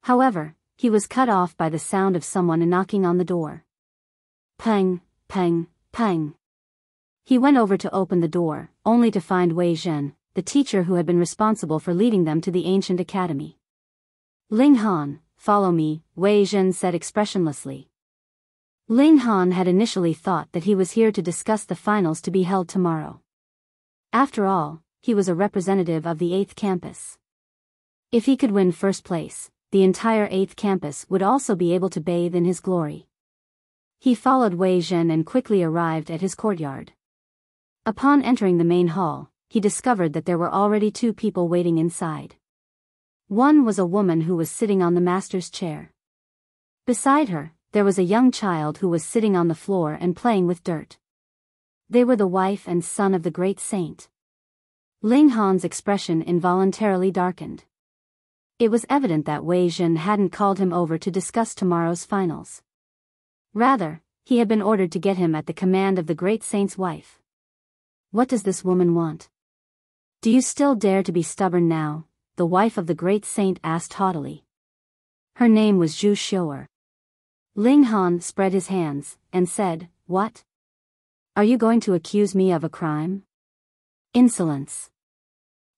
However, he was cut off by the sound of someone knocking on the door. Pang, pang, pang. He went over to open the door, only to find Wei Zhen, the teacher who had been responsible for leading them to the ancient academy. Ling Han, follow me, Wei Zhen said expressionlessly. Ling Han had initially thought that he was here to discuss the finals to be held tomorrow. After all, he was a representative of the 8th campus. If he could win first place, the entire 8th campus would also be able to bathe in his glory. He followed Wei Zhen and quickly arrived at his courtyard. Upon entering the main hall, he discovered that there were already 2 people waiting inside. One was a woman who was sitting on the master's chair. Beside her, there was a young child who was sitting on the floor and playing with dirt. They were the wife and son of the great saint. Ling Han's expression involuntarily darkened. It was evident that Wei Zhen hadn't called him over to discuss tomorrow's finals. Rather, he had been ordered to get him at the command of the great saint's wife. What does this woman want? Do you still dare to be stubborn now? The wife of the great saint asked haughtily. Her name was Zhu Xiu'er. Ling Han spread his hands and said, What? Are you going to accuse me of a crime? Insolence.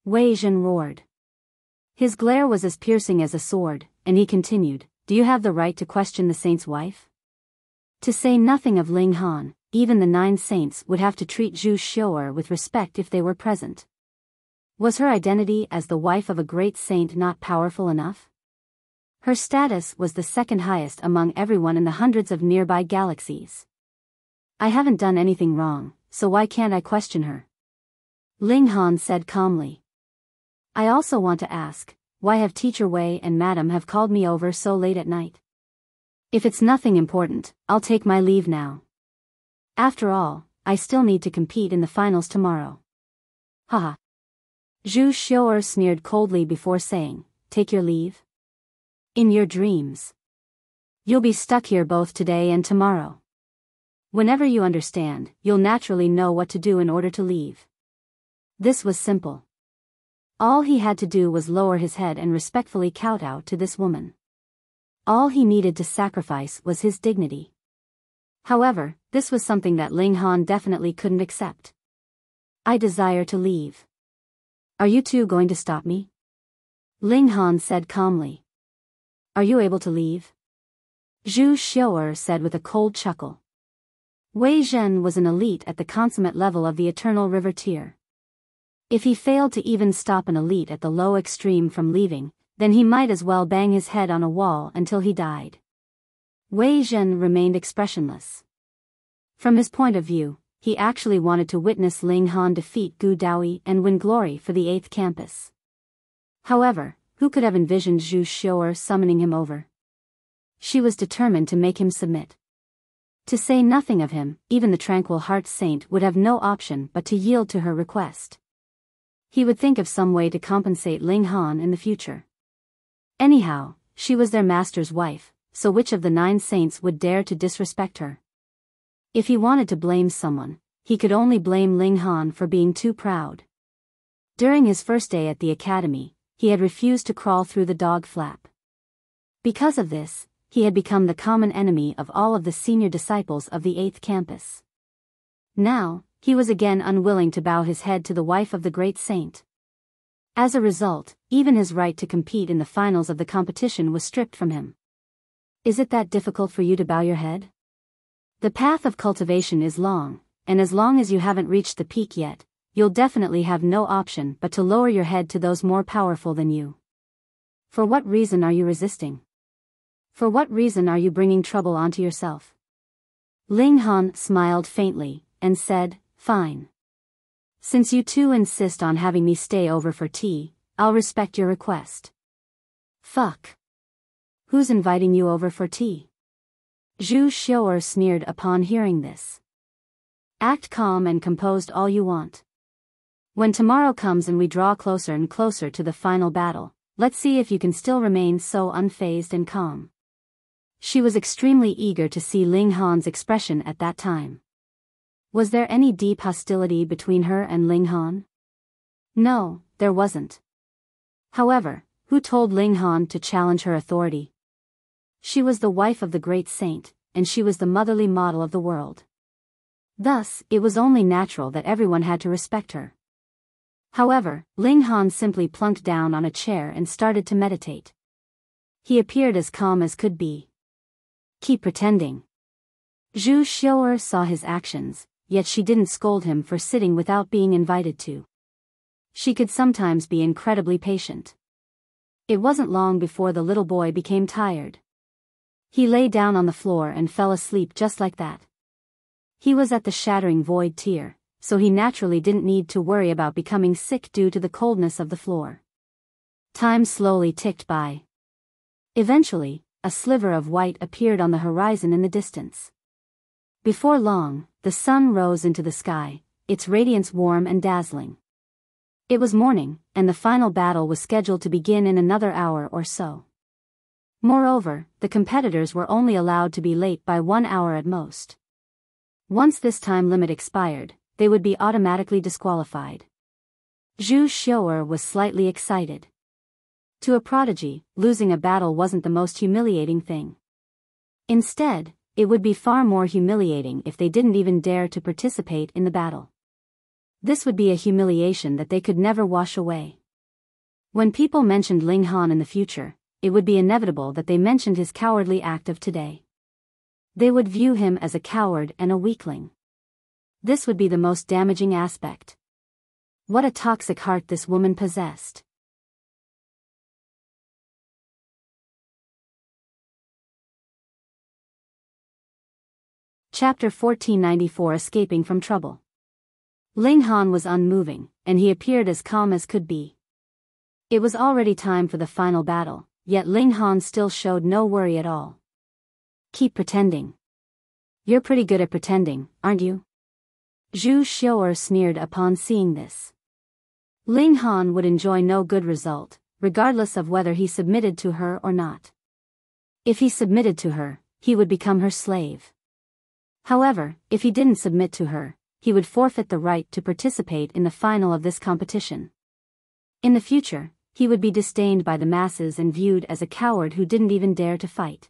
Wei Zhen roared. His glare was as piercing as a sword, and he continued, Do you have the right to question the saint's wife? To say nothing of Ling Han, even the 9 saints would have to treat Zhu Xiu'er with respect if they were present. Was her identity as the wife of a great saint not powerful enough? Her status was the second highest among everyone in the hundreds of nearby galaxies. I haven't done anything wrong, so why can't I question her? Ling Han said calmly. I also want to ask, why have Teacher Wei and Madam have called me over so late at night? If it's nothing important, I'll take my leave now. After all, I still need to compete in the finals tomorrow. Haha. Zhu Xiu'er sneered coldly before saying, Take your leave? In your dreams. You'll be stuck here both today and tomorrow. Whenever you understand, you'll naturally know what to do in order to leave. This was simple. All he had to do was lower his head and respectfully kowtow to this woman. All he needed to sacrifice was his dignity. However, this was something that Ling Han definitely couldn't accept. I desire to leave. Are you two going to stop me? Ling Han said calmly. Are you able to leave? Zhu Xiu'er said with a cold chuckle. Wei Zhen was an elite at the consummate level of the Eternal River tier. If he failed to even stop an elite at the low extreme from leaving, then he might as well bang his head on a wall until he died. Wei Zhen remained expressionless. From his point of view, he actually wanted to witness Ling Han defeat Gu Daoyi and win glory for the 8th campus. However, who could have envisioned Zhu Xiu'er summoning him over? She was determined to make him submit. To say nothing of him, even the Tranquil Heart Saint would have no option but to yield to her request. He would think of some way to compensate Ling Han in the future. Anyhow, she was their master's wife, so which of the 9 saints would dare to disrespect her? If he wanted to blame someone, he could only blame Ling Han for being too proud. During his first day at the academy, he had refused to crawl through the dog flap. Because of this, he had become the common enemy of all of the senior disciples of the 8th campus. Now, he was again unwilling to bow his head to the wife of the great saint. As a result, even his right to compete in the finals of the competition was stripped from him. Is it that difficult for you to bow your head? The path of cultivation is long, and as long as you haven't reached the peak yet, you'll definitely have no option but to lower your head to those more powerful than you. For what reason are you resisting? For what reason are you bringing trouble onto yourself? Ling Han smiled faintly, and said, "Fine. Since you two insist on having me stay over for tea, I'll respect your request." Fuck. Who's inviting you over for tea? Zhu Xiu'er sneered upon hearing this. Act calm and composed all you want. When tomorrow comes and we draw closer and closer to the final battle, let's see if you can still remain so unfazed and calm. She was extremely eager to see Ling Han's expression at that time. Was there any deep hostility between her and Ling Han? No, there wasn't. However, who told Ling Han to challenge her authority? She was the wife of the great saint, and she was the motherly model of the world. Thus, it was only natural that everyone had to respect her. However, Ling Han simply plunked down on a chair and started to meditate. He appeared as calm as could be. Keep pretending. Zhu Xiu'er saw his actions, yet she didn't scold him for sitting without being invited to. She could sometimes be incredibly patient. It wasn't long before the little boy became tired. He lay down on the floor and fell asleep just like that. He was at the Shattering Void tier, so he naturally didn't need to worry about becoming sick due to the coldness of the floor. Time slowly ticked by. Eventually, a sliver of white appeared on the horizon in the distance. Before long, the sun rose into the sky, its radiance warm and dazzling. It was morning, and the final battle was scheduled to begin in another hour or so. Moreover, the competitors were only allowed to be late by 1 hour at most. Once this time limit expired, they would be automatically disqualified. Zhu Xiu'er was slightly excited. To a prodigy, losing a battle wasn't the most humiliating thing. Instead, it would be far more humiliating if they didn't even dare to participate in the battle. This would be a humiliation that they could never wash away. When people mentioned Ling Han in the future, it would be inevitable that they mentioned his cowardly act of today. They would view him as a coward and a weakling. This would be the most damaging aspect. What a toxic heart this woman possessed. Chapter 1494 Escaping from Trouble. Ling Han was unmoving, and he appeared as calm as could be. It was already time for the final battle, yet Ling Han still showed no worry at all. Keep pretending. You're pretty good at pretending, aren't you? Zhu Xiu'er sneered upon seeing this. Ling Han would enjoy no good result, regardless of whether he submitted to her or not. If he submitted to her, he would become her slave. However, if he didn't submit to her, he would forfeit the right to participate in the final of this competition. In the future, he would be disdained by the masses and viewed as a coward who didn't even dare to fight.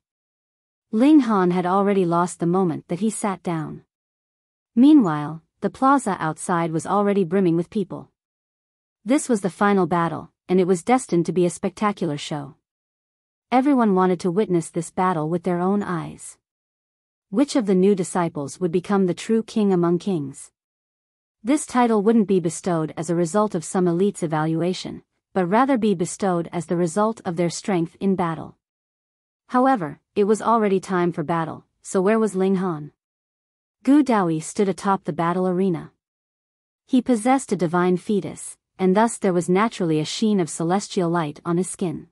Ling Han had already lost the moment that he sat down. Meanwhile, the plaza outside was already brimming with people. This was the final battle, and it was destined to be a spectacular show. Everyone wanted to witness this battle with their own eyes. Which of the new disciples would become the true king among kings? This title wouldn't be bestowed as a result of some elite's evaluation, but rather be bestowed as the result of their strength in battle. However, it was already time for battle, so where was Ling Han? Gu Daoyi stood atop the battle arena. He possessed a divine fetus, and thus there was naturally a sheen of celestial light on his skin.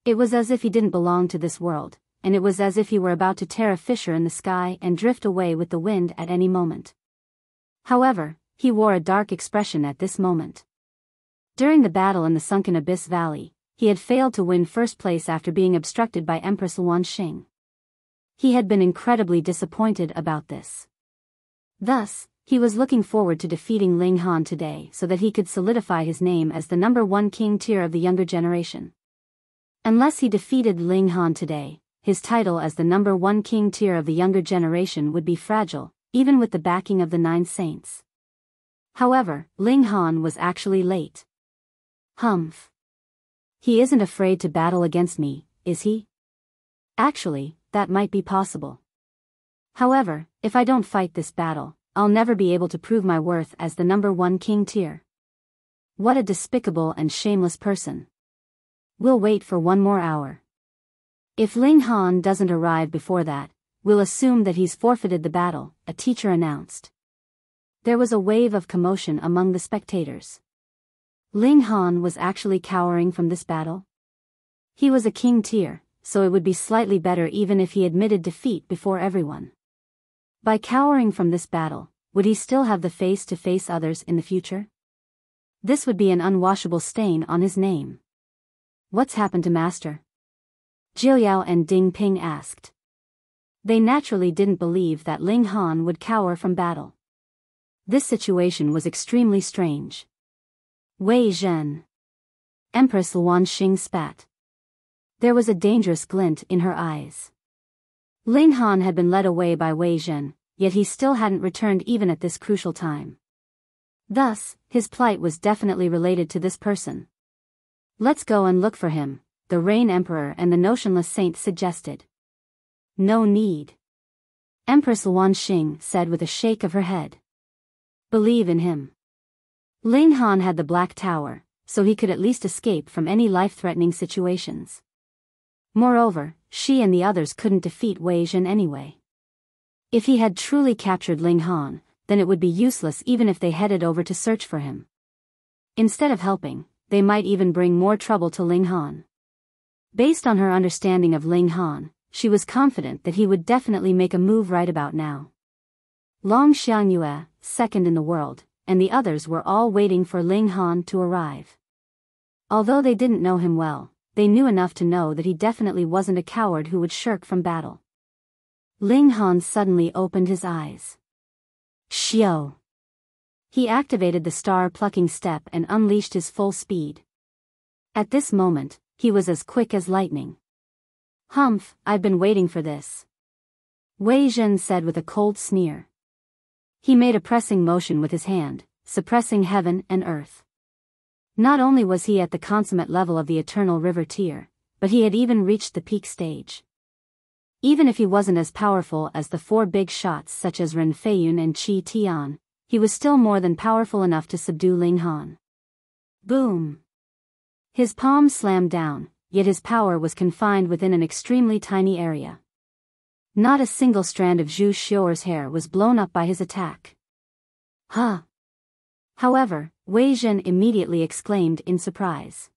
It was as if he didn't belong to this world, and it was as if he were about to tear a fissure in the sky and drift away with the wind at any moment. However, he wore a dark expression at this moment. During the battle in the sunken Abyss Valley, he had failed to win first place after being obstructed by Empress Luanxing. He had been incredibly disappointed about this. Thus, he was looking forward to defeating Ling Han today so that he could solidify his name as the #1 king tier of the younger generation. Unless he defeated Ling Han today, his title as the #1 king tier of the younger generation would be fragile, even with the backing of the 9 saints. However, Ling Han was actually late. Humph. He isn't afraid to battle against me, is he? Actually, that might be possible. However, if I don't fight this battle, I'll never be able to prove my worth as the #1 king tier. What a despicable and shameless person. We'll wait for 1 more hour. If Ling Han doesn't arrive before that, we'll assume that he's forfeited the battle, a teacher announced. There was a wave of commotion among the spectators. Ling Han was actually cowering from this battle? He was a king tier, so it would be slightly better even if he admitted defeat before everyone. By cowering from this battle, would he still have the face to face others in the future? This would be an unwashable stain on his name. What's happened to Master? Biyao and Ding Ping asked. They naturally didn't believe that Ling Han would cower from battle. This situation was extremely strange. Wei Zhen. Empress Luanxing spat. There was a dangerous glint in her eyes. Ling Han had been led away by Wei Zhen, yet he still hadn't returned even at this crucial time. Thus, his plight was definitely related to this person. Let's go and look for him, the Rain Emperor and the Notionless Saint suggested. No need. Empress Luanxing said with a shake of her head. Believe in him. Ling Han had the Black Tower, so he could at least escape from any life-threatening situations. Moreover, she and the others couldn't defeat Wei Zhen anyway. If he had truly captured Ling Han, then it would be useless even if they headed over to search for him. Instead of helping, they might even bring more trouble to Ling Han. Based on her understanding of Ling Han, she was confident that he would definitely make a move right about now. Long Xiangyue, second in the world, and the others were all waiting for Ling Han to arrive. Although they didn't know him well, they knew enough to know that he definitely wasn't a coward who would shirk from battle. Ling Han suddenly opened his eyes. Xiao. He activated the star-plucking step and unleashed his full speed. At this moment, he was as quick as lightning. Humph, I've been waiting for this. Wei Zhen said with a cold sneer. He made a pressing motion with his hand, suppressing heaven and earth. Not only was he at the consummate level of the Eternal River tier, but he had even reached the peak stage. Even if he wasn't as powerful as the 4 big shots such as Ren Feiyun and Qi Tian, he was still more than powerful enough to subdue Ling Han. Boom! His palm slammed down, yet his power was confined within an extremely tiny area. Not a single strand of Zhu Xiao's hair was blown up by his attack. Huh! However, Wei Zhen immediately exclaimed in surprise.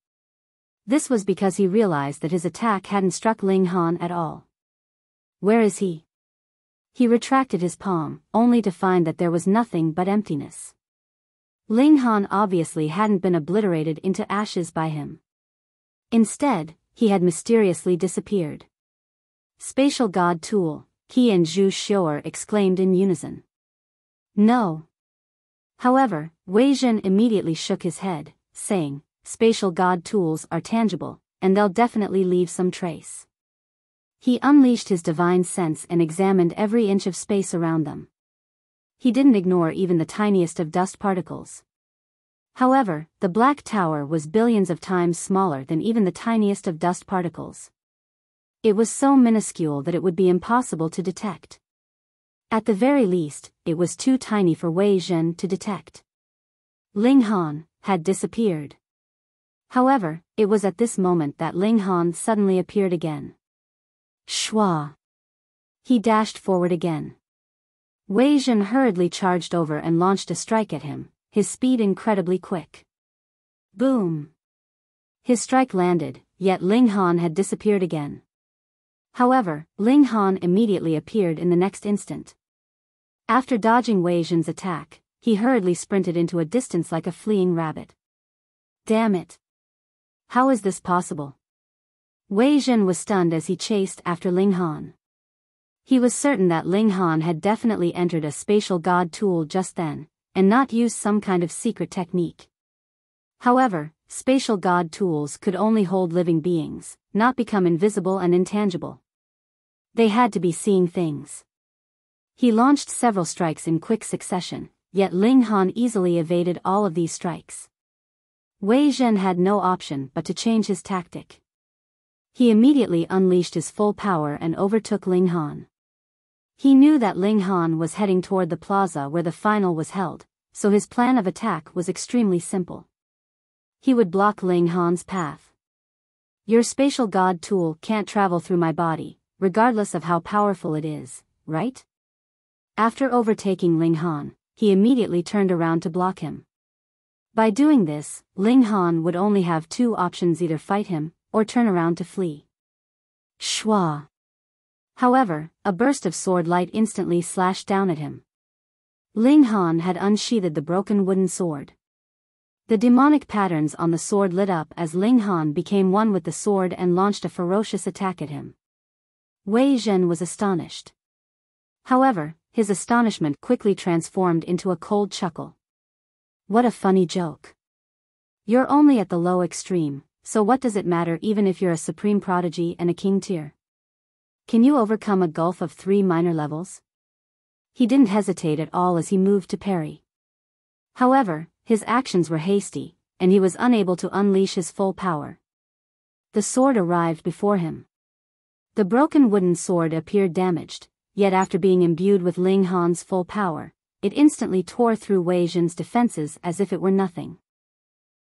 This was because he realized that his attack hadn't struck Ling Han at all. Where is he? He retracted his palm, only to find that there was nothing but emptiness. Ling Han obviously hadn't been obliterated into ashes by him. Instead, he had mysteriously disappeared. Spatial God Tool, Qi and Zhu Xiao exclaimed in unison. No. However, Wei Zhen immediately shook his head, saying, Spatial God Tools are tangible, and they'll definitely leave some trace. He unleashed his divine sense and examined every inch of space around them. He didn't ignore even the tiniest of dust particles. However, the Black Tower was billions of times smaller than even the tiniest of dust particles. It was so minuscule that it would be impossible to detect. At the very least, it was too tiny for Wei Zhen to detect. Ling Han had disappeared. However, it was at this moment that Ling Han suddenly appeared again. Shua! He dashed forward again. Wei Zhen hurriedly charged over and launched a strike at him, his speed incredibly quick. Boom! His strike landed, yet Ling Han had disappeared again. However, Ling Han immediately appeared in the next instant. After dodging Wei Zhen's attack, he hurriedly sprinted into a distance like a fleeing rabbit. Damn it! How is this possible? Wei Zhen was stunned as he chased after Ling Han. He was certain that Ling Han had definitely entered a spatial god tool just then, and not used some kind of secret technique. However, spatial god tools could only hold living beings, not become invisible and intangible. They had to be seeing things. He launched several strikes in quick succession, yet Ling Han easily evaded all of these strikes. Wei Zhen had no option but to change his tactic. He immediately unleashed his full power and overtook Ling Han. He knew that Ling Han was heading toward the plaza where the final was held, so his plan of attack was extremely simple. He would block Ling Han's path. Your spatial god tool can't travel through my body, regardless of how powerful it is, right? After overtaking Ling Han, he immediately turned around to block him. By doing this, Ling Han would only have two options: either fight him, or turn around to flee. Shua! However, a burst of sword light instantly slashed down at him. Ling Han had unsheathed the broken wooden sword. The demonic patterns on the sword lit up as Ling Han became one with the sword and launched a ferocious attack at him. Wei Zhen was astonished. However, his astonishment quickly transformed into a cold chuckle. What a funny joke. You're only at the low extreme, so what does it matter even if you're a supreme prodigy and a king tier? Can you overcome a gulf of 3 minor levels? He didn't hesitate at all as he moved to parry. However, his actions were hasty, and he was unable to unleash his full power. The sword arrived before him. The broken wooden sword appeared damaged, yet after being imbued with Ling Han's full power, it instantly tore through Wei Zhen's defenses as if it were nothing.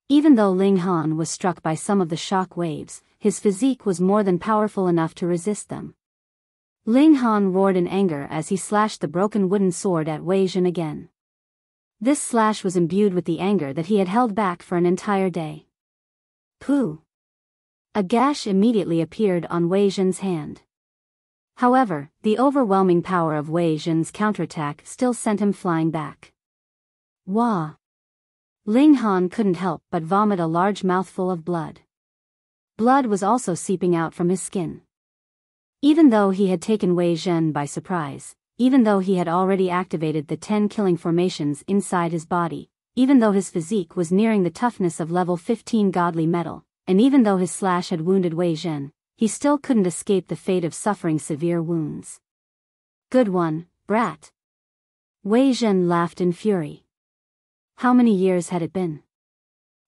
Even though Ling Han was struck by some of the shock waves, his physique was more than powerful enough to resist them. Ling Han roared in anger as he slashed the broken wooden sword at Wei Zhen again. This slash was imbued with the anger that he had held back for an entire day. Pooh! A gash immediately appeared on Wei Zhen's hand. However, the overwhelming power of Wei Zhen's counterattack still sent him flying back. Wah! Ling Han couldn't help but vomit a large mouthful of blood. Blood was also seeping out from his skin. Even though he had taken Wei Zhen by surprise, even though he had already activated the 10 killing formations inside his body, even though his physique was nearing the toughness of level 15 godly metal, and even though his slash had wounded Wei Zhen, he still couldn't escape the fate of suffering severe wounds. Good one, brat. Wei Zhen laughed in fury. How many years had it been?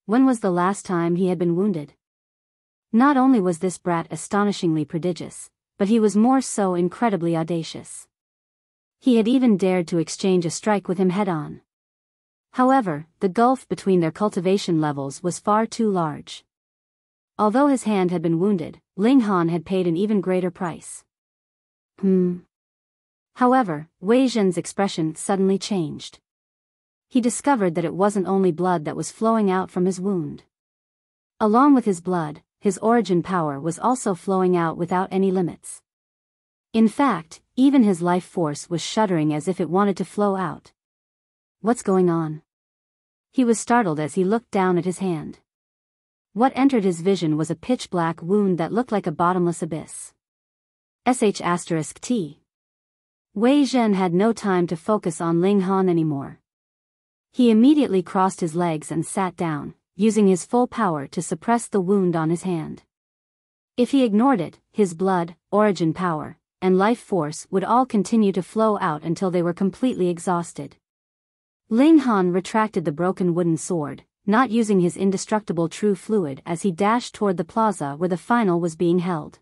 When was the last time he had been wounded? Not only was this brat astonishingly prodigious, but he was more so incredibly audacious. He had even dared to exchange a strike with him head-on. However, the gulf between their cultivation levels was far too large. Although his hand had been wounded, Ling Han had paid an even greater price. However, Wei Zhen's expression suddenly changed. He discovered that it wasn't only blood that was flowing out from his wound. Along with his blood, his origin power was also flowing out without any limits. In fact, even his life force was shuddering as if it wanted to flow out. What's going on? He was startled as he looked down at his hand. What entered his vision was a pitch-black wound that looked like a bottomless abyss. *T. Wei Zhen had no time to focus on Ling Han anymore. He immediately crossed his legs and sat down, using his full power to suppress the wound on his hand. If he ignored it, his blood, origin power, and life force would all continue to flow out until they were completely exhausted. Ling Han retracted the broken wooden sword, not using his indestructible true fluid as he dashed toward the plaza where the final was being held.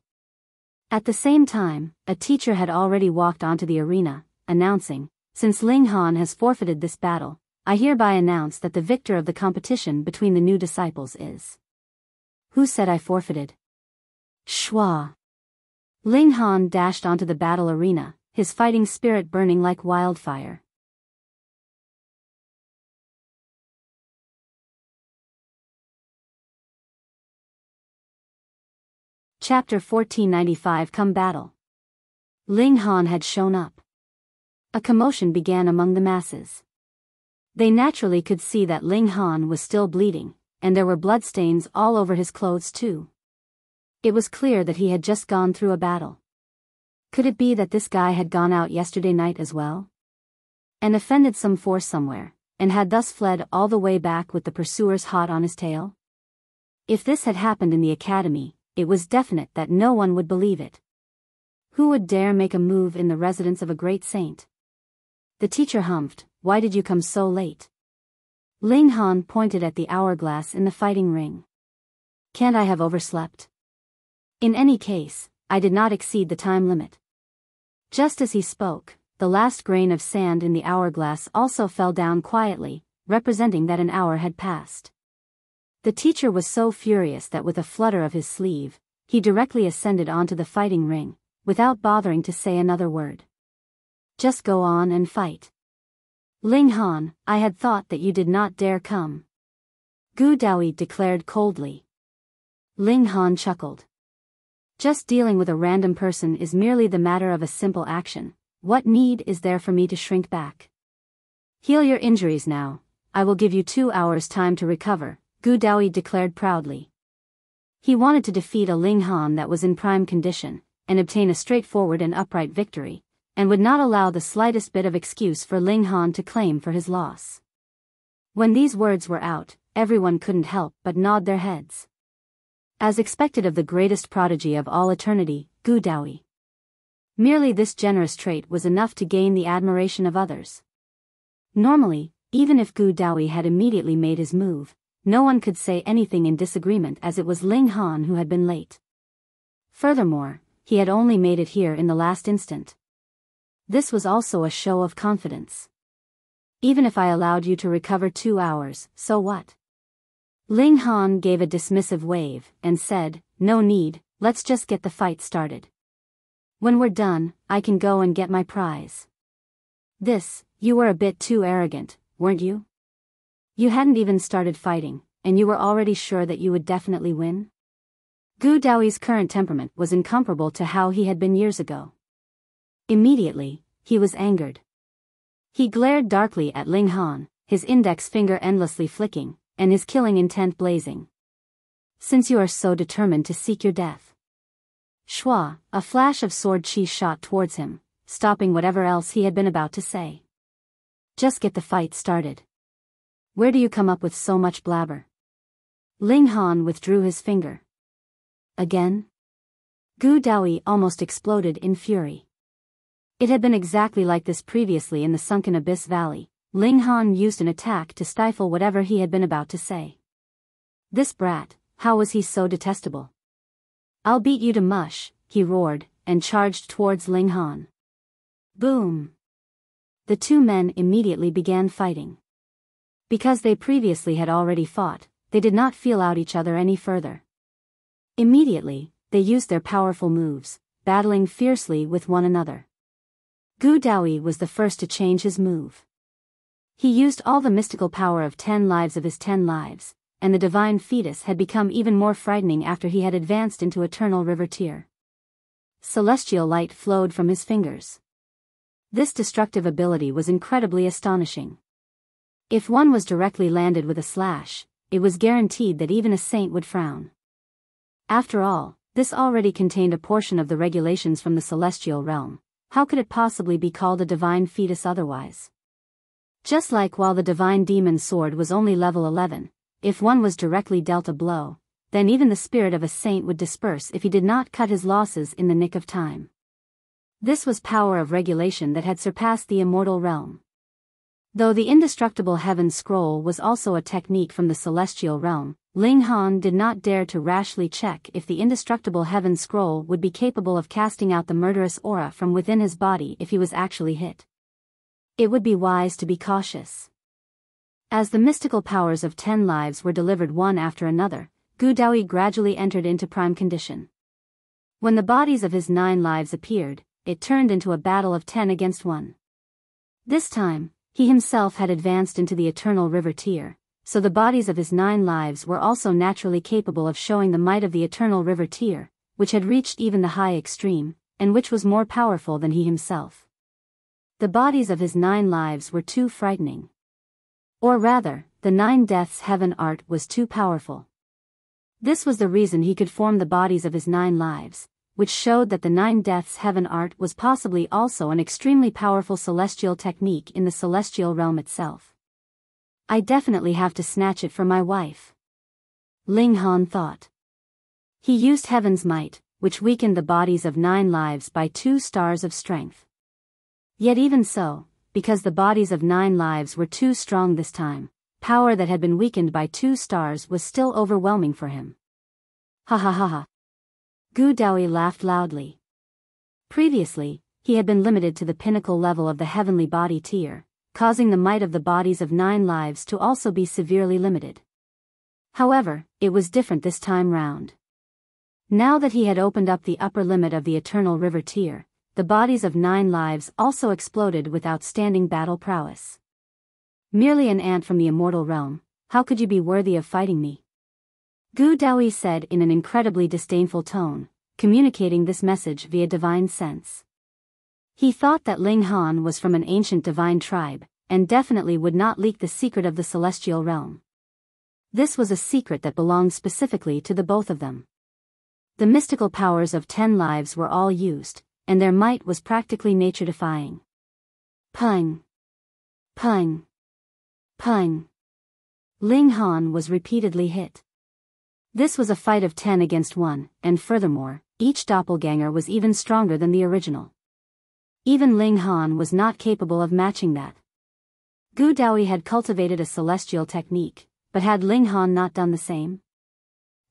At the same time, a teacher had already walked onto the arena, announcing, "Since Ling Han has forfeited this battle, I hereby announce that the victor of the competition between the new disciples is." "Who said I forfeited?" "Shua." Ling Han dashed onto the battle arena, his fighting spirit burning like wildfire. Chapter 1495 Come Battle. Ling Han had shown up. A commotion began among the masses. They naturally could see that Ling Han was still bleeding, and there were bloodstains all over his clothes too. It was clear that he had just gone through a battle. Could it be that this guy had gone out yesterday night as well? And offended some force somewhere, and had thus fled all the way back with the pursuers hot on his tail? If this had happened in the academy, it was definite that no one would believe it. Who would dare make a move in the residence of a great saint? The teacher humphed, "Why did you come so late?" Ling Han pointed at the hourglass in the fighting ring. "Can't I have overslept? In any case, I did not exceed the time limit." Just as he spoke, the last grain of sand in the hourglass also fell down quietly, representing that an hour had passed. The teacher was so furious that with a flutter of his sleeve, he directly ascended onto the fighting ring, without bothering to say another word. "Just go on and fight." "Ling Han, I had thought that you did not dare come," Gu Daoyi declared coldly. Ling Han chuckled. "Just dealing with a random person is merely the matter of a simple action. What need is there for me to shrink back? Heal your injuries now. I will give you 2 hours time to recover," Gu Daoyi declared proudly. He wanted to defeat a Ling Han that was in prime condition, and obtain a straightforward and upright victory, and would not allow the slightest bit of excuse for Ling Han to claim for his loss. When these words were out, everyone couldn't help but nod their heads. As expected of the greatest prodigy of all eternity, Gu Daoyi. Merely this generous trait was enough to gain the admiration of others. Normally, even if Gu Daoyi had immediately made his move, no one could say anything in disagreement, as it was Ling Han who had been late. Furthermore, he had only made it here in the last instant. This was also a show of confidence. "Even if I allowed you to recover 2 hours, so what?" Ling Han gave a dismissive wave, and said, "No need, let's just get the fight started. When we're done, I can go and get my prize." You were a bit too arrogant, weren't you? You hadn't even started fighting, and you were already sure that you would definitely win? Gu Daoyi's current temperament was incomparable to how he had been years ago. Immediately, he was angered. He glared darkly at Ling Han, his index finger endlessly flicking, and his killing intent blazing. "Since you are so determined to seek your death." Shua, a flash of sword chi shot towards him, stopping whatever else he had been about to say. "Just get the fight started. Where do you come up with so much blabber?" Ling Han withdrew his finger. "Again?" Gu Daoyi almost exploded in fury. It had been exactly like this previously in the sunken abyss valley. Ling Han used an attack to stifle whatever he had been about to say. This brat, how was he so detestable? "I'll beat you to mush," he roared, and charged towards Ling Han. Boom! The two men immediately began fighting. Because they previously had already fought, they did not feel out each other any further. Immediately, they used their powerful moves, battling fiercely with one another. Gu Daoyi was the first to change his move. He used all the mystical power of 10 lives of his 10 lives, and the divine fetus had become even more frightening after he had advanced into eternal river tier. Celestial light flowed from his fingers. This destructive ability was incredibly astonishing. If one was directly landed with a slash, it was guaranteed that even a saint would frown. After all, this already contained a portion of the regulations from the celestial realm. How could it possibly be called a divine fetus otherwise? Just like while the divine demon's sword was only level 11, if one was directly dealt a blow, then even the spirit of a saint would disperse if he did not cut his losses in the nick of time. This was power of regulation that had surpassed the immortal realm. Though the indestructible heaven scroll was also a technique from the celestial realm, Ling Han did not dare to rashly check if the indestructible heaven scroll would be capable of casting out the murderous aura from within his body if he was actually hit. It would be wise to be cautious. As the mystical powers of 10 lives were delivered one after another, Gu Daoyi gradually entered into prime condition. When the bodies of his 9 lives appeared, it turned into a battle of 10 against 1. This time, he himself had advanced into the eternal river tier, so the bodies of his 9 lives were also naturally capable of showing the might of the eternal river tier, which had reached even the high extreme, and which was more powerful than he himself. The bodies of his 9 lives were too frightening. Or rather, the 9 deaths heaven art was too powerful. This was the reason he could form the bodies of his 9 lives, which showed that the 9 deaths heaven art was possibly also an extremely powerful celestial technique in the celestial realm itself. I definitely have to snatch it for my wife, Ling Han thought. He used heaven's might, which weakened the bodies of 9 lives by 2 stars of strength. Yet even so, because the bodies of 9 lives were too strong this time, power that had been weakened by 2 stars was still overwhelming for him. Ha ha ha ha. Gu Daoyi laughed loudly. Previously, he had been limited to the pinnacle level of the heavenly body tier, causing the might of the bodies of 9 lives to also be severely limited. However, it was different this time round. Now that he had opened up the upper limit of the eternal river tier, the bodies of 9 lives also exploded with outstanding battle prowess. Merely an ant from the immortal realm, how could you be worthy of fighting me? Gu Daoyi said in an incredibly disdainful tone, communicating this message via divine sense. He thought that Ling Han was from an ancient divine tribe, and definitely would not leak the secret of the celestial realm. This was a secret that belonged specifically to the both of them. The mystical powers of 10 lives were all used, and their might was practically nature-defying. Pung! Pung! Pung! Ling Han was repeatedly hit. This was a fight of 10 against 1, and furthermore, each doppelganger was even stronger than the original. Even Ling Han was not capable of matching that. Gu Daoyi had cultivated a celestial technique, but had Ling Han not done the same?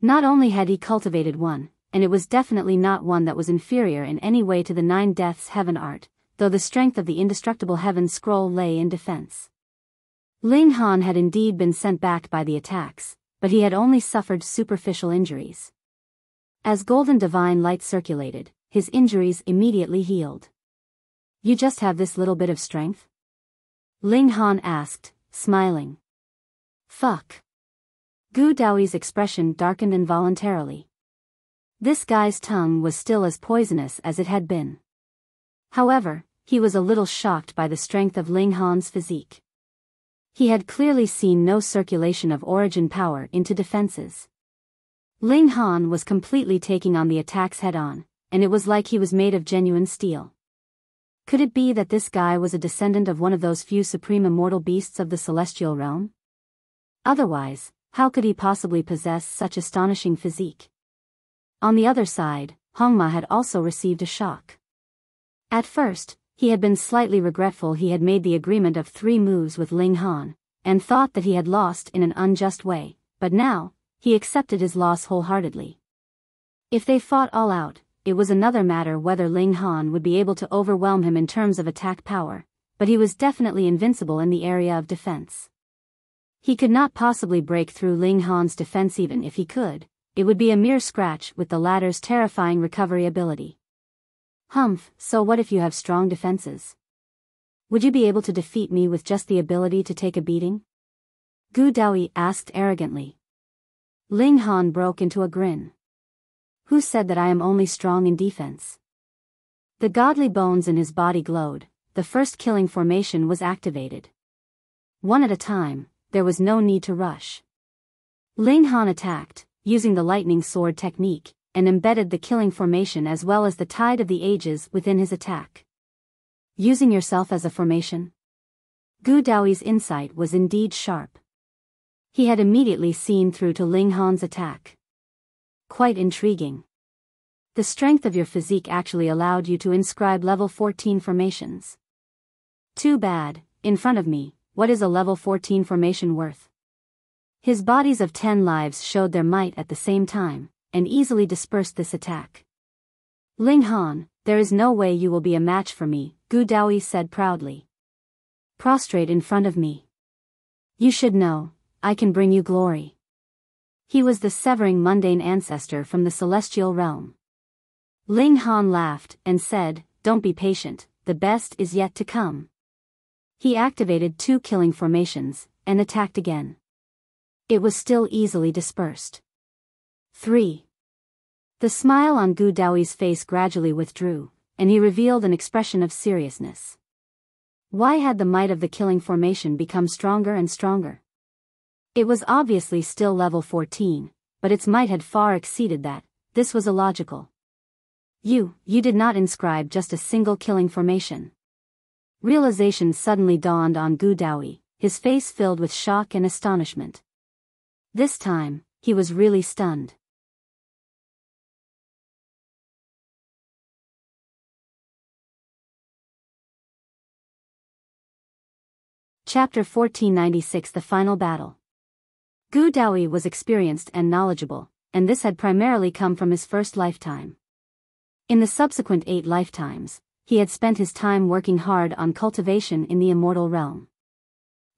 Not only had he cultivated one, and it was definitely not one that was inferior in any way to the 9 deaths heaven art, though the strength of the indestructible heaven scroll lay in defense. Ling Han had indeed been sent back by the attacks, but he had only suffered superficial injuries. As golden divine light circulated, his injuries immediately healed. You just have this little bit of strength? Ling Han asked, smiling. Fuck. Gu Daoyi's expression darkened involuntarily. This guy's tongue was still as poisonous as it had been. However, he was a little shocked by the strength of Ling Han's physique. He had clearly seen no circulation of origin power into defenses. Ling Han was completely taking on the attacks head-on, and it was like he was made of genuine steel. Could it be that this guy was a descendant of one of those few supreme immortal beasts of the celestial realm? Otherwise, how could he possibly possess such astonishing physique? On the other side, Hongma had also received a shock. At first, he had been slightly regretful he had made the agreement of 3 moves with Ling Han, and thought that he had lost in an unjust way, but now, he accepted his loss wholeheartedly. If they fought all out, it was another matter whether Ling Han would be able to overwhelm him in terms of attack power, but he was definitely invincible in the area of defense. He could not possibly break through Ling Han's defense. Even if he could, it would be a mere scratch with the latter's terrifying recovery ability. Humph, so what if you have strong defenses? Would you be able to defeat me with just the ability to take a beating? Gu Daoyi asked arrogantly. Ling Han broke into a grin. Who said that I am only strong in defense? The godly bones in his body glowed, the first killing formation was activated. One at a time, there was no need to rush. Ling Han attacked, using the lightning sword technique, and embedded the killing formation as well as the tide of the ages within his attack. Using yourself as a formation? Gu Daoyi's insight was indeed sharp. He had immediately seen through to Ling Han's attack. Quite intriguing. The strength of your physique actually allowed you to inscribe level 14 formations. Too bad, in front of me, what is a level 14 formation worth? His bodies of 10 lives showed their might at the same time, and easily dispersed this attack. Ling Han, there is no way you will be a match for me, Gu Daoyi said proudly. Prostrate in front of me. You should know, I can bring you glory. He was the severing mundane ancestor from the celestial realm. Ling Han laughed and said, don't be patient, the best is yet to come. He activated 2 killing formations, and attacked again. It was still easily dispersed. 3. The smile on Gu Daoyi's face gradually withdrew, and he revealed an expression of seriousness. Why had the might of the killing formation become stronger and stronger? It was obviously still level 14, but its might had far exceeded that. This was illogical. You did not inscribe just a single killing formation. Realization suddenly dawned on Gu Daoyi, his face filled with shock and astonishment. This time, he was really stunned. Chapter 1496 The Final Battle. Gu Daoyi was experienced and knowledgeable, and this had primarily come from his first lifetime. In the subsequent 8 lifetimes, he had spent his time working hard on cultivation in the immortal realm.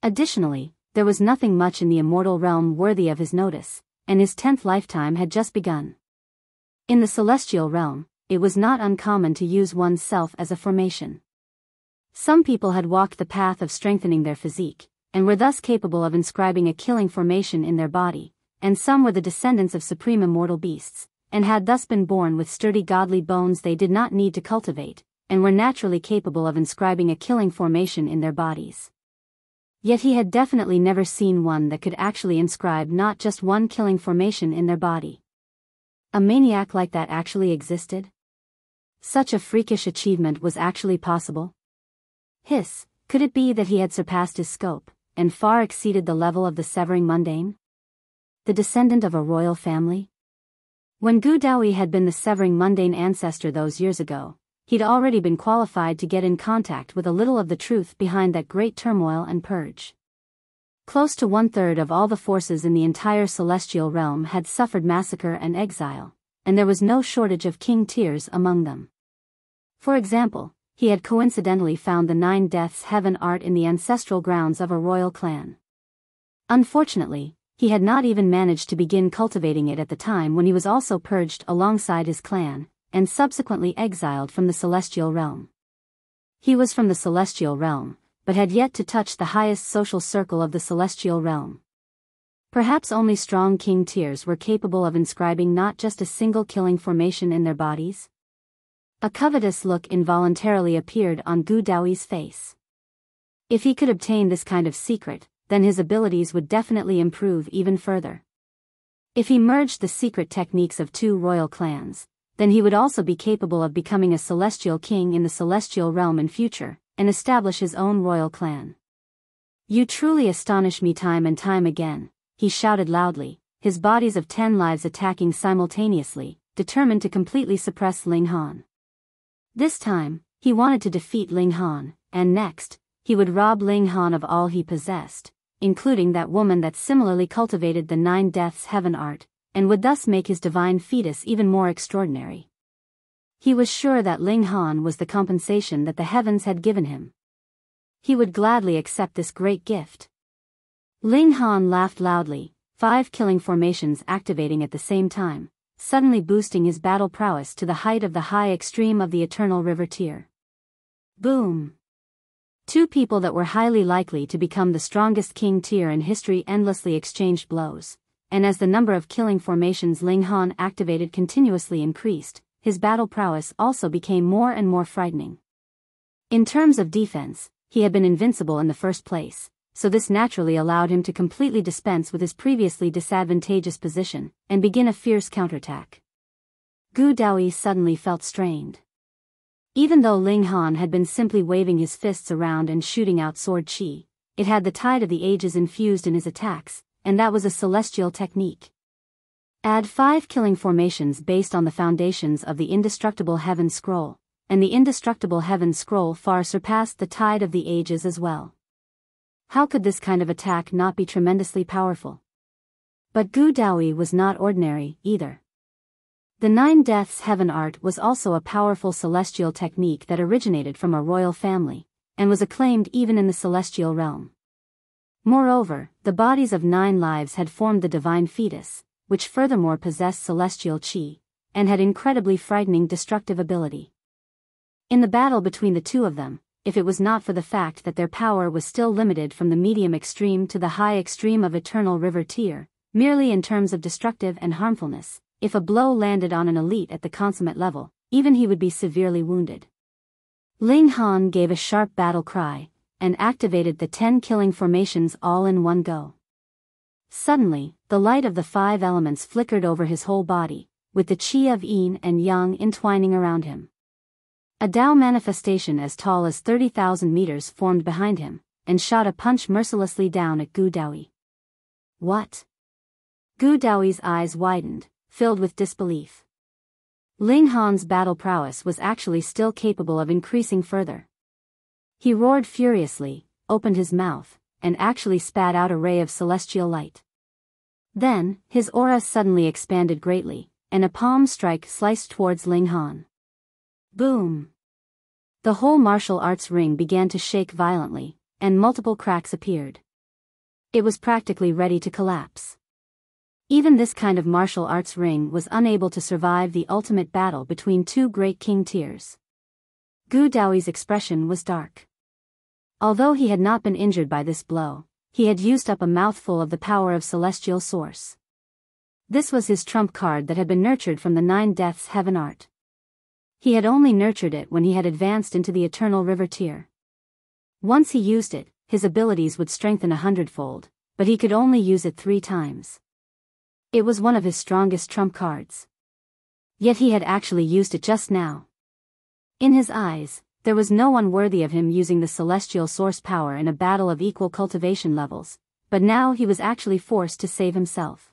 Additionally, there was nothing much in the immortal realm worthy of his notice, and his 10th lifetime had just begun. In the celestial realm, it was not uncommon to use oneself as a formation. Some people had walked the path of strengthening their physique, and were thus capable of inscribing a killing formation in their body, and some were the descendants of supreme immortal beasts, and had thus been born with sturdy godly bones they did not need to cultivate, and were naturally capable of inscribing a killing formation in their bodies. Yet he had definitely never seen one that could actually inscribe not just one killing formation in their body. A maniac like that actually existed? Such a freakish achievement was actually possible? Could it be that he had surpassed his scope, and far exceeded the level of the severing mundane? The descendant of a royal family? When Gu Daoyi had been the severing mundane ancestor those years ago, he'd already been qualified to get in contact with a little of the truth behind that great turmoil and purge. Close to 1/3 of all the forces in the entire celestial realm had suffered massacre and exile, and there was no shortage of king tiers among them. For example, he had coincidentally found the 9 Deaths Heaven art in the ancestral grounds of a royal clan. Unfortunately, he had not even managed to begin cultivating it at the time when he was also purged alongside his clan, and subsequently exiled from the celestial realm. He was from the celestial realm, but had yet to touch the highest social circle of the celestial realm. Perhaps only strong king tiers were capable of inscribing not just a single killing formation in their bodies. A covetous look involuntarily appeared on Gu Daoyi's face. If he could obtain this kind of secret, then his abilities would definitely improve even further. If he merged the secret techniques of 2 royal clans, then he would also be capable of becoming a celestial king in the celestial realm in future, and establish his own royal clan. You truly astonish me time and time again, he shouted loudly, his bodies of 10 lives attacking simultaneously, determined to completely suppress Ling Han. This time, he wanted to defeat Ling Han, and next, he would rob Ling Han of all he possessed, including that woman that similarly cultivated the 9 Deaths Heaven art, and would thus make his divine fetus even more extraordinary. He was sure that Ling Han was the compensation that the heavens had given him. He would gladly accept this great gift. Ling Han laughed loudly, 5 killing formations activating at the same time, suddenly boosting his battle prowess to the height of the high extreme of the eternal river tier. Boom! 2 people that were highly likely to become the strongest king tier in history endlessly exchanged blows, and as the number of killing formations Ling Han activated continuously increased, his battle prowess also became more and more frightening. In terms of defense, he had been invincible in the first place, so this naturally allowed him to completely dispense with his previously disadvantageous position, and begin a fierce counterattack. Gu Daoyi suddenly felt strained. Even though Ling Han had been simply waving his fists around and shooting out sword chi, it had the tide of the ages infused in his attacks, and that was a celestial technique. Add 5 killing formations based on the foundations of the indestructible heaven scroll, and the indestructible heaven scroll far surpassed the tide of the ages as well. How could this kind of attack not be tremendously powerful? But Gu Daoyi was not ordinary, either. The Nine Deaths Heaven art was also a powerful celestial technique that originated from a royal family, and was acclaimed even in the celestial realm. Moreover, the bodies of 9 lives had formed the divine fetus, which furthermore possessed celestial chi, and had incredibly frightening destructive ability. In the battle between the two of them, if it was not for the fact that their power was still limited from the medium extreme to the high extreme of eternal river tier, merely in terms of destructive and harmfulness, if a blow landed on an elite at the consummate level, even he would be severely wounded. Ling Han gave a sharp battle cry, and activated the 10 killing formations all in one go. Suddenly, the light of the 5 elements flickered over his whole body, with the chi of yin and yang entwining around him. A Tao manifestation as tall as 30,000 meters formed behind him, and shot a punch mercilessly down at Gu Daoyi. What? Gu Daoyi's eyes widened, filled with disbelief. Ling Han's battle prowess was actually still capable of increasing further. He roared furiously, opened his mouth, and actually spat out a ray of celestial light. Then, his aura suddenly expanded greatly, and a palm strike sliced towards Ling Han. Boom! The whole martial arts ring began to shake violently, and multiple cracks appeared. It was practically ready to collapse. Even this kind of martial arts ring was unable to survive the ultimate battle between 2 great king tiers. Gu Daoyi's expression was dark. Although he had not been injured by this blow, he had used up a mouthful of the power of celestial source. This was his trump card that had been nurtured from the 9 Deaths Heaven art. He had only nurtured it when he had advanced into the eternal river tier. Once he used it, his abilities would strengthen 100-fold, but he could only use it 3 times. It was one of his strongest trump cards. Yet he had actually used it just now. In his eyes, there was no one worthy of him using the celestial source power in a battle of equal cultivation levels, but now he was actually forced to save himself.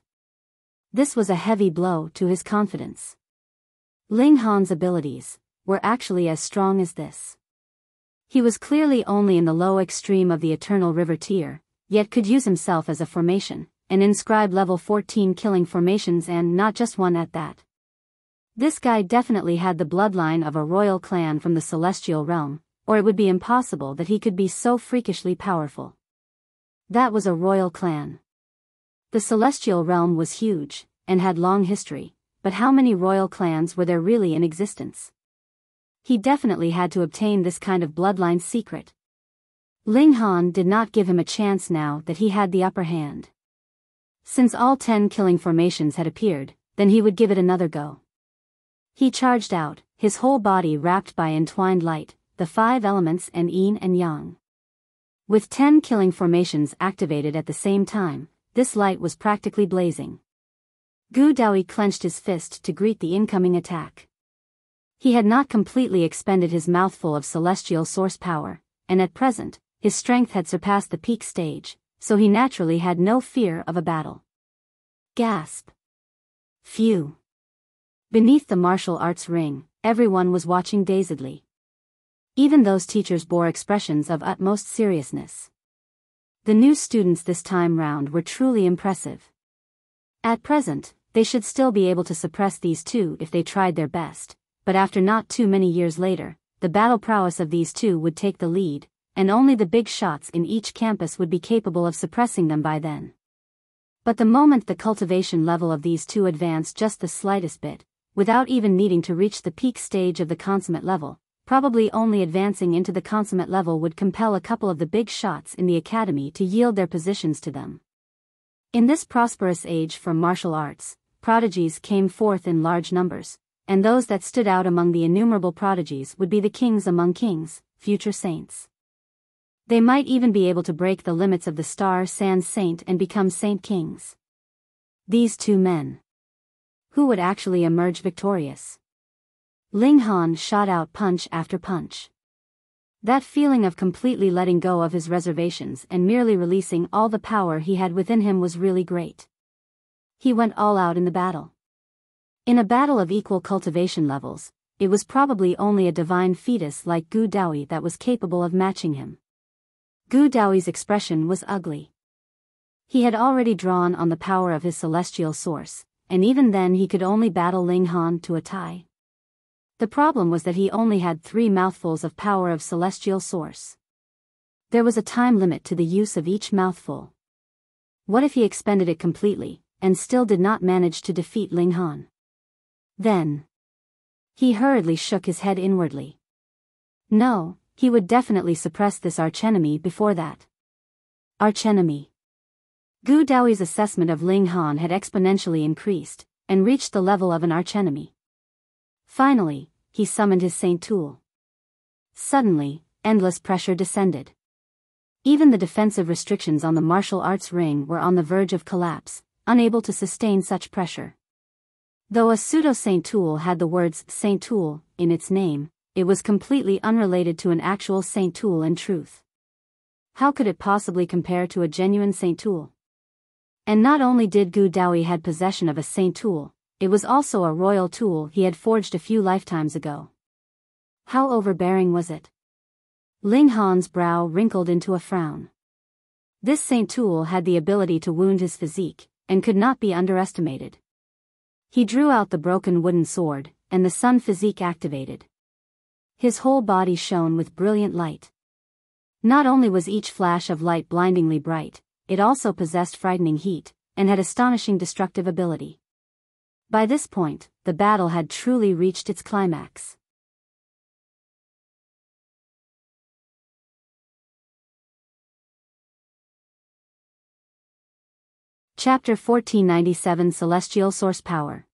This was a heavy blow to his confidence. Ling Han's abilities were actually as strong as this. He was clearly only in the low extreme of the eternal river tier, yet could use himself as a formation, and inscribe level 14 killing formations, and not just one at that. This guy definitely had the bloodline of a royal clan from the celestial realm, or it would be impossible that he could be so freakishly powerful. That was a royal clan. The celestial realm was huge, and had long history, but how many royal clans were there really in existence? He definitely had to obtain this kind of bloodline secret. Ling Han did not give him a chance now that he had the upper hand. Since all 10 killing formations had appeared, then he would give it another go. He charged out, his whole body wrapped by entwined light, the 5 elements and yin and yang. With 10 killing formations activated at the same time, this light was practically blazing. Gu Daoyi clenched his fist to greet the incoming attack. He had not completely expended his mouthful of celestial source power, and at present, his strength had surpassed the peak stage, so he naturally had no fear of a battle. Gasp. Phew. Beneath the martial arts ring, everyone was watching dazedly. Even those teachers bore expressions of utmost seriousness. The new students this time round were truly impressive. At present, they should still be able to suppress these 2 if they tried their best, but after not too many years later, the battle prowess of these 2 would take the lead, and only the big shots in each campus would be capable of suppressing them by then. But the moment the cultivation level of these 2 advanced just the slightest bit, without even needing to reach the peak stage of the consummate level, probably only advancing into the consummate level would compel a couple of the big shots in the academy to yield their positions to them. In this prosperous age for martial arts, prodigies came forth in large numbers, and those that stood out among the innumerable prodigies would be the kings among kings, future saints. They might even be able to break the limits of the star sans saint and become saint kings. These 2 men. Who would actually emerge victorious? Ling Han shot out punch after punch. That feeling of completely letting go of his reservations and merely releasing all the power he had within him was really great. He went all out in the battle. In a battle of equal cultivation levels, it was probably only a divine fetus like Gu Daoyi that was capable of matching him. Gu Daoyi's expression was ugly. He had already drawn on the power of his celestial source, and even then he could only battle Ling Han to a tie. The problem was that he only had 3 mouthfuls of power of celestial source. There was a time limit to the use of each mouthful. What if he expended it completely, and still did not manage to defeat Ling Han? Then he hurriedly shook his head inwardly. No, he would definitely suppress this archenemy before that. Archenemy. Gu Daoyi's assessment of Ling Han had exponentially increased, and reached the level of an archenemy. Finally, he summoned his Saint Tool. Suddenly, endless pressure descended. Even the defensive restrictions on the martial arts ring were on the verge of collapse, unable to sustain such pressure. Though a pseudo-Saint Tool had the words Saint Tool in its name, it was completely unrelated to an actual Saint Tool in truth. How could it possibly compare to a genuine Saint Tool? And not only did Gu Daoyi had possession of a Saint Tool, it was also a royal tool he had forged a few lifetimes ago. How overbearing was it? Ling Han's brow wrinkled into a frown. This Saint Tool had the ability to wound his physique, and could not be underestimated. He drew out the broken wooden sword, and the sun physique activated. His whole body shone with brilliant light. Not only was each flash of light blindingly bright, it also possessed frightening heat, and had astonishing destructive ability. By this point, the battle had truly reached its climax. Chapter 1497 Celestial Source Power.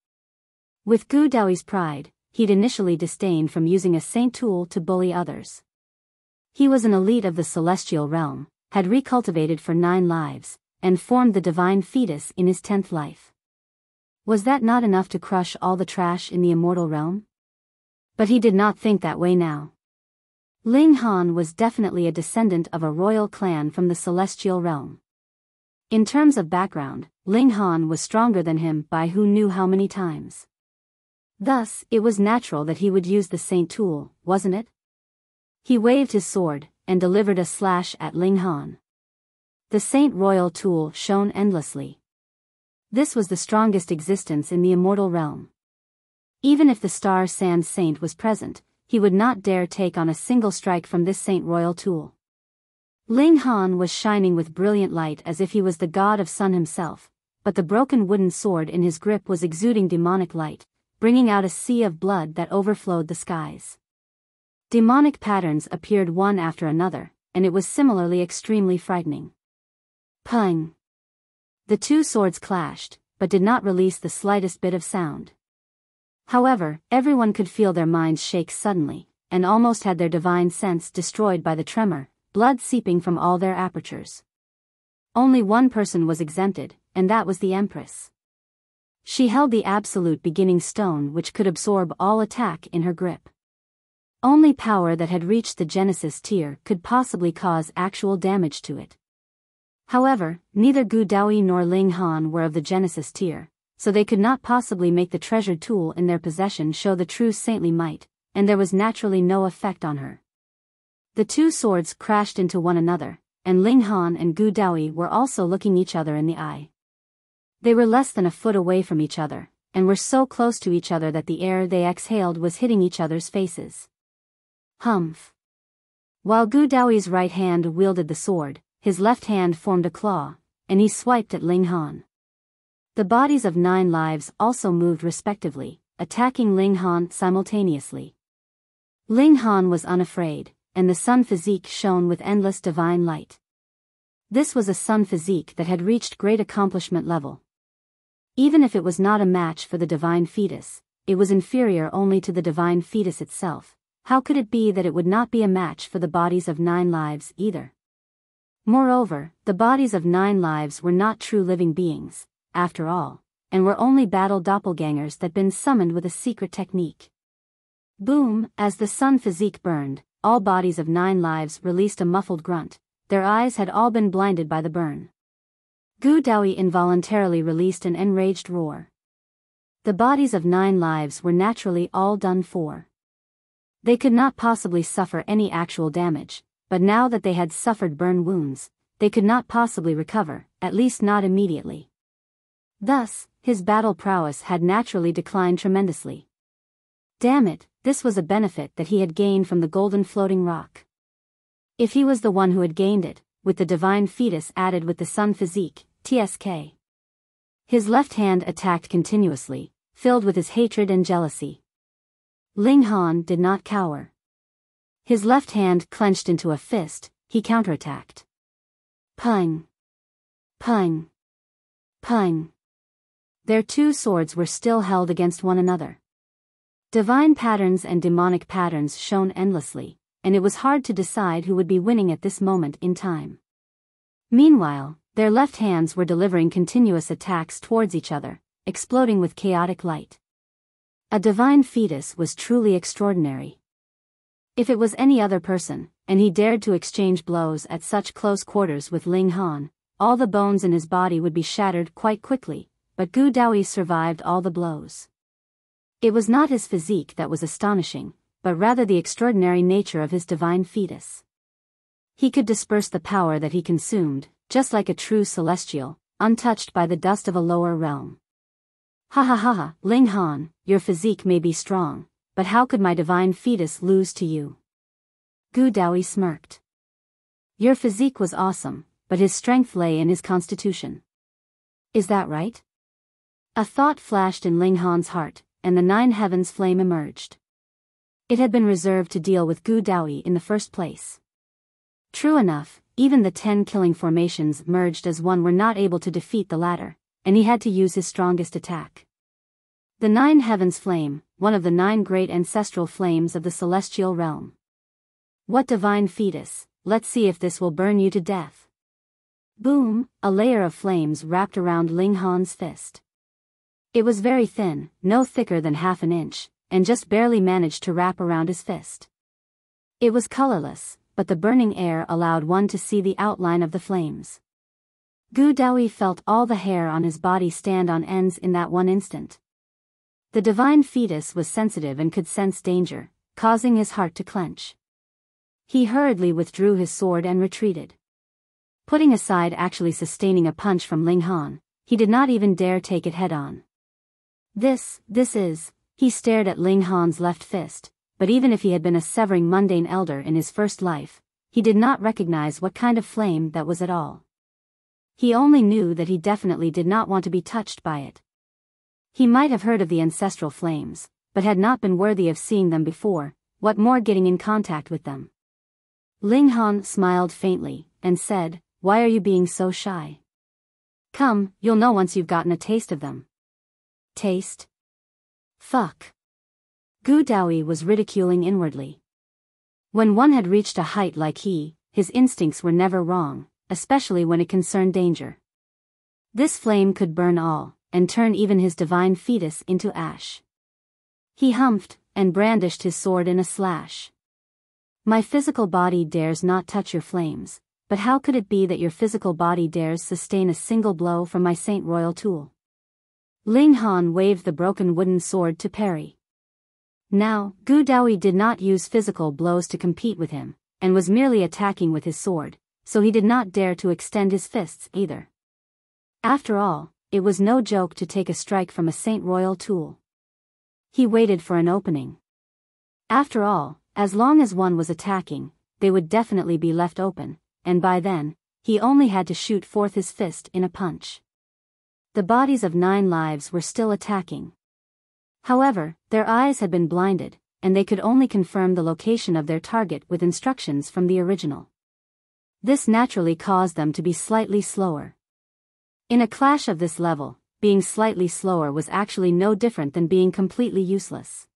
With Gu Daoyi's pride, he'd initially disdained from using a Saint Tool to bully others. He was an elite of the celestial realm, had recultivated for 9 lives, and formed the divine fetus in his 10th life. Was that not enough to crush all the trash in the immortal realm? But he did not think that way now. Ling Han was definitely a descendant of a royal clan from the celestial realm. In terms of background, Ling Han was stronger than him by who knew how many times. Thus, it was natural that he would use the Saint Tool, wasn't it? He waved his sword, and delivered a slash at Ling Han. The Saint Royal Tool shone endlessly. This was the strongest existence in the immortal realm. Even if the Star Sand Saint was present, he would not dare take on a single strike from this Saint Royal Tool. Ling Han was shining with brilliant light as if he was the god of sun himself, but the broken wooden sword in his grip was exuding demonic light, bringing out a sea of blood that overflowed the skies. Demonic patterns appeared one after another, and it was similarly extremely frightening. Pung! The 2 swords clashed, but did not release the slightest bit of sound. However, everyone could feel their minds shake suddenly, and almost had their divine sense destroyed by the tremor, blood seeping from all their apertures. Only one person was exempted, and that was the Empress. She held the absolute beginning stone which could absorb all attack in her grip. Only power that had reached the Genesis tier could possibly cause actual damage to it. However, neither Gu Daoyi nor Ling Han were of the Genesis tier, so they could not possibly make the treasured tool in their possession show the true saintly might, and there was naturally no effect on her. The 2 swords crashed into one another, and Ling Han and Gu Daoyi were also looking each other in the eye. They were less than a foot away from each other, and were so close to each other that the air they exhaled was hitting each other's faces. Humph! While Gu Daoyi's right hand wielded the sword, his left hand formed a claw, and he swiped at Ling Han. The bodies of 9 lives also moved respectively, attacking Ling Han simultaneously. Ling Han was unafraid, and the sun physique shone with endless divine light. This was a sun physique that had reached great accomplishment level. Even if it was not a match for the divine fetus, it was inferior only to the divine fetus itself. How could it be that it would not be a match for the bodies of 9 lives either? Moreover, the bodies of 9 lives were not true living beings, after all, and were only battle doppelgangers that been summoned with a secret technique. Boom! As the sun physique burned, all bodies of 9 lives released a muffled grunt. Their eyes had all been blinded by the burn. Gu Daoyi involuntarily released an enraged roar. The bodies of 9 lives were naturally all done for. They could not possibly suffer any actual damage, but now that they had suffered burn wounds, they could not possibly recover, at least not immediately. Thus, his battle prowess had naturally declined tremendously. Damn it, this was a benefit that he had gained from the golden floating rock. If he was the one who had gained it, with the divine fetus added with the sun physique, TSK. His left hand attacked continuously, filled with his hatred and jealousy. Ling Han did not cower. His left hand clenched into a fist, he counterattacked. Pung! Pung! Pung! Their two swords were still held against one another. Divine patterns and demonic patterns shone endlessly, and it was hard to decide who would be winning at this moment in time. Meanwhile, their left hands were delivering continuous attacks towards each other, exploding with chaotic light. A divine fetus was truly extraordinary. If it was any other person, and he dared to exchange blows at such close quarters with Ling Han, all the bones in his body would be shattered quite quickly, but Gu Daoyi survived all the blows. It was not his physique that was astonishing, but rather the extraordinary nature of his divine fetus. He could disperse the power that he consumed, just like a true celestial, untouched by the dust of a lower realm. Ha ha ha ha, Ling Han, your physique may be strong, but how could my divine fetus lose to you? Gu Daoyi smirked. Your physique was awesome, but his strength lay in his constitution. Is that right? A thought flashed in Ling Han's heart, and the nine heavens flame emerged. It had been reserved to deal with Gu Daoyi in the first place. True enough, even the 10 killing formations merged as one were not able to defeat the latter, and he had to use his strongest attack. The nine heavens flame, one of the 9 great ancestral flames of the celestial realm. What divine fetus, let's see if this will burn you to death. Boom, a layer of flames wrapped around Ling Han's fist. It was very thin, no thicker than half an inch, and just barely managed to wrap around his fist. It was colorless, but the burning air allowed one to see the outline of the flames. Gu Daoyi felt all the hair on his body stand on ends in that one instant. The divine fetus was sensitive and could sense danger, causing his heart to clench. He hurriedly withdrew his sword and retreated. Putting aside actually sustaining a punch from Ling Han, he did not even dare take it head-on. This is, he stared at Ling Han's left fist, but even if he had been a severing mundane elder in his first life, he did not recognize what kind of flame that was at all. He only knew that he definitely did not want to be touched by it. He might have heard of the ancestral flames, but had not been worthy of seeing them before, what more getting in contact with them. Ling Han smiled faintly, and said, "Why are you being so shy? Come, you'll know once you've gotten a taste of them." Taste? Fuck. Gu Daoyi was ridiculing inwardly. When one had reached a height like he, his instincts were never wrong, especially when it concerned danger. This flame could burn all, and turn even his divine fetus into ash. He humphed, and brandished his sword in a slash. My physical body dares not touch your flames, but how could it be that your physical body dares sustain a single blow from my Saint Royal tool? Ling Han waved the broken wooden sword to parry. Now, Gu Daoyi did not use physical blows to compete with him, and was merely attacking with his sword, so he did not dare to extend his fists either. After all, it was no joke to take a strike from a Saint Royal tool. He waited for an opening. After all, as long as one was attacking, they would definitely be left open, and by then, he only had to shoot forth his fist in a punch. The bodies of 9 lives were still attacking. However, their eyes had been blinded, and they could only confirm the location of their target with instructions from the original. This naturally caused them to be slightly slower. In a clash of this level, being slightly slower was actually no different than being completely useless.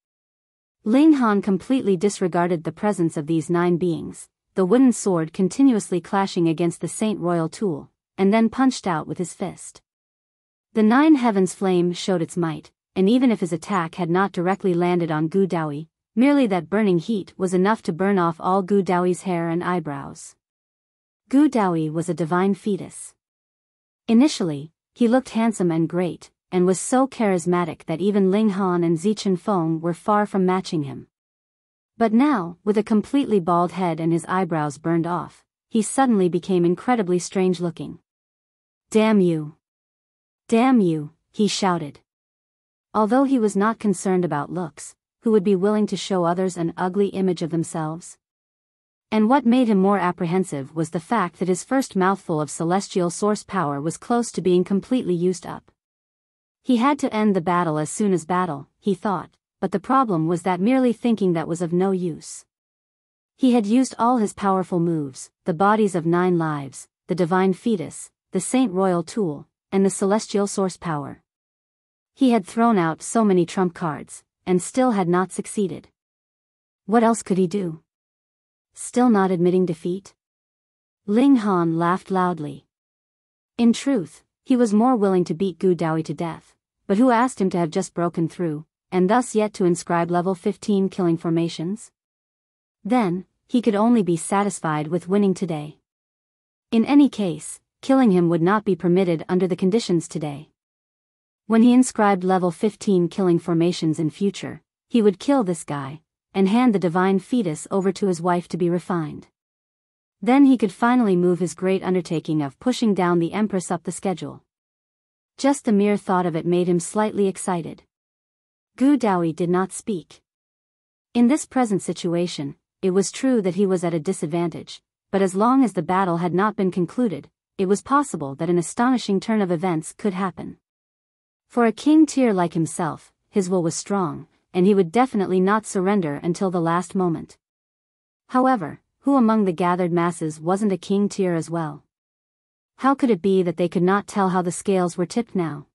Ling Han completely disregarded the presence of these 9 beings, the wooden sword continuously clashing against the Saint Royal tool, and then punched out with his fist. The 9 heavens flame showed its might, and even if his attack had not directly landed on Gu Daoyi, merely that burning heat was enough to burn off all Gu Daoyi's hair and eyebrows. Gu Daoyi was a divine fetus. Initially, he looked handsome and great, and was so charismatic that even Ling Han and Zichen Feng were far from matching him. But now, with a completely bald head and his eyebrows burned off, he suddenly became incredibly strange-looking. "Damn you! Damn you!" he shouted. Although he was not concerned about looks, who would be willing to show others an ugly image of themselves? And what made him more apprehensive was the fact that his first mouthful of celestial source power was close to being completely used up. He had to end the battle as soon as battle, he thought, but the problem was that merely thinking that was of no use. He had used all his powerful moves, the bodies of 9 lives, the divine fetus, the Saint Royal tool, and the celestial source power. He had thrown out so many trump cards, and still had not succeeded. What else could he do? Still not admitting defeat? Ling Han laughed loudly. In truth, he was more willing to beat Gu Daoyi to death, but who asked him to have just broken through, and thus yet to inscribe level 15 killing formations? Then, he could only be satisfied with winning today. In any case, killing him would not be permitted under the conditions today. When he inscribed level 15 killing formations in future, he would kill this guy, and hand the divine fetus over to his wife to be refined. Then he could finally move his great undertaking of pushing down the Empress up the schedule. Just the mere thought of it made him slightly excited. Gu Daoyi did not speak. In this present situation, it was true that he was at a disadvantage, but as long as the battle had not been concluded, it was possible that an astonishing turn of events could happen. For a king tier like himself, his will was strong, and he would definitely not surrender until the last moment. However, who among the gathered masses wasn't a king tier as well? How could it be that they could not tell how the scales were tipped now?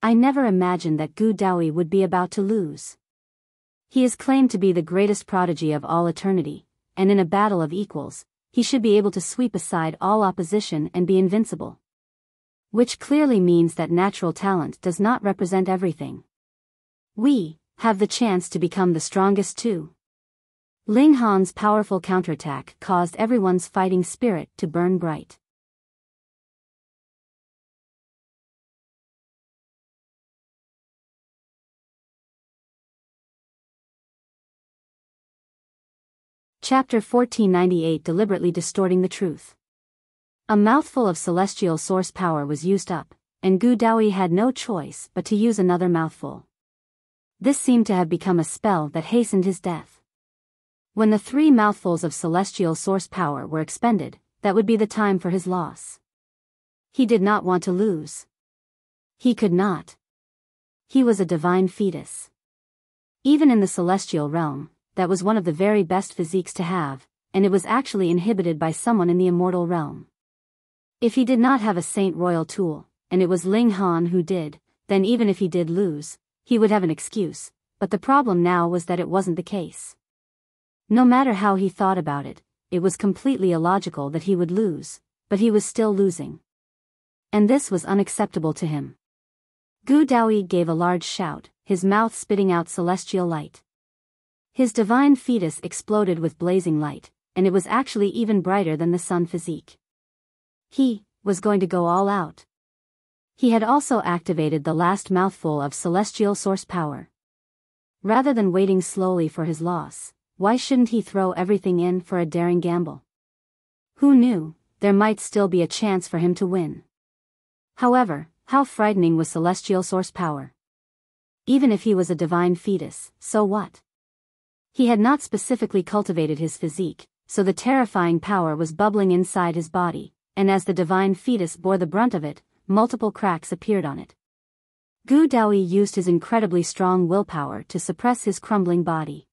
I never imagined that Gu Daoyi would be about to lose. He is claimed to be the greatest prodigy of all eternity, and in a battle of equals, he should be able to sweep aside all opposition and be invincible. Which clearly means that natural talent does not represent everything. We have the chance to become the strongest too. Ling Han's powerful counterattack caused everyone's fighting spirit to burn bright. Chapter 1498 Deliberately Distorting the Truth. A mouthful of celestial source power was used up, and Gu Daoyi had no choice but to use another mouthful. This seemed to have become a spell that hastened his death. When the 3 mouthfuls of celestial source power were expended, that would be the time for his loss. He did not want to lose. He could not. He was a divine fetus. Even in the celestial realm, that was one of the very best physiques to have, and it was actually inhibited by someone in the immortal realm. If he did not have a Saint Royal tool, and it was Ling Han who did, then even if he did lose, he would have an excuse, but the problem now was that it wasn't the case. No matter how he thought about it, it was completely illogical that he would lose, but he was still losing. And this was unacceptable to him. Gu Daoyi gave a large shout, his mouth spitting out celestial light. His divine fetus exploded with blazing light, and it was actually even brighter than the sun physique. He was going to go all out. He had also activated the last mouthful of celestial source power. Rather than waiting slowly for his loss, why shouldn't he throw everything in for a daring gamble? Who knew, there might still be a chance for him to win. However, how frightening was celestial source power? Even if he was a divine fetus, so what? He had not specifically cultivated his physique, so the terrifying power was bubbling inside his body, and as the divine fetus bore the brunt of it, multiple cracks appeared on it. Gu Daoyi used his incredibly strong willpower to suppress his crumbling body.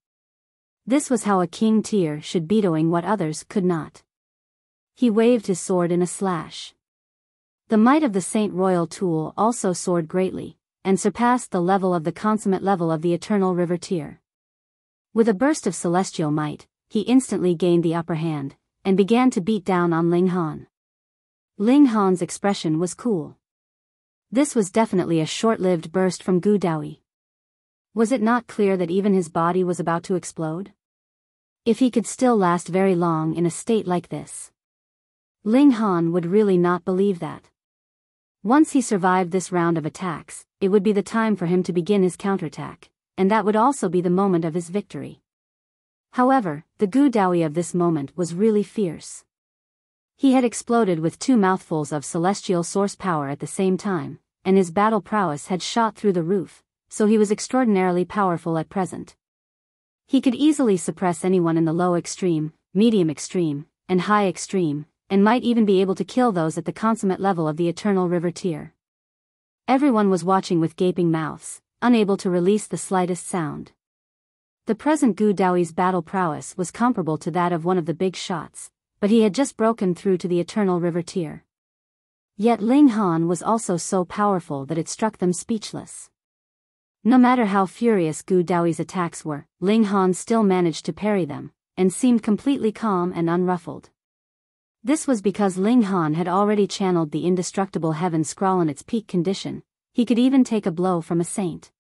This was how a king tier should be doing what others could not. He waved his sword in a slash. The might of the Saint Royal tool also soared greatly, and surpassed the level of the consummate level of the eternal river tier. With a burst of celestial might, he instantly gained the upper hand, and began to beat down on Ling Han. Ling Han's expression was cool. This was definitely a short-lived burst from Gu Daoyi. Was it not clear that even his body was about to explode? If he could still last very long in a state like this, Ling Han would really not believe that. Once he survived this round of attacks, it would be the time for him to begin his counterattack, and that would also be the moment of his victory. However, the Gu Daoyi of this moment was really fierce. He had exploded with 2 mouthfuls of celestial source power at the same time, and his battle prowess had shot through the roof, so he was extraordinarily powerful at present. He could easily suppress anyone in the low extreme, medium extreme, and high extreme, and might even be able to kill those at the consummate level of the Eternal River tier. Everyone was watching with gaping mouths, unable to release the slightest sound. The present Gu Daoyi's battle prowess was comparable to that of one of the big shots, but he had just broken through to the Eternal River tier. Yet Ling Han was also so powerful that it struck them speechless. No matter how furious Gu Daoyi's attacks were, Ling Han still managed to parry them, and seemed completely calm and unruffled. This was because Ling Han had already channeled the indestructible heaven scroll in its peak condition. He could even take a blow from a saint.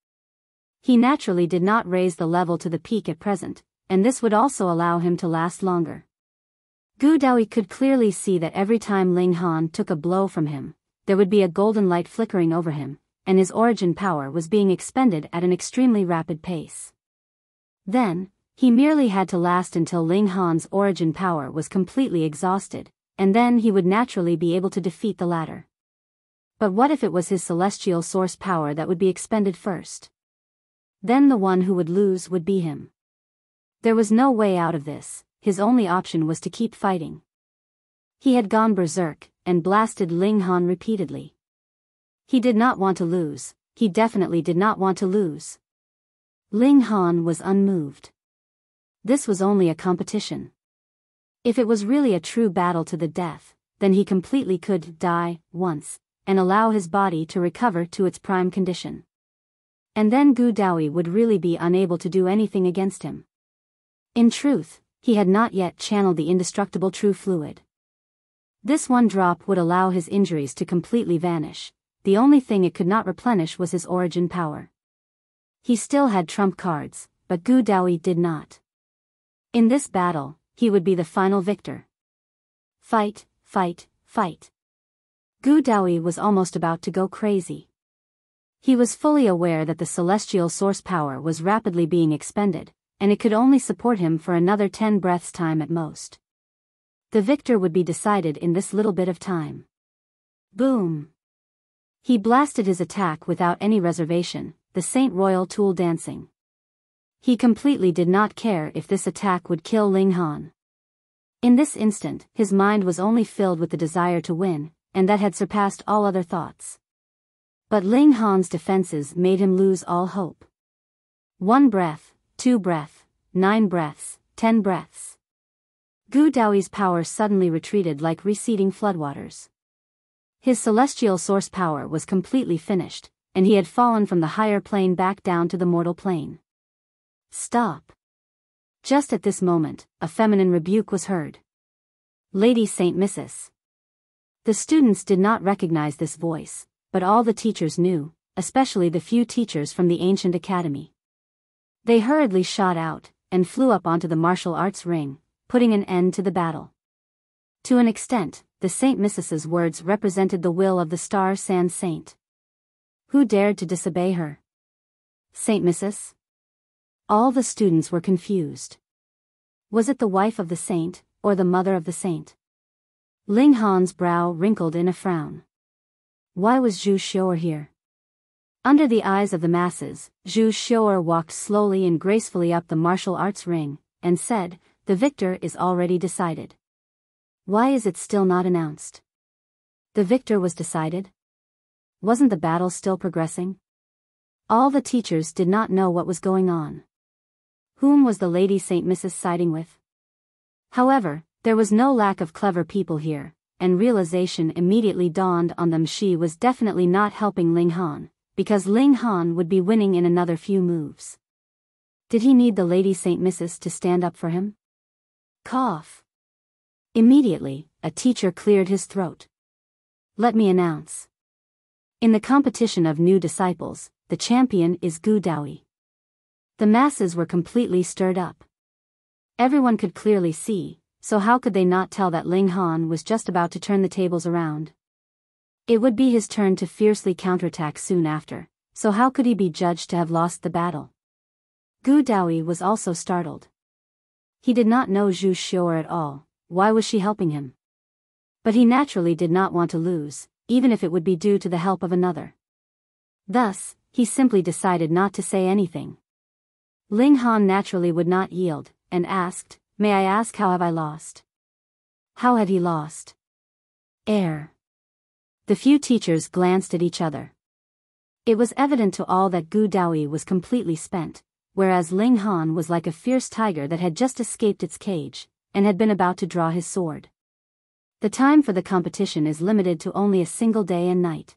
He naturally did not raise the level to the peak at present, and this would also allow him to last longer. Gu Daoyi could clearly see that every time Ling Han took a blow from him, there would be a golden light flickering over him, and his origin power was being expended at an extremely rapid pace. Then, he merely had to last until Ling Han's origin power was completely exhausted, and then he would naturally be able to defeat the latter. But what if it was his celestial source power that would be expended first? Then the one who would lose would be him. There was no way out of this. His only option was to keep fighting. He had gone berserk, and blasted Ling Han repeatedly. He did not want to lose, he definitely did not want to lose. Ling Han was unmoved. This was only a competition. If it was really a true battle to the death, then he completely could die once, and allow his body to recover to its prime condition. And then Gu Daoyi would really be unable to do anything against him. In truth, he had not yet channeled the indestructible true fluid. This one drop would allow his injuries to completely vanish. The only thing it could not replenish was his origin power. He still had trump cards, but Gu Daoyi did not. In this battle, he would be the final victor. Fight, fight, fight. Gu Daoyi was almost about to go crazy. He was fully aware that the celestial source power was rapidly being expended, and it could only support him for another 10 breaths' time at most. The victor would be decided in this little bit of time. Boom! He blasted his attack without any reservation, the Saint Royal tool dancing. He completely did not care if this attack would kill Ling Han. In this instant, his mind was only filled with the desire to win, and that had surpassed all other thoughts. But Ling Han's defenses made him lose all hope. 1 breath, 2 breaths, 9 breaths, 10 breaths. Gu Daoyi's power suddenly retreated like receding floodwaters. His celestial source power was completely finished, and he had fallen from the higher plane back down to the mortal plane. Stop! Just at this moment, a feminine rebuke was heard. Lady Saint Mrs. The students did not recognize this voice, but all the teachers knew, especially the few teachers from the ancient academy. They hurriedly shot out, and flew up onto the martial arts ring, putting an end to the battle. To an extent, the Saint Mrs.'s words represented the will of the Star Sand Saint. Who dared to disobey her? Saint Mrs.? All the students were confused. Was it the wife of the saint, or the mother of the saint? Ling Han's brow wrinkled in a frown. Why was Zhu Xiu'er here? Under the eyes of the masses, Zhu Xiu'er walked slowly and gracefully up the martial arts ring, and said, "The victor is already decided." Why is it still not announced? The victor was decided? Wasn't the battle still progressing? All the teachers did not know what was going on. Whom was the Lady Saint Mrs. siding with? However, there was no lack of clever people here, and realization immediately dawned on them. She was definitely not helping Ling Han, because Ling Han would be winning in another few moves. Did he need the Lady Saint Mrs. to stand up for him? Cough. Immediately, a teacher cleared his throat. Let me announce. In the competition of new disciples, the champion is Gu Daoyi. The masses were completely stirred up. Everyone could clearly see, so how could they not tell that Ling Han was just about to turn the tables around? It would be his turn to fiercely counterattack soon after, so how could he be judged to have lost the battle? Gu Daoyi was also startled. He did not know Zhu Xiu'er at all. Why was she helping him? But he naturally did not want to lose, even if it would be due to the help of another. Thus, he simply decided not to say anything. Ling Han naturally would not yield, and asked, "May I ask, how have I lost?" How had he lost? Air. The few teachers glanced at each other. It was evident to all that Gu Daoyi was completely spent, whereas Ling Han was like a fierce tiger that had just escaped its cage, and had been about to draw his sword. The time for the competition is limited to only a single day and night.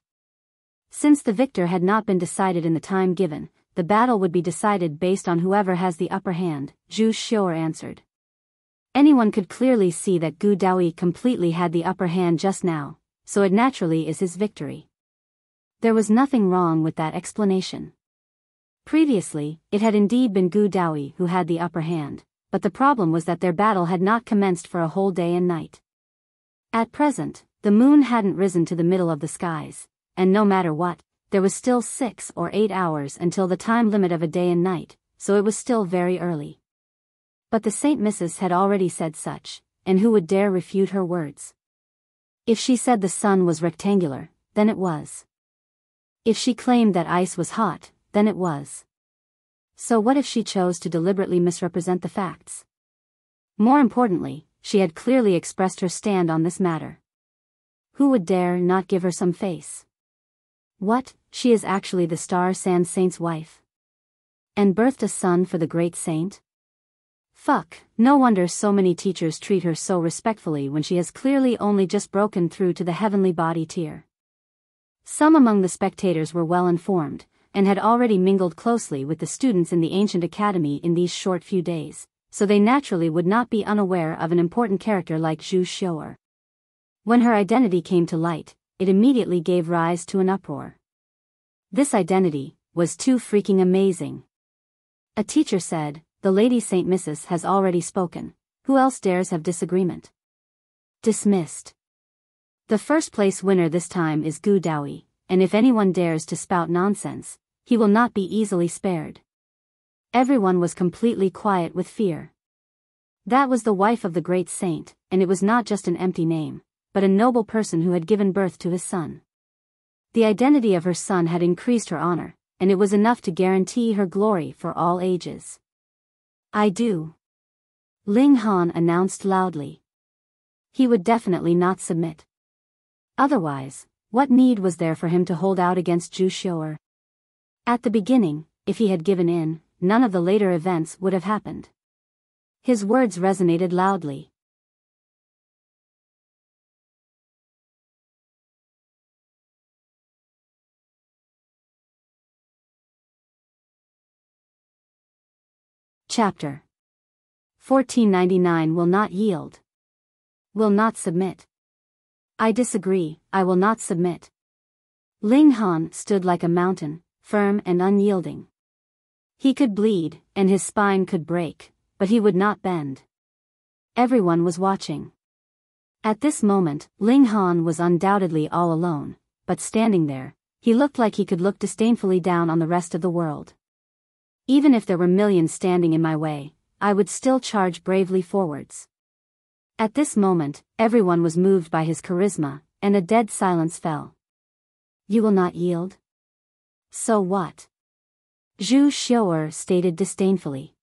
Since the victor had not been decided in the time given, the battle would be decided based on whoever has the upper hand, Zhu Xiu'er answered. Anyone could clearly see that Gu Daoyi completely had the upper hand just now, so it naturally is his victory. There was nothing wrong with that explanation. Previously, it had indeed been Gu Daoyi who had the upper hand, but the problem was that their battle had not commenced for a whole day and night. At present, the moon hadn't risen to the middle of the skies, and no matter what, there was still 6 or 8 hours until the time limit of a day and night, so it was still very early. But the Saint Mrs. had already said such, and who would dare refute her words? If she said the sun was rectangular, then it was. If she claimed that ice was hot, then it was. So what if she chose to deliberately misrepresent the facts? More importantly, she had clearly expressed her stand on this matter. Who would dare not give her some face? What, she is actually the Star Sand Saint's wife? And birthed a son for the great saint? Fuck, no wonder so many teachers treat her so respectfully when she has clearly only just broken through to the heavenly body tier. Some among the spectators were well informed, and had already mingled closely with the students in the ancient academy in these short few days, so they naturally would not be unaware of an important character like Zhu Xiu'er. When her identity came to light, it immediately gave rise to an uproar. This identity was too freaking amazing. A teacher said, "The Lady Saint Mrs. has already spoken. Who else dares have disagreement?" Dismissed. The first place winner this time is Gu Daoyi, and if anyone dares to spout nonsense, he will not be easily spared. Everyone was completely quiet with fear. That was the wife of the great saint, and it was not just an empty name, but a noble person who had given birth to his son. The identity of her son had increased her honor, and it was enough to guarantee her glory for all ages. "I do," Ling Han announced loudly. He would definitely not submit. Otherwise, what need was there for him to hold out against Zhu Xiu'er? At the beginning, if he had given in, none of the later events would have happened. His words resonated loudly. Chapter 1499 Will not yield. Will not submit. I disagree, I will not submit. Ling Han stood like a mountain, firm and unyielding. He could bleed, and his spine could break, but he would not bend. Everyone was watching. At this moment, Ling Han was undoubtedly all alone, but standing there, he looked like he could look disdainfully down on the rest of the world. Even if there were millions standing in my way, I would still charge bravely forwards. At this moment, everyone was moved by his charisma, and a dead silence fell. You will not yield? So what? Zhu Xiu'er stated disdainfully.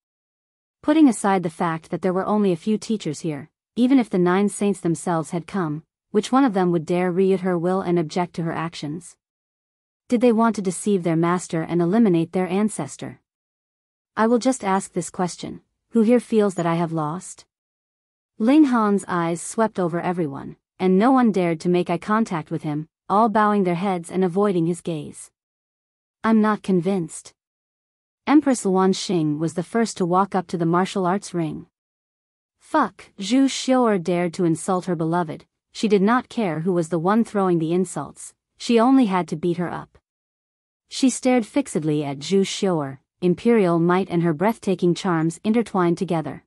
Putting aside the fact that there were only a few teachers here, even if the 9 saints themselves had come, which one of them would dare read her will and object to her actions? Did they want to deceive their master and eliminate their ancestor? I will just ask this question, who here feels that I have lost? Ling Han's eyes swept over everyone, and no one dared to make eye contact with him, all bowing their heads and avoiding his gaze. I'm not convinced. Empress Luan Xing was the first to walk up to the martial arts ring. Fuck, Zhu Xiu'er dared to insult her beloved. She did not care who was the one throwing the insults, she only had to beat her up. She stared fixedly at Zhu Xiu'er, imperial might and her breathtaking charms intertwined together.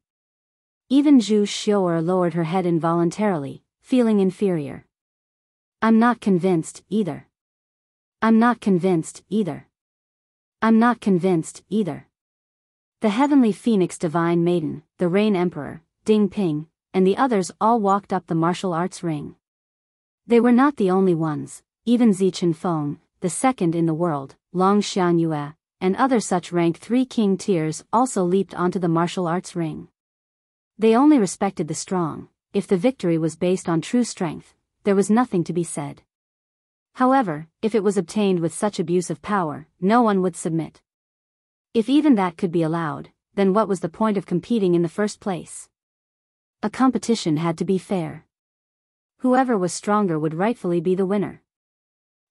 Even Zhu Xiu'er lowered her head involuntarily, feeling inferior. I'm not convinced either. I'm not convinced either. I'm not convinced either. The heavenly phoenix divine maiden, the Rain Emperor, Ding Ping, and the others all walked up the martial arts ring. They were not the only ones. Even Zichen Feng, the second in the world, Long Xianyue, and other such rank 3 king tiers also leaped onto the martial arts ring. They only respected the strong. If the victory was based on true strength, there was nothing to be said. However, if it was obtained with such abuse of power, no one would submit. If even that could be allowed, then what was the point of competing in the first place? A competition had to be fair. Whoever was stronger would rightfully be the winner.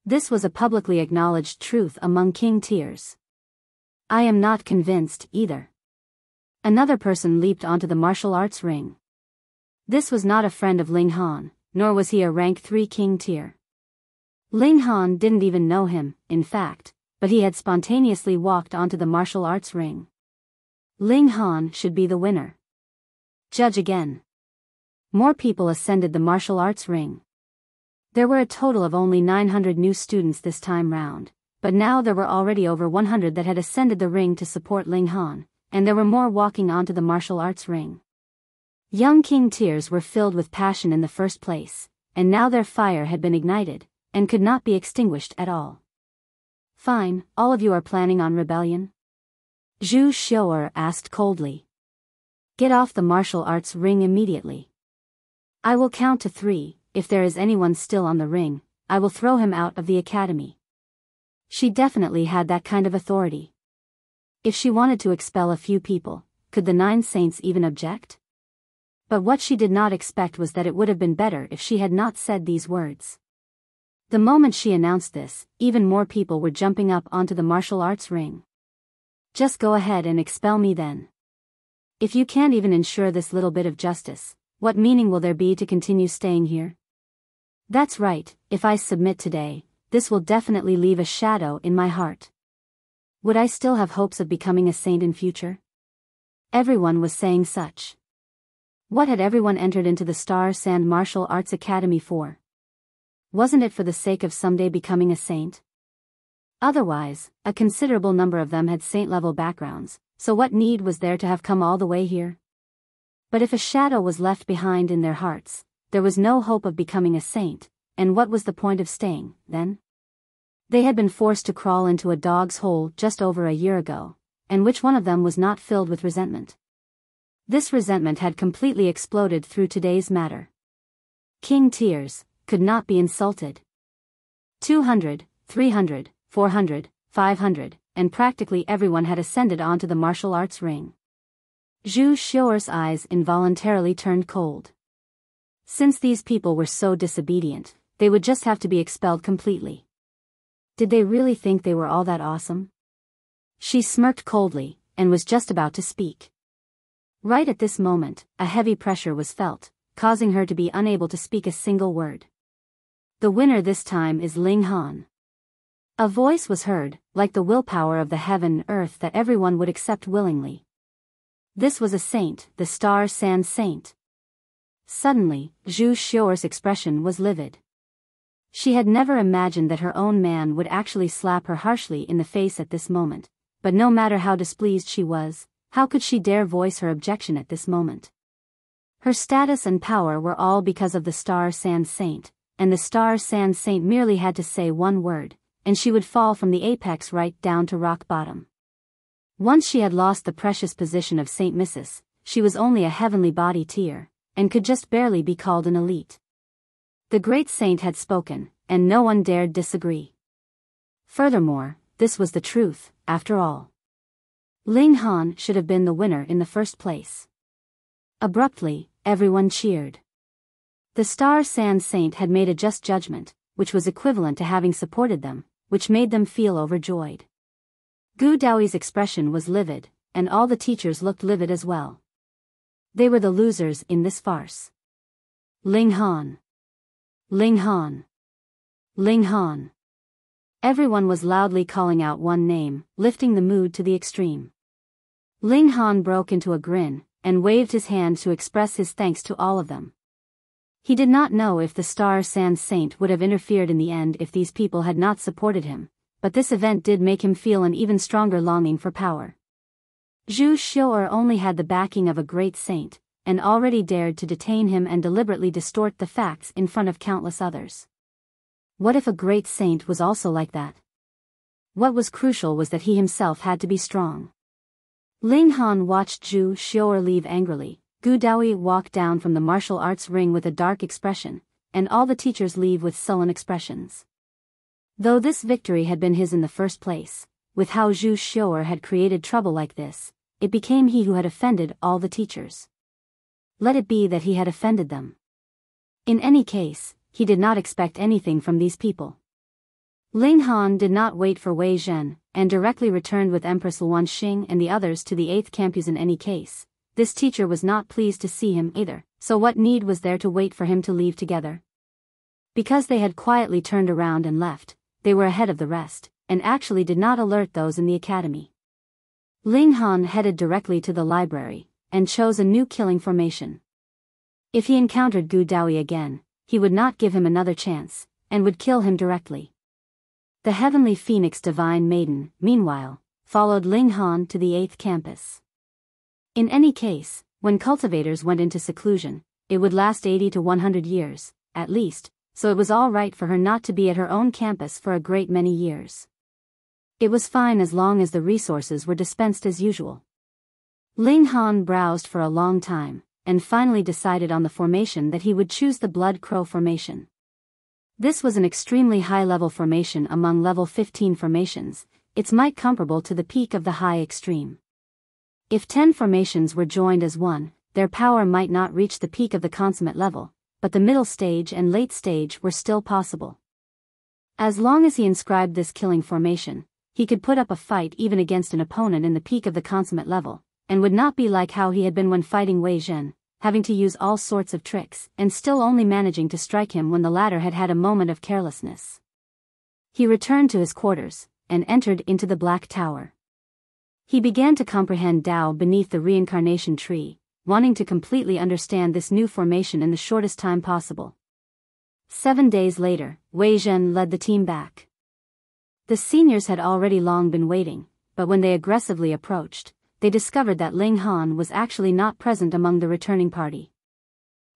This was a publicly acknowledged truth among king tiers. I am not convinced, either. Another person leaped onto the martial arts ring. This was not a friend of Ling Han, nor was he a rank 3 king tier. Ling Han didn't even know him, in fact, but he had spontaneously walked onto the martial arts ring. Ling Han should be the winner. Judge again. More people ascended the martial arts ring. There were a total of only 900 new students this time round, but now there were already over 100 that had ascended the ring to support Ling Han, and there were more walking onto the martial arts ring. Young king tiers were filled with passion in the first place, and now their fire had been ignited, and could not be extinguished at all. Fine, all of you are planning on rebellion? Zhu Xiu'er asked coldly. Get off the martial arts ring immediately. I will count to 3, if there is anyone still on the ring, I will throw him out of the academy. She definitely had that kind of authority. If she wanted to expel a few people, could the 9 saints even object? But what she did not expect was that it would have been better if she had not said these words. The moment she announced this, even more people were jumping up onto the martial arts ring. Just go ahead and expel me then. If you can't even ensure this little bit of justice, what meaning will there be to continue staying here? That's right, if I submit today, this will definitely leave a shadow in my heart. Would I still have hopes of becoming a saint in future? Everyone was saying such. What had everyone entered into the Star Sand Martial Arts Academy for? Wasn't it for the sake of someday becoming a saint? Otherwise, a considerable number of them had saint-level backgrounds, so what need was there to have come all the way here? But if a shadow was left behind in their hearts, there was no hope of becoming a saint, and what was the point of staying, then? They had been forced to crawl into a dog's hole just over a year ago, and which one of them was not filled with resentment? This resentment had completely exploded through today's matter. King tiers could not be insulted. 200, 300, 400, 500, and practically everyone had ascended onto the martial arts ring. Zhu Xiu'er's eyes involuntarily turned cold. Since these people were so disobedient, they would just have to be expelled completely. Did they really think they were all that awesome? She smirked coldly, and was just about to speak. Right at this moment, a heavy pressure was felt, causing her to be unable to speak a single word. The winner this time is Ling Han. A voice was heard, like the willpower of the heaven and earth that everyone would accept willingly. This was a saint, the Star Sand Saint. Suddenly, Zhu Xiu'er's expression was livid. She had never imagined that her own man would actually slap her harshly in the face at this moment, but no matter how displeased she was, how could she dare voice her objection at this moment? Her status and power were all because of the Star Sand Saint, and the Star Sand Saint merely had to say one word, and she would fall from the apex right down to rock bottom. Once she had lost the precious position of Saint Mrs., she was only a heavenly body tier, and could just barely be called an elite. The great saint had spoken, and no one dared disagree. Furthermore, this was the truth, after all. Ling Han should have been the winner in the first place. Abruptly, everyone cheered. The Star Sand Saint had made a just judgment, which was equivalent to having supported them, which made them feel overjoyed. Gu Daoyi's expression was livid, and all the teachers looked livid as well. They were the losers in this farce. Ling Han. Ling Han. Ling Han. Everyone was loudly calling out one name, lifting the mood to the extreme. Ling Han broke into a grin, and waved his hand to express his thanks to all of them. He did not know if the Star Sand Saint would have interfered in the end if these people had not supported him, but this event did make him feel an even stronger longing for power. Zhu Xiu'er only had the backing of a great saint, and already dared to detain him and deliberately distort the facts in front of countless others. What if a great saint was also like that? What was crucial was that he himself had to be strong. Ling Han watched Zhu Xiu'er leave angrily, Gu Daoyi walk down from the martial arts ring with a dark expression, and all the teachers leave with sullen expressions. Though this victory had been his in the first place, with how Zhu Xiu'er had created trouble like this, it became he who had offended all the teachers. Let it be that he had offended them. In any case, he did not expect anything from these people. Ling Han did not wait for Wei Zhen, and directly returned with Empress Luan Xing and the others to the 8th campus. In any case, this teacher was not pleased to see him either, so what need was there to wait for him to leave together? Because they had quietly turned around and left, they were ahead of the rest, and actually did not alert those in the academy. Ling Han headed directly to the library, and chose a new killing formation. If he encountered Gu Daoyi again, he would not give him another chance, and would kill him directly. The Heavenly Phoenix Divine Maiden, meanwhile, followed Ling Han to the 8th campus. In any case, when cultivators went into seclusion, it would last 80 to 100 years, at least, so it was all right for her not to be at her own campus for a great many years. It was fine as long as the resources were dispensed as usual. Ling Han browsed for a long time, and finally decided on the formation that he would choose the Blood Crow formation. This was an extremely high-level formation among level 15 formations, its might comparable to the peak of the high extreme. If 10 formations were joined as one, their power might not reach the peak of the consummate level, but the middle stage and late stage were still possible. As long as he inscribed this killing formation, he could put up a fight even against an opponent in the peak of the consummate level, and would not be like how he had been when fighting Wei Zhen, having to use all sorts of tricks, and still only managing to strike him when the latter had had a moment of carelessness. He returned to his quarters, and entered into the Black Tower. He began to comprehend Tao beneath the reincarnation tree, wanting to completely understand this new formation in the shortest time possible. 7 days later, Wei Zhen led the team back. The seniors had already long been waiting, but when they aggressively approached, they discovered that Ling Han was actually not present among the returning party.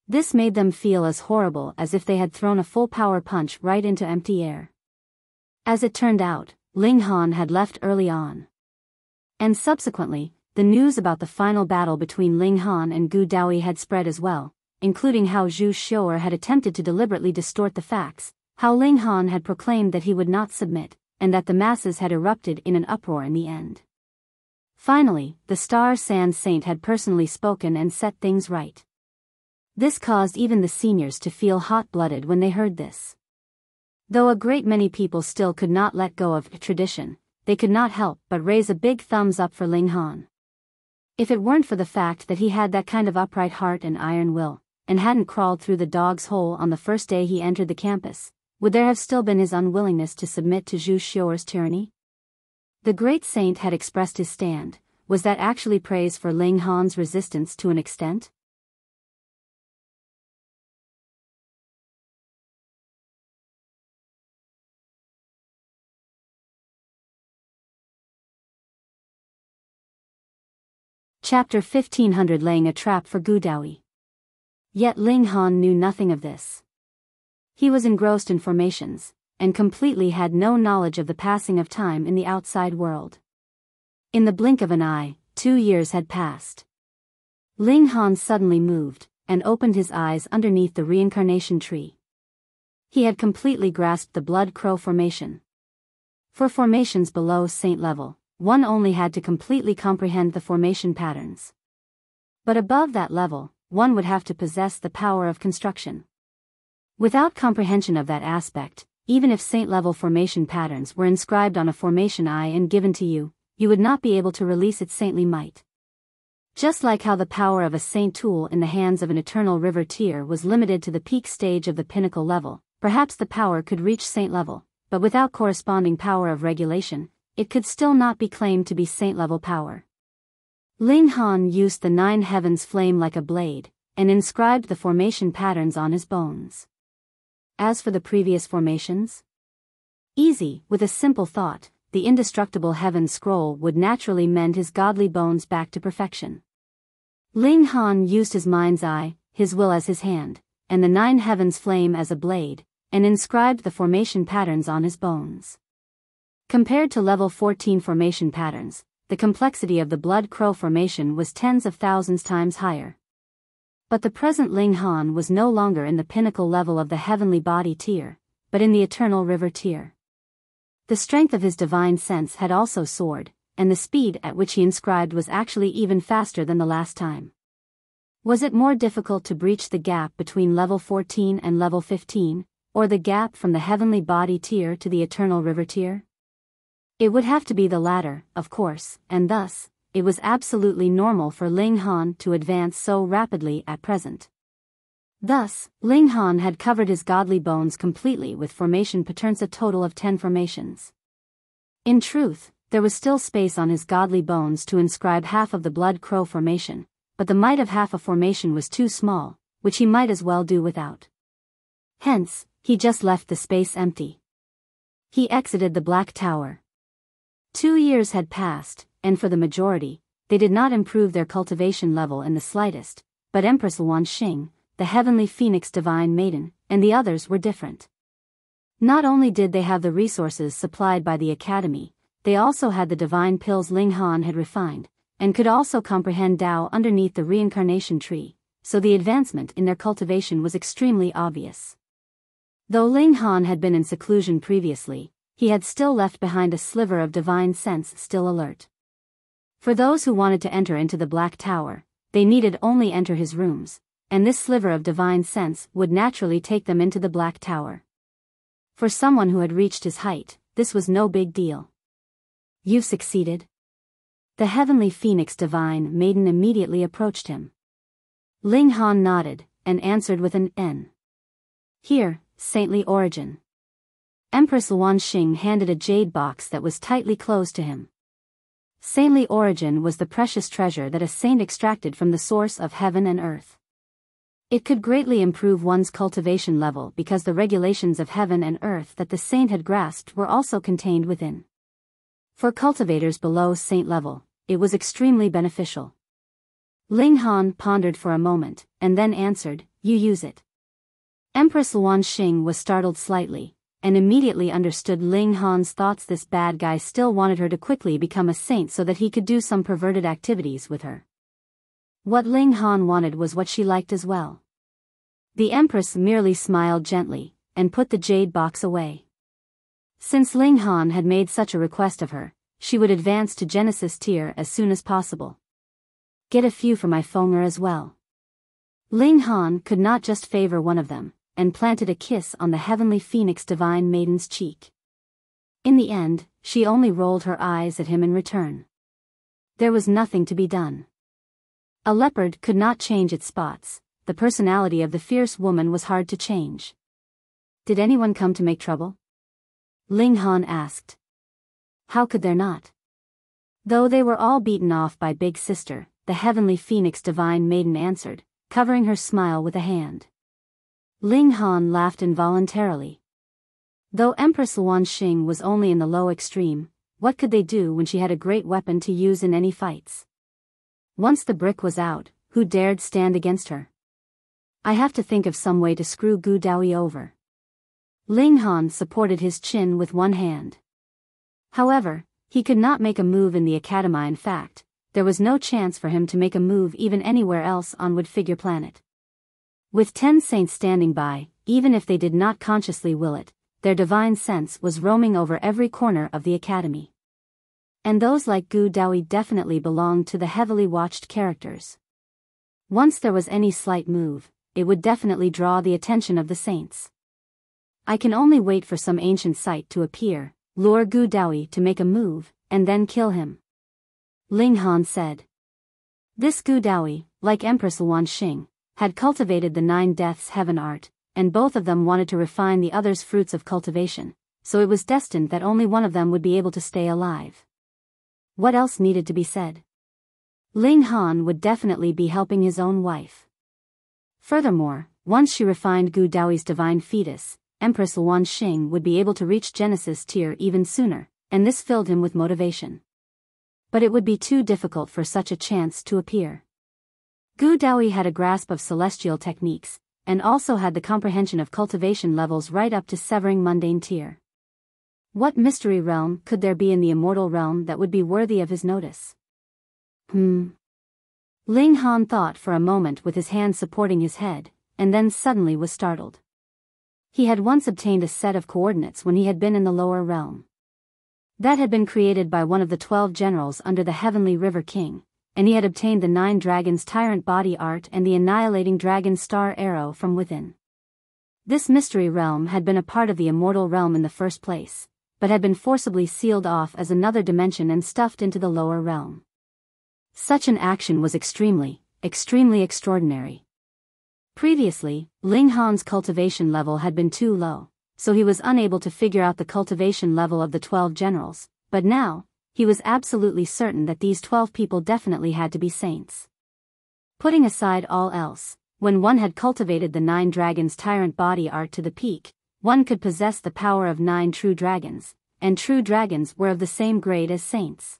This made them feel as horrible as if they had thrown a full power punch right into empty air. As it turned out, Ling Han had left early on. And subsequently, the news about the final battle between Ling Han and Gu Daoyi had spread as well, including how Zhu Xiu'er had attempted to deliberately distort the facts, how Ling Han had proclaimed that he would not submit, and that the masses had erupted in an uproar in the end. Finally, the Star Sand Saint had personally spoken and set things right. This caused even the seniors to feel hot-blooded when they heard this. Though a great many people still could not let go of tradition, they could not help but raise a big thumbs up for Ling Han. If it weren't for the fact that he had that kind of upright heart and iron will, and hadn't crawled through the dog's hole on the first day he entered the campus, would there have still been his unwillingness to submit to Zhu Xiu'er's tyranny? The great saint had expressed his stand. Was that actually praise for Ling Han's resistance to an extent? Chapter 1500 Laying a Trap for Gu Daoyi. Yet Ling Han knew nothing of this. He was engrossed in formations, and completely had no knowledge of the passing of time in the outside world. In the blink of an eye, 2 years had passed. Ling Han suddenly moved, and opened his eyes underneath the reincarnation tree. He had completely grasped the Blood Crow formation. For formations below saint level, one only had to completely comprehend the formation patterns. But above that level, one would have to possess the power of construction. Without comprehension of that aspect, even if saint-level formation patterns were inscribed on a formation eye and given to you, you would not be able to release its saintly might. Just like how the power of a saint tool in the hands of an eternal river tier was limited to the peak stage of the pinnacle level, perhaps the power could reach saint level, but without corresponding power of regulation, it could still not be claimed to be saint-level power. Ling Han used the 9 heavens flame like a blade, and inscribed the formation patterns on his bones. As for the previous formations? Easy, with a simple thought, the indestructible heaven scroll would naturally mend his godly bones back to perfection. Ling Han used his mind's eye, his will as his hand, and the 9 heavens flame as a blade, and inscribed the formation patterns on his bones. Compared to level 14 formation patterns, the complexity of the blood crow formation was tens of thousands times higher. But the present Ling Han was no longer in the pinnacle level of the heavenly body tier, but in the eternal river tier. The strength of his divine sense had also soared, and the speed at which he inscribed was actually even faster than the last time. Was it more difficult to breach the gap between level 14 and level 15, or the gap from the heavenly body tier to the eternal river tier? It would have to be the latter, of course, and thus, it was absolutely normal for Ling Han to advance so rapidly at present. Thus, Ling Han had covered his godly bones completely with formation patterns, a total of 10 formations. In truth, there was still space on his godly bones to inscribe half of the blood crow formation, but the might of half a formation was too small, which he might as well do without. Hence, he just left the space empty. He exited the Black Tower. 2 years had passed, and for the majority, they did not improve their cultivation level in the slightest, but Empress Wanxing, the heavenly phoenix divine maiden, and the others were different. Not only did they have the resources supplied by the Academy, they also had the divine pills Ling Han had refined, and could also comprehend Tao underneath the reincarnation tree, so the advancement in their cultivation was extremely obvious. Though Ling Han had been in seclusion previously, he had still left behind a sliver of divine sense still alert. For those who wanted to enter into the Black Tower, they needed only enter his rooms, and this sliver of divine sense would naturally take them into the Black Tower. For someone who had reached his height, this was no big deal. "You've succeeded?" The heavenly phoenix divine maiden immediately approached him. Ling Han nodded, and answered with an N. "Here, saintly origin." Empress Wanxing handed a jade box that was tightly closed to him. Saintly origin was the precious treasure that a saint extracted from the source of heaven and earth. It could greatly improve one's cultivation level because the regulations of heaven and earth that the saint had grasped were also contained within. For cultivators below saint level, it was extremely beneficial. Ling Han pondered for a moment, and then answered, "You use it." Empress Wanxing was startled slightly, and immediately understood Ling Han's thoughts. This bad guy still wanted her to quickly become a saint so that he could do some perverted activities with her. What Ling Han wanted was what she liked as well. The Empress merely smiled gently, and put the jade box away. Since Ling Han had made such a request of her, she would advance to Genesis tier as soon as possible. "Get a few for my Fenger as well." Ling Han could not just favor one of them, and planted a kiss on the heavenly phoenix divine maiden's cheek. In the end, she only rolled her eyes at him in return. There was nothing to be done. A leopard could not change its spots, the personality of the fierce woman was hard to change. "Did anyone come to make trouble?" Ling Han asked. "How could there not?" Though they were all beaten off by Big Sister, the heavenly phoenix divine maiden answered, covering her smile with a hand. Ling Han laughed involuntarily. Though Empress Wanxing was only in the low extreme, what could they do when she had a great weapon to use in any fights? Once the brick was out, who dared stand against her? "I have to think of some way to screw Gu Daoyi over." Ling Han supported his chin with one hand. However, he could not make a move in the Academy. In fact, there was no chance for him to make a move even anywhere else on Wood Figure Planet. With 10 saints standing by, even if they did not consciously will it, their divine sense was roaming over every corner of the Academy. And those like Gu Daoyi definitely belonged to the heavily watched characters. Once there was any slight move, it would definitely draw the attention of the saints. "I can only wait for some ancient sight to appear, lure Gu Daoyi to make a move, and then kill him," Ling Han said. This Gu Daoyi, like Empress Wanxing, had cultivated the 9 deaths heaven art, and both of them wanted to refine the other's fruits of cultivation, so it was destined that only one of them would be able to stay alive. What else needed to be said? Ling Han would definitely be helping his own wife. Furthermore, once she refined Gu Daoyi's divine fetus, Empress Wanxing would be able to reach Genesis tier even sooner, and this filled him with motivation. But it would be too difficult for such a chance to appear. Gu Daoyi had a grasp of celestial techniques, and also had the comprehension of cultivation levels right up to severing mundane tier. What mystery realm could there be in the immortal realm that would be worthy of his notice? Ling Han thought for a moment with his hand supporting his head, and then suddenly was startled. He had once obtained a set of coordinates when he had been in the lower realm. That had been created by one of the 12 generals under the Heavenly River King, and he had obtained the 9 dragons tyrant body art and the annihilating dragon star arrow from within. This mystery realm had been a part of the immortal realm in the first place, but had been forcibly sealed off as another dimension and stuffed into the lower realm. Such an action was extremely extraordinary. Previously, Ling Han's cultivation level had been too low, so he was unable to figure out the cultivation level of the 12 generals, but now, he was absolutely certain that these 12 people definitely had to be saints. Putting aside all else, when one had cultivated the 9 dragons tyrant body art to the peak, one could possess the power of 9 true dragons, and true dragons were of the same grade as saints.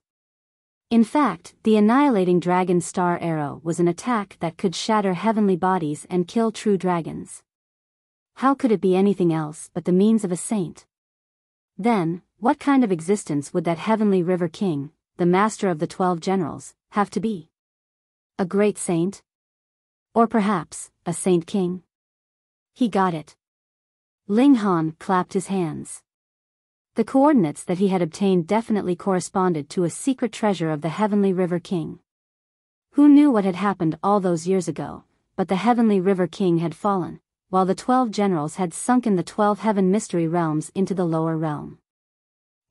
In fact, the annihilating dragon star arrow was an attack that could shatter heavenly bodies and kill true dragons. How could it be anything else but the means of a saint? Then, what kind of existence would that Heavenly River King, the master of the 12 generals, have to be? A great saint? Or perhaps, a saint king? He got it. Ling Han clapped his hands. The coordinates that he had obtained definitely corresponded to a secret treasure of the Heavenly River King. Who knew what had happened all those years ago, but the Heavenly River King had fallen, while the 12 generals had sunken the 12 heaven mystery realms into the lower realm.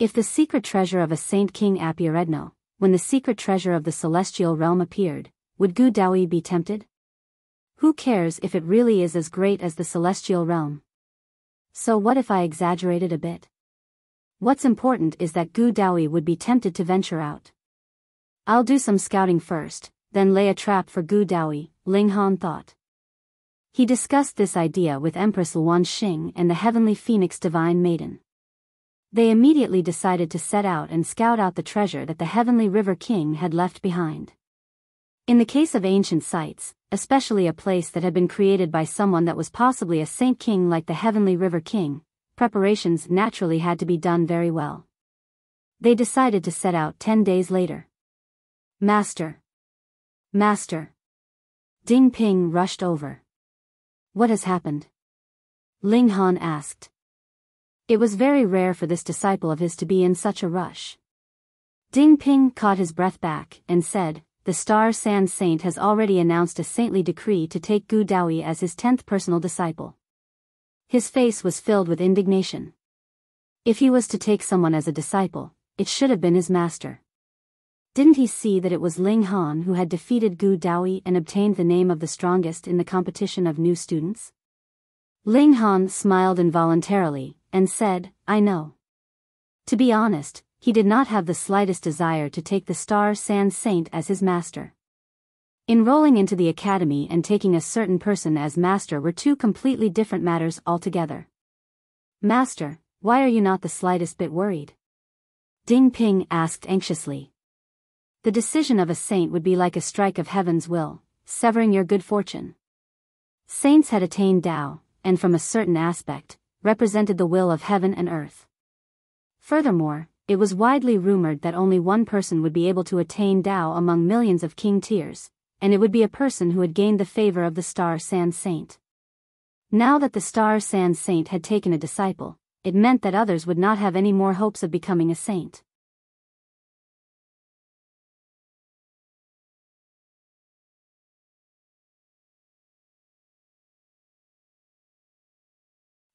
If the secret treasure of a Saint King appeared, when the secret treasure of the celestial realm appeared, would Gu Daoyi be tempted? Who cares if it really is as great as the celestial realm? So what if I exaggerated a bit? What's important is that Gu Daoyi would be tempted to venture out. I'll do some scouting first, then lay a trap for Gu Daoyi, Ling Han thought. He discussed this idea with Empress Luan Xing and the Heavenly Phoenix Divine Maiden. They immediately decided to set out and scout out the treasure that the Heavenly River King had left behind. In the case of ancient sites, especially a place that had been created by someone that was possibly a saint king like the Heavenly River King, preparations naturally had to be done very well. They decided to set out 10 days later. Master! Master! Ding Ping rushed over. What has happened? Ling Han asked. It was very rare for this disciple of his to be in such a rush. Ding Ping caught his breath back and said, the Star Sand Saint has already announced a saintly decree to take Gu Daoyi as his 10th personal disciple. His face was filled with indignation. If he was to take someone as a disciple, it should have been his master. Didn't he see that it was Ling Han who had defeated Gu Daoyi and obtained the name of the strongest in the competition of new students? Ling Han smiled involuntarily, and said, I know. To be honest, he did not have the slightest desire to take the Star Sand Saint as his master. Enrolling into the academy and taking a certain person as master were two completely different matters altogether. Master, why are you not the slightest bit worried? Ding Ping asked anxiously. The decision of a saint would be like a strike of heaven's will, severing your good fortune. Saints had attained Tao, and from a certain aspect, represented the will of heaven and earth. Furthermore, it was widely rumored that only one person would be able to attain Tao among millions of king tiers, and it would be a person who had gained the favor of the Star Sand Saint. Now that the Star Sand Saint had taken a disciple, it meant that others would not have any more hopes of becoming a saint.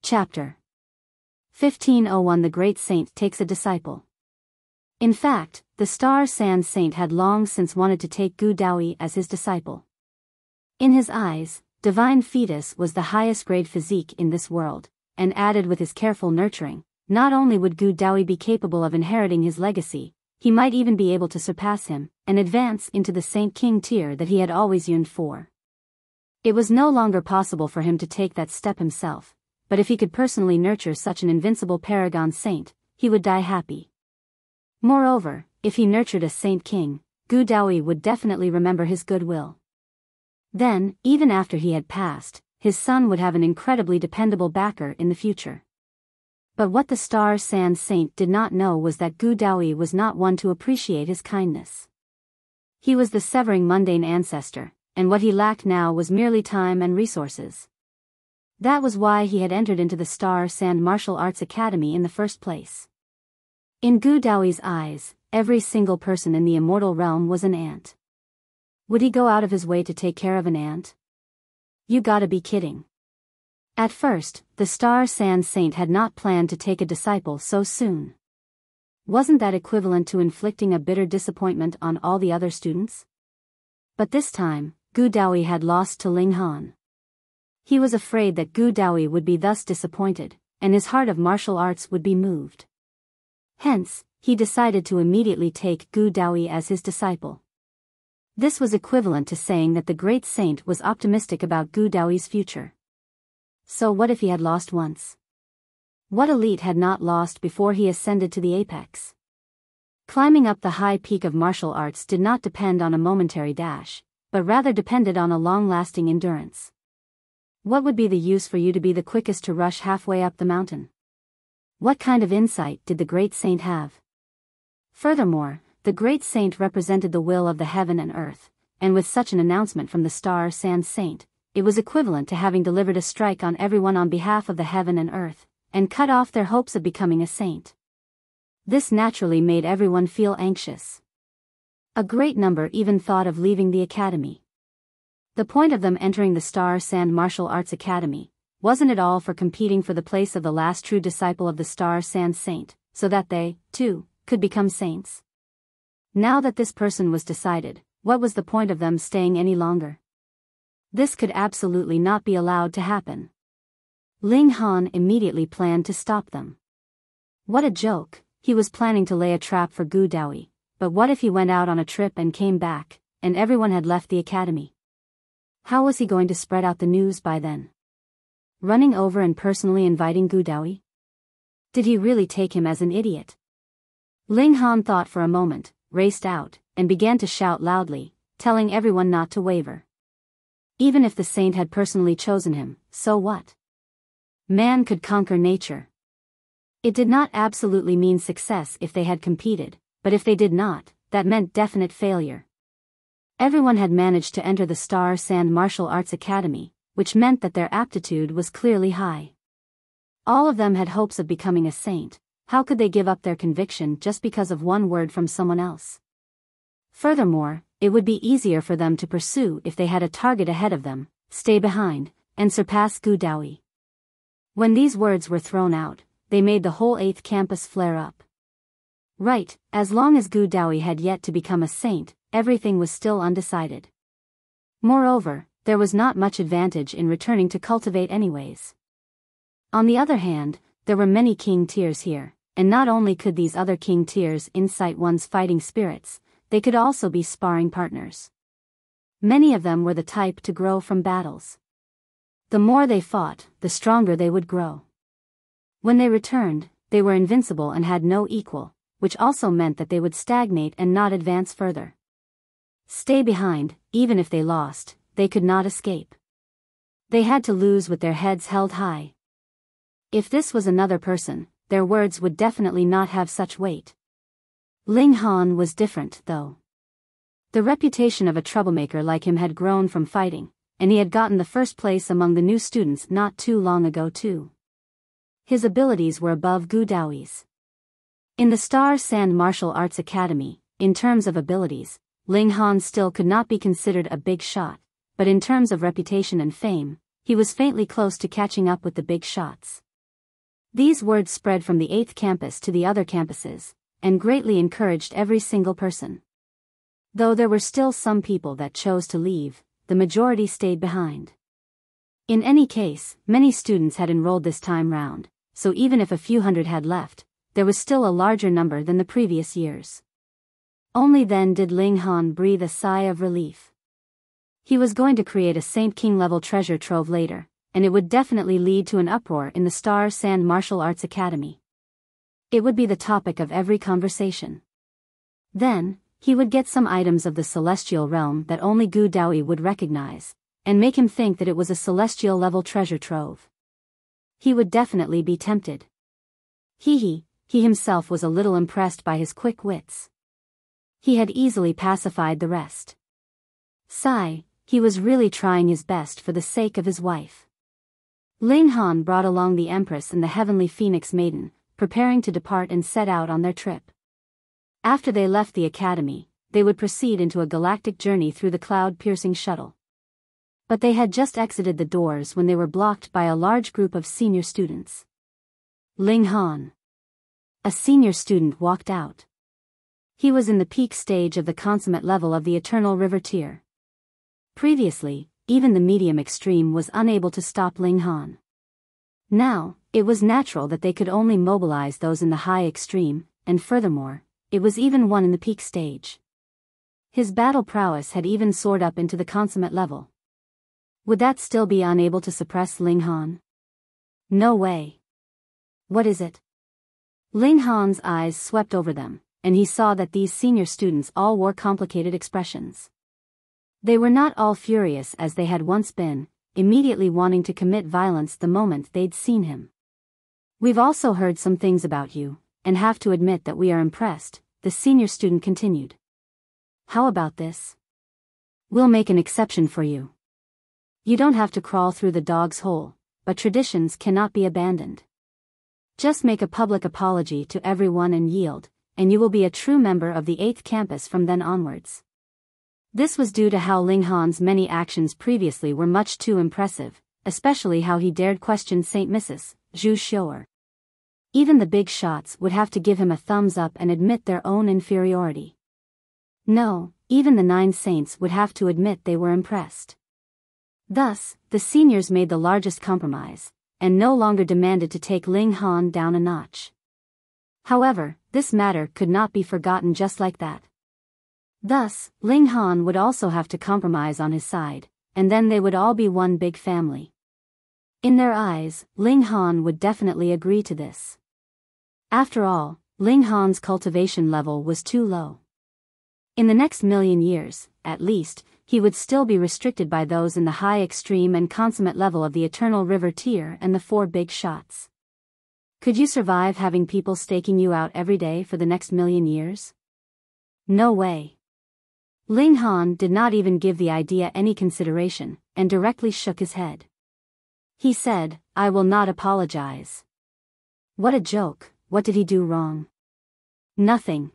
Chapter 1501 The Great Saint Takes a Disciple. In fact, the Star Sand Saint had long since wanted to take Gu Daoyi as his disciple. In his eyes, Divine Fetus was the highest grade physique in this world, and added with his careful nurturing, not only would Gu Daoyi be capable of inheriting his legacy, he might even be able to surpass him, and advance into the Saint King tier that he had always yearned for. It was no longer possible for him to take that step himself, but if he could personally nurture such an invincible paragon saint, he would die happy. Moreover, if he nurtured a saint king, Gu Daoyi would definitely remember his goodwill. Then, even after he had passed, his son would have an incredibly dependable backer in the future. But what the Star Sand Saint did not know was that Gu Daoyi was not one to appreciate his kindness. He was the severing mundane ancestor, and what he lacked now was merely time and resources. That was why he had entered into the Star Sand Martial Arts Academy in the first place. In Gu Daoyi's eyes, every single person in the immortal realm was an ant. Would he go out of his way to take care of an ant? You gotta be kidding. At first, the Star Sand Saint had not planned to take a disciple so soon. Wasn't that equivalent to inflicting a bitter disappointment on all the other students? But this time, Gu Daoyi had lost to Ling Han. He was afraid that Gu Daoyi would be thus disappointed, and his heart of martial arts would be moved. Hence, he decided to immediately take Gu Daoyi as his disciple. This was equivalent to saying that the great saint was optimistic about Gu Daoyi's future. So what if he had lost once? What elite had not lost before he ascended to the apex? Climbing up the high peak of martial arts did not depend on a momentary dash, but rather depended on a long-lasting endurance. What would be the use for you to be the quickest to rush halfway up the mountain? What kind of insight did the great saint have? Furthermore, the great saint represented the will of the heaven and earth, and with such an announcement from the Star Sand Saint, it was equivalent to having delivered a strike on everyone on behalf of the heaven and earth, and cut off their hopes of becoming a saint. This naturally made everyone feel anxious. A great number even thought of leaving the academy. The point of them entering the Star Sand Martial Arts Academy, wasn't it all for competing for the place of the last true disciple of the Star Sand Saint, so that they, too, could become saints? Now that this person was decided, what was the point of them staying any longer? This could absolutely not be allowed to happen. Ling Han immediately planned to stop them. What a joke, he was planning to lay a trap for Gu Daoyi, but what if he went out on a trip and came back, and everyone had left the academy? How was he going to spread out the news by then? Running over and personally inviting Gu Daoyi? Did he really take him as an idiot? Ling Han thought for a moment, raced out, and began to shout loudly, telling everyone not to waver. Even if the saint had personally chosen him, so what? Man could conquer nature. It did not absolutely mean success if they had competed, but if they did not, that meant definite failure. Everyone had managed to enter the Star Sand Martial Arts Academy, which meant that their aptitude was clearly high. All of them had hopes of becoming a saint. How could they give up their conviction just because of one word from someone else? Furthermore, it would be easier for them to pursue if they had a target ahead of them, stay behind, and surpass Gu Daoyi. When these words were thrown out, they made the whole 8th campus flare up. Right, as long as Gu Daoyi had yet to become a saint, everything was still undecided. Moreover, there was not much advantage in returning to cultivate anyways. On the other hand, there were many king tiers here, and not only could these other king tiers incite one's fighting spirits, they could also be sparring partners. Many of them were the type to grow from battles. The more they fought, the stronger they would grow. When they returned, they were invincible and had no equal, which also meant that they would stagnate and not advance further. Stay behind, even if they lost, they could not escape. They had to lose with their heads held high. If this was another person, their words would definitely not have such weight. Ling Han was different, though. The reputation of a troublemaker like him had grown from fighting, and he had gotten the first place among the new students not too long ago too. His abilities were above Gu Daoyi's. In the Star Sand Martial Arts Academy, in terms of abilities, Ling Han still could not be considered a big shot, but in terms of reputation and fame, he was faintly close to catching up with the big shots. These words spread from the 8th campus to the other campuses, and greatly encouraged every single person. Though there were still some people that chose to leave, the majority stayed behind. In any case, many students had enrolled this time round, so even if a few hundred had left, there was still a larger number than the previous years. Only then did Ling Han breathe a sigh of relief. He was going to create a Saint King level treasure trove later, and it would definitely lead to an uproar in the Star Sand Martial Arts Academy. It would be the topic of every conversation. Then, he would get some items of the celestial realm that only Gu Daoyi would recognize, and make him think that it was a celestial-level treasure trove. He would definitely be tempted. He himself was a little impressed by his quick wits. He had easily pacified the rest. He was really trying his best for the sake of his wife. Ling Han brought along the Empress and the Heavenly Phoenix Maiden, preparing to depart and set out on their trip. After they left the academy, they would proceed into a galactic journey through the cloud-piercing shuttle. But they had just exited the doors when they were blocked by a large group of senior students. Ling Han. A senior student walked out. He was in the peak stage of the consummate level of the Eternal River tier. Previously, even the medium extreme was unable to stop Ling Han. Now, it was natural that they could only mobilize those in the high extreme, and furthermore, it was even one in the peak stage. His battle prowess had even soared up into the consummate level. Would that still be unable to suppress Ling Han? No way. What is it? Ling Han's eyes swept over them, and he saw that these senior students all wore complicated expressions. They were not all furious as they had once been, immediately wanting to commit violence the moment they'd seen him. We've also heard some things about you, and have to admit that we are impressed, the senior student continued. How about this? We'll make an exception for you. You don't have to crawl through the dog's hole, but traditions cannot be abandoned. Just make a public apology to everyone and yield, and you will be a true member of the 8th campus from then onwards. This was due to how Ling Han's many actions previously were much too impressive, especially how he dared question St. Mrs. Zhu Xiu'er. Even the big shots would have to give him a thumbs up and admit their own inferiority. No, even the 9 saints would have to admit they were impressed. Thus, the seniors made the largest compromise, and no longer demanded to take Ling Han down a notch. However, this matter could not be forgotten just like that. Thus, Ling Han would also have to compromise on his side, and then they would all be one big family. In their eyes, Ling Han would definitely agree to this. After all, Ling Han's cultivation level was too low. In the next million years, at least, he would still be restricted by those in the high extreme and consummate level of the Eternal River tier and the 4 big shots. Could you survive having people staking you out every day for the next million years? No way. Ling Han did not even give the idea any consideration, and directly shook his head. He said, I will not apologize. What a joke, what did he do wrong? Nothing.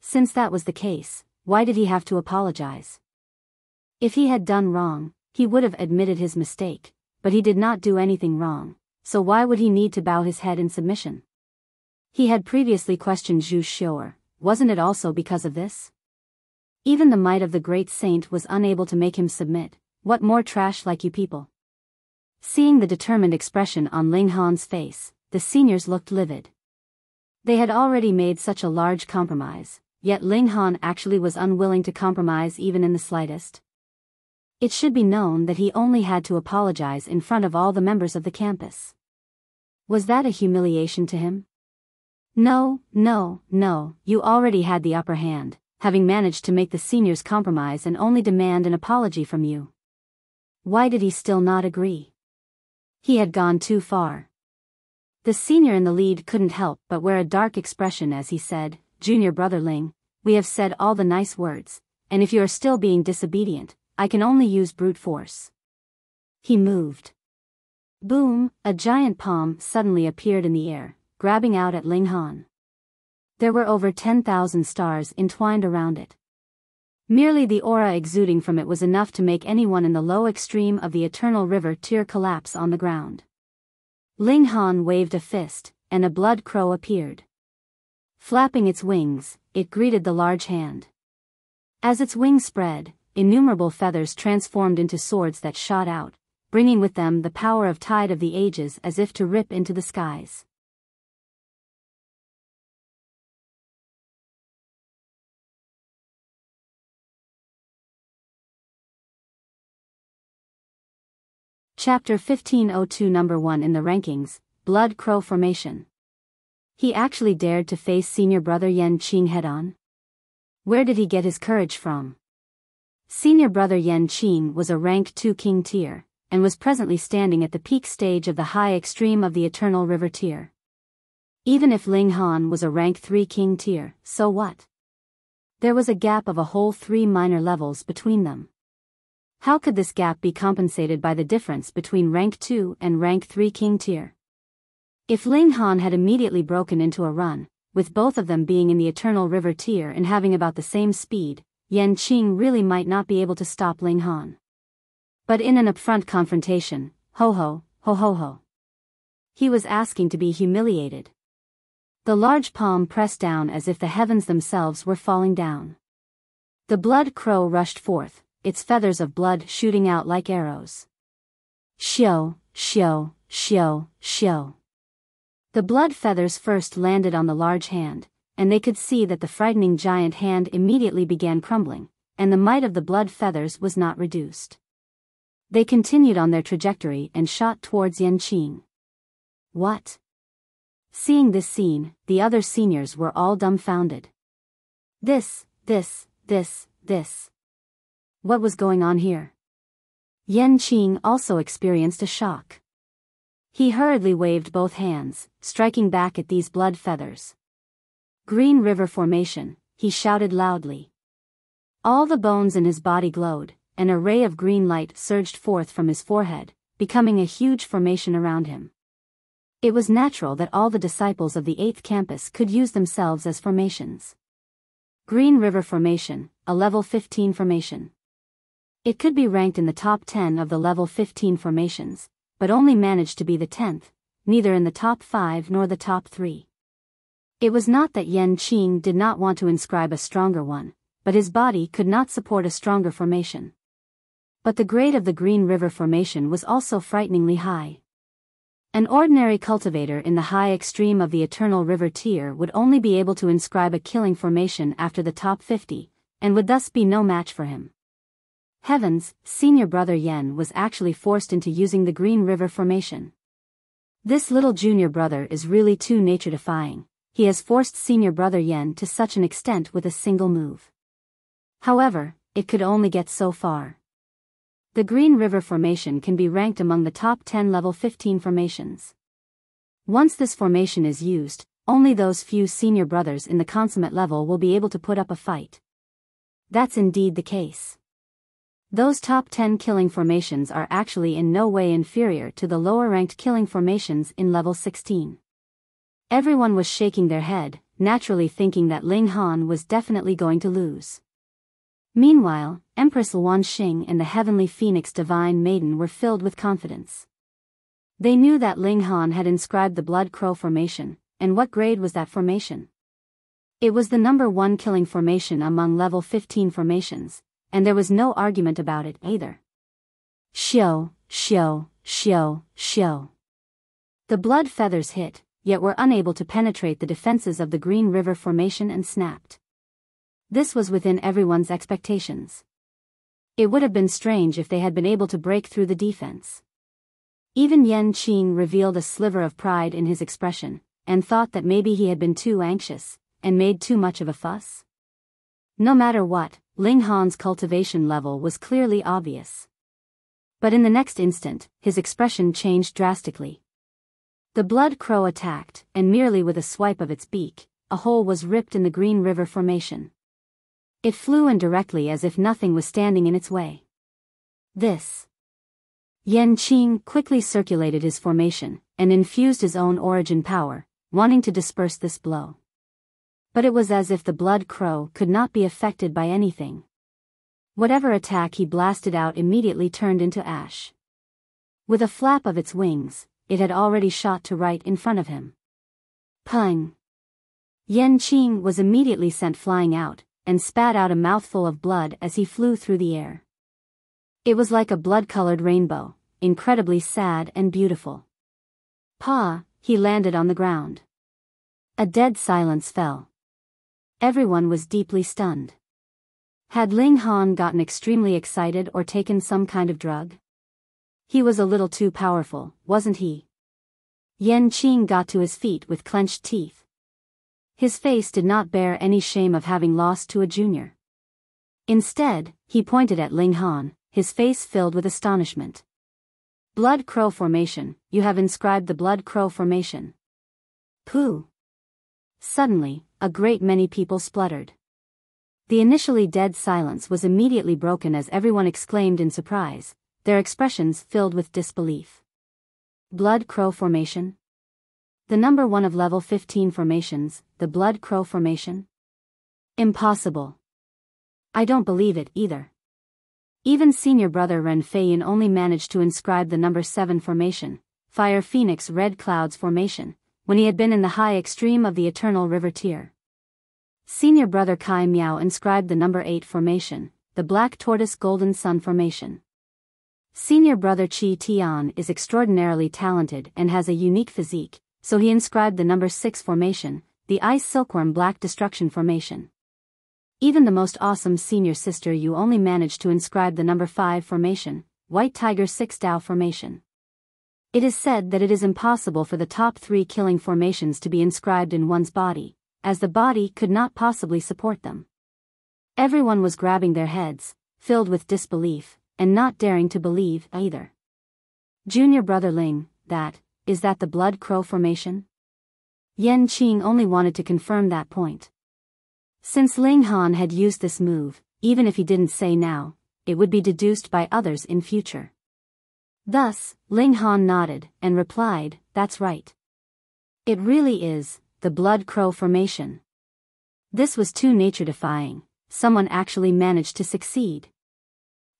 Since that was the case, why did he have to apologize? If he had done wrong, he would have admitted his mistake, but he did not do anything wrong, so why would he need to bow his head in submission? He had previously questioned Zhu Xiu'er, wasn't it also because of this? Even the might of the great saint was unable to make him submit. What more trash like you people? Seeing the determined expression on Ling Han's face, the seniors looked livid. They had already made such a large compromise, yet Ling Han actually was unwilling to compromise even in the slightest. It should be known that he only had to apologize in front of all the members of the campus. Was that a humiliation to him? No, you already had the upper hand, having managed to make the seniors compromise and only demand an apology from you. Why did he still not agree? He had gone too far. The senior in the lead couldn't help but wear a dark expression as he said, Junior brother Ling, we have said all the nice words, and if you are still being disobedient, I can only use brute force. He moved. Boom, a giant palm suddenly appeared in the air, grabbing out at Ling Han. There were over 10,000 stars entwined around it. Merely the aura exuding from it was enough to make anyone in the low extreme of the Eternal River tier collapse on the ground. Ling Han waved a fist, and a blood crow appeared. Flapping its wings, it greeted the large hand. As its wings spread, innumerable feathers transformed into swords that shot out, bringing with them the power of Tide of the Ages as if to rip into the skies. Chapter 1502 Number 1 in the rankings, Blood Crow Formation. He actually dared to face senior brother Yan Qing head-on? Where did he get his courage from? Senior brother Yan Qing was a rank 2 king tier, and was presently standing at the peak stage of the high extreme of the Eternal River tier. Even if Ling Han was a rank 3 king tier, so what? There was a gap of a whole 3 minor levels between them. How could this gap be compensated by the difference between rank 2 and rank 3 king tier? If Ling Han had immediately broken into a run, with both of them being in the Eternal River tier and having about the same speed, Yan Qing really might not be able to stop Ling Han. But in an upfront confrontation, ho. He was asking to be humiliated. The large palm pressed down as if the heavens themselves were falling down. The blood crow rushed forth, its feathers of blood shooting out like arrows. Shio. The blood feathers first landed on the large hand, and they could see that the frightening giant hand immediately began crumbling, and the might of the blood feathers was not reduced. They continued on their trajectory and shot towards Yan Qing. What? Seeing this scene, the other seniors were all dumbfounded. This. What was going on here? Yan Qing also experienced a shock. He hurriedly waved both hands, striking back at these blood feathers. Green River Formation, he shouted loudly. All the bones in his body glowed, and a ray of green light surged forth from his forehead, becoming a huge formation around him. It was natural that all the disciples of the 8th campus could use themselves as formations. Green River Formation, a level 15 formation. It could be ranked in the top 10 of the level 15 formations, but only managed to be the 10th, neither in the top 5 nor the top 3. It was not that Yan Qing did not want to inscribe a stronger one, but his body could not support a stronger formation. But the grade of the Green River Formation was also frighteningly high. An ordinary cultivator in the high extreme of the Eternal River tier would only be able to inscribe a killing formation after the top 50, and would thus be no match for him. Heavens, senior brother Yan was actually forced into using the Green River Formation. This little junior brother is really too nature-defying. He has forced senior brother Yan to such an extent with a single move. However, it could only get so far. The Green River Formation can be ranked among the top 10 level 15 formations. Once this formation is used, only those few senior brothers in the consummate level will be able to put up a fight. That's indeed the case. Those top 10 killing formations are actually in no way inferior to the lower-ranked killing formations in level 16. Everyone was shaking their head, naturally thinking that Ling Han was definitely going to lose. Meanwhile, Empress Luan Xing and the Heavenly Phoenix Divine Maiden were filled with confidence. They knew that Ling Han had inscribed the Blood Crow formation, and what grade was that formation? It was the number 1 killing formation among level 15 formations, and there was no argument about it either. Shio. The blood feathers hit, yet were unable to penetrate the defenses of the Green River Formation and snapped. This was within everyone's expectations. It would have been strange if they had been able to break through the defense. Even Yan Qing revealed a sliver of pride in his expression, and thought that maybe he had been too anxious, and made too much of a fuss. No matter what, Ling Han's cultivation level was clearly obvious. But in the next instant, his expression changed drastically. The blood crow attacked, and merely with a swipe of its beak, a hole was ripped in the Green River Formation. It flew in directly as if nothing was standing in its way. This. Yan Qing quickly circulated his formation, and infused his own origin power, wanting to disperse this blow. But it was as if the blood crow could not be affected by anything. Whatever attack he blasted out immediately turned into ash. With a flap of its wings, it had already shot to right in front of him. Pung! Yan Qing was immediately sent flying out, and spat out a mouthful of blood as he flew through the air. It was like a blood-colored rainbow, incredibly sad and beautiful. Pa! He landed on the ground. A dead silence fell. Everyone was deeply stunned. Had Ling Han gotten extremely excited or taken some kind of drug? He was a little too powerful, wasn't he? Yan Qing got to his feet with clenched teeth. His face did not bear any shame of having lost to a junior. Instead, he pointed at Ling Han, his face filled with astonishment. Blood Crow Formation, you have inscribed the Blood Crow Formation. Pooh! Suddenly, a great many people spluttered. The initially dead silence was immediately broken as everyone exclaimed in surprise, their expressions filled with disbelief. Blood Crow Formation? The number 1 of level 15 formations, the Blood Crow Formation? Impossible. I don't believe it either. Even senior brother Ren Feiyin only managed to inscribe the number 7 formation, Fire Phoenix Red Clouds Formation, when he had been in the high extreme of the Eternal River tier. Senior brother Kai Miao inscribed the number 8 formation, the Black Tortoise Golden Sun Formation. Senior brother Qi Tian is extraordinarily talented and has a unique physique, so he inscribed the number 6 formation, the Ice Silkworm Black Destruction Formation. Even the most awesome senior sister Yu only managed to inscribe the number 5 formation, White Tiger 6 Dao Formation. It is said that it is impossible for the top 3 killing formations to be inscribed in one's body, as the body could not possibly support them. Everyone was grabbing their heads, filled with disbelief, and not daring to believe either. Junior brother Ling, is that the Blood Crow Formation? Yan Qing only wanted to confirm that point. Since Ling Han had used this move, even if he didn't say now, it would be deduced by others in future. Thus, Ling Han nodded and replied, that's right. It really is, the Blood Crow Formation. This was too nature-defying, someone actually managed to succeed.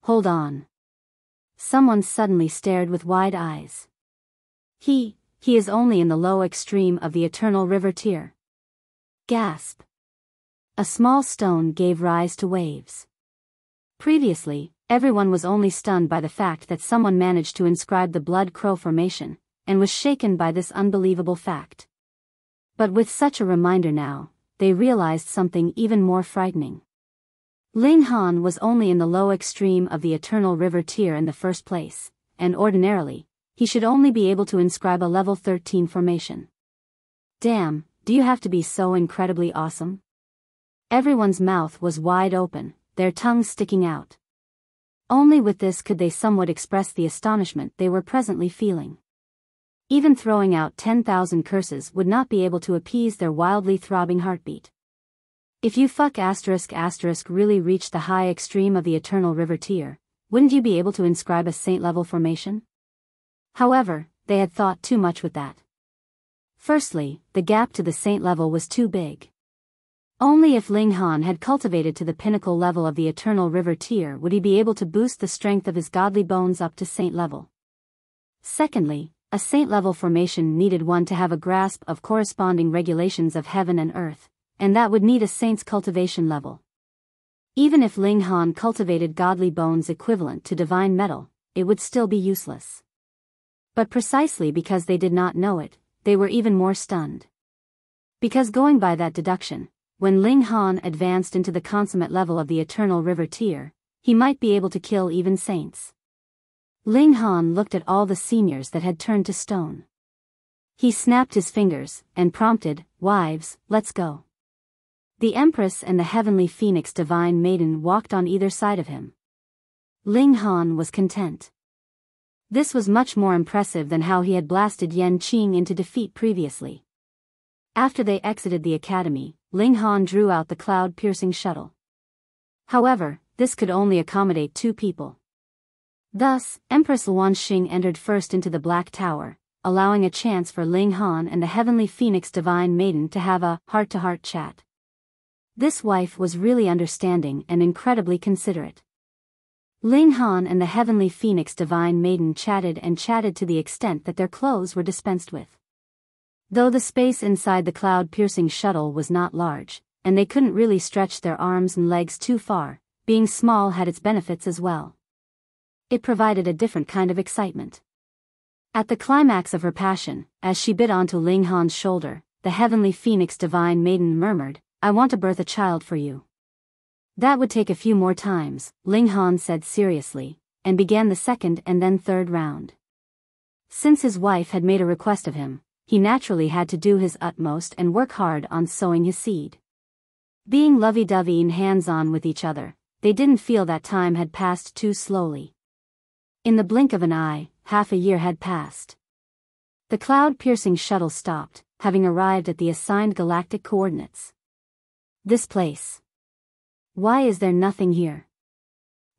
Hold on. Someone suddenly stared with wide eyes. He is only in the low extreme of the Eternal River tier. Gasp. A small stone gave rise to waves. Previously, everyone was only stunned by the fact that someone managed to inscribe the Blood Crow Formation, and was shaken by this unbelievable fact. But with such a reminder now, they realized something even more frightening. Ling Han was only in the low extreme of the Eternal River tier in the first place, and ordinarily, he should only be able to inscribe a level 13 formation. Damn, do you have to be so incredibly awesome? Everyone's mouth was wide open, their tongues sticking out. Only with this could they somewhat express the astonishment they were presently feeling. Even throwing out 10,000 curses would not be able to appease their wildly throbbing heartbeat. If you really reached the high extreme of the Eternal River tier, wouldn't you be able to inscribe a saint-level formation? However, they had thought too much with that. Firstly, the gap to the saint level was too big. Only if Ling Han had cultivated to the pinnacle level of the Eternal River tier would he be able to boost the strength of his godly bones up to saint level. Secondly, a saint-level formation needed one to have a grasp of corresponding regulations of heaven and earth, and that would need a saint's cultivation level. Even if Ling Han cultivated godly bones equivalent to divine metal, it would still be useless. But precisely because they did not know it, they were even more stunned. Because going by that deduction, when Ling Han advanced into the consummate level of the Eternal River tier, he might be able to kill even saints. Ling Han looked at all the seniors that had turned to stone. He snapped his fingers, and prompted, "Wives, let's go." The Empress and the Heavenly Phoenix Divine Maiden walked on either side of him. Ling Han was content. This was much more impressive than how he had blasted Yan Qing into defeat previously. After they exited the academy, Ling Han drew out the cloud-piercing shuttle. However, this could only accommodate 2 people. Thus, Empress Luan Xing entered first into the Black Tower, allowing a chance for Ling Han and the Heavenly Phoenix Divine Maiden to have a heart-to-heart chat. This wife was really understanding and incredibly considerate. Ling Han and the Heavenly Phoenix Divine Maiden chatted to the extent that their clothes were dispensed with. Though the space inside the cloud-piercing shuttle was not large, and they couldn't really stretch their arms and legs too far, being small had its benefits as well. It provided a different kind of excitement. At the climax of her passion, as she bit onto Ling Han's shoulder, the Heavenly Phoenix Divine Maiden murmured, "I want to birth a child for you." That would take a few more times, Ling Han said seriously, and began the second and then third round. Since his wife had made a request of him, he naturally had to do his utmost and work hard on sowing his seed. Being lovey-dovey and hands-on with each other, they didn't feel that time had passed too slowly. In the blink of an eye, half a year had passed. The cloud-piercing shuttle stopped, having arrived at the assigned galactic coordinates. This place. Why is there nothing here?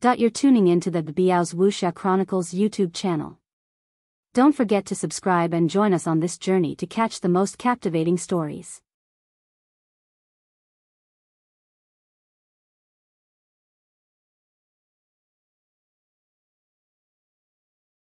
You're tuning into the Biyao's Wuxia Chronicles YouTube channel. Don't forget to subscribe and join us on this journey to catch the most captivating stories.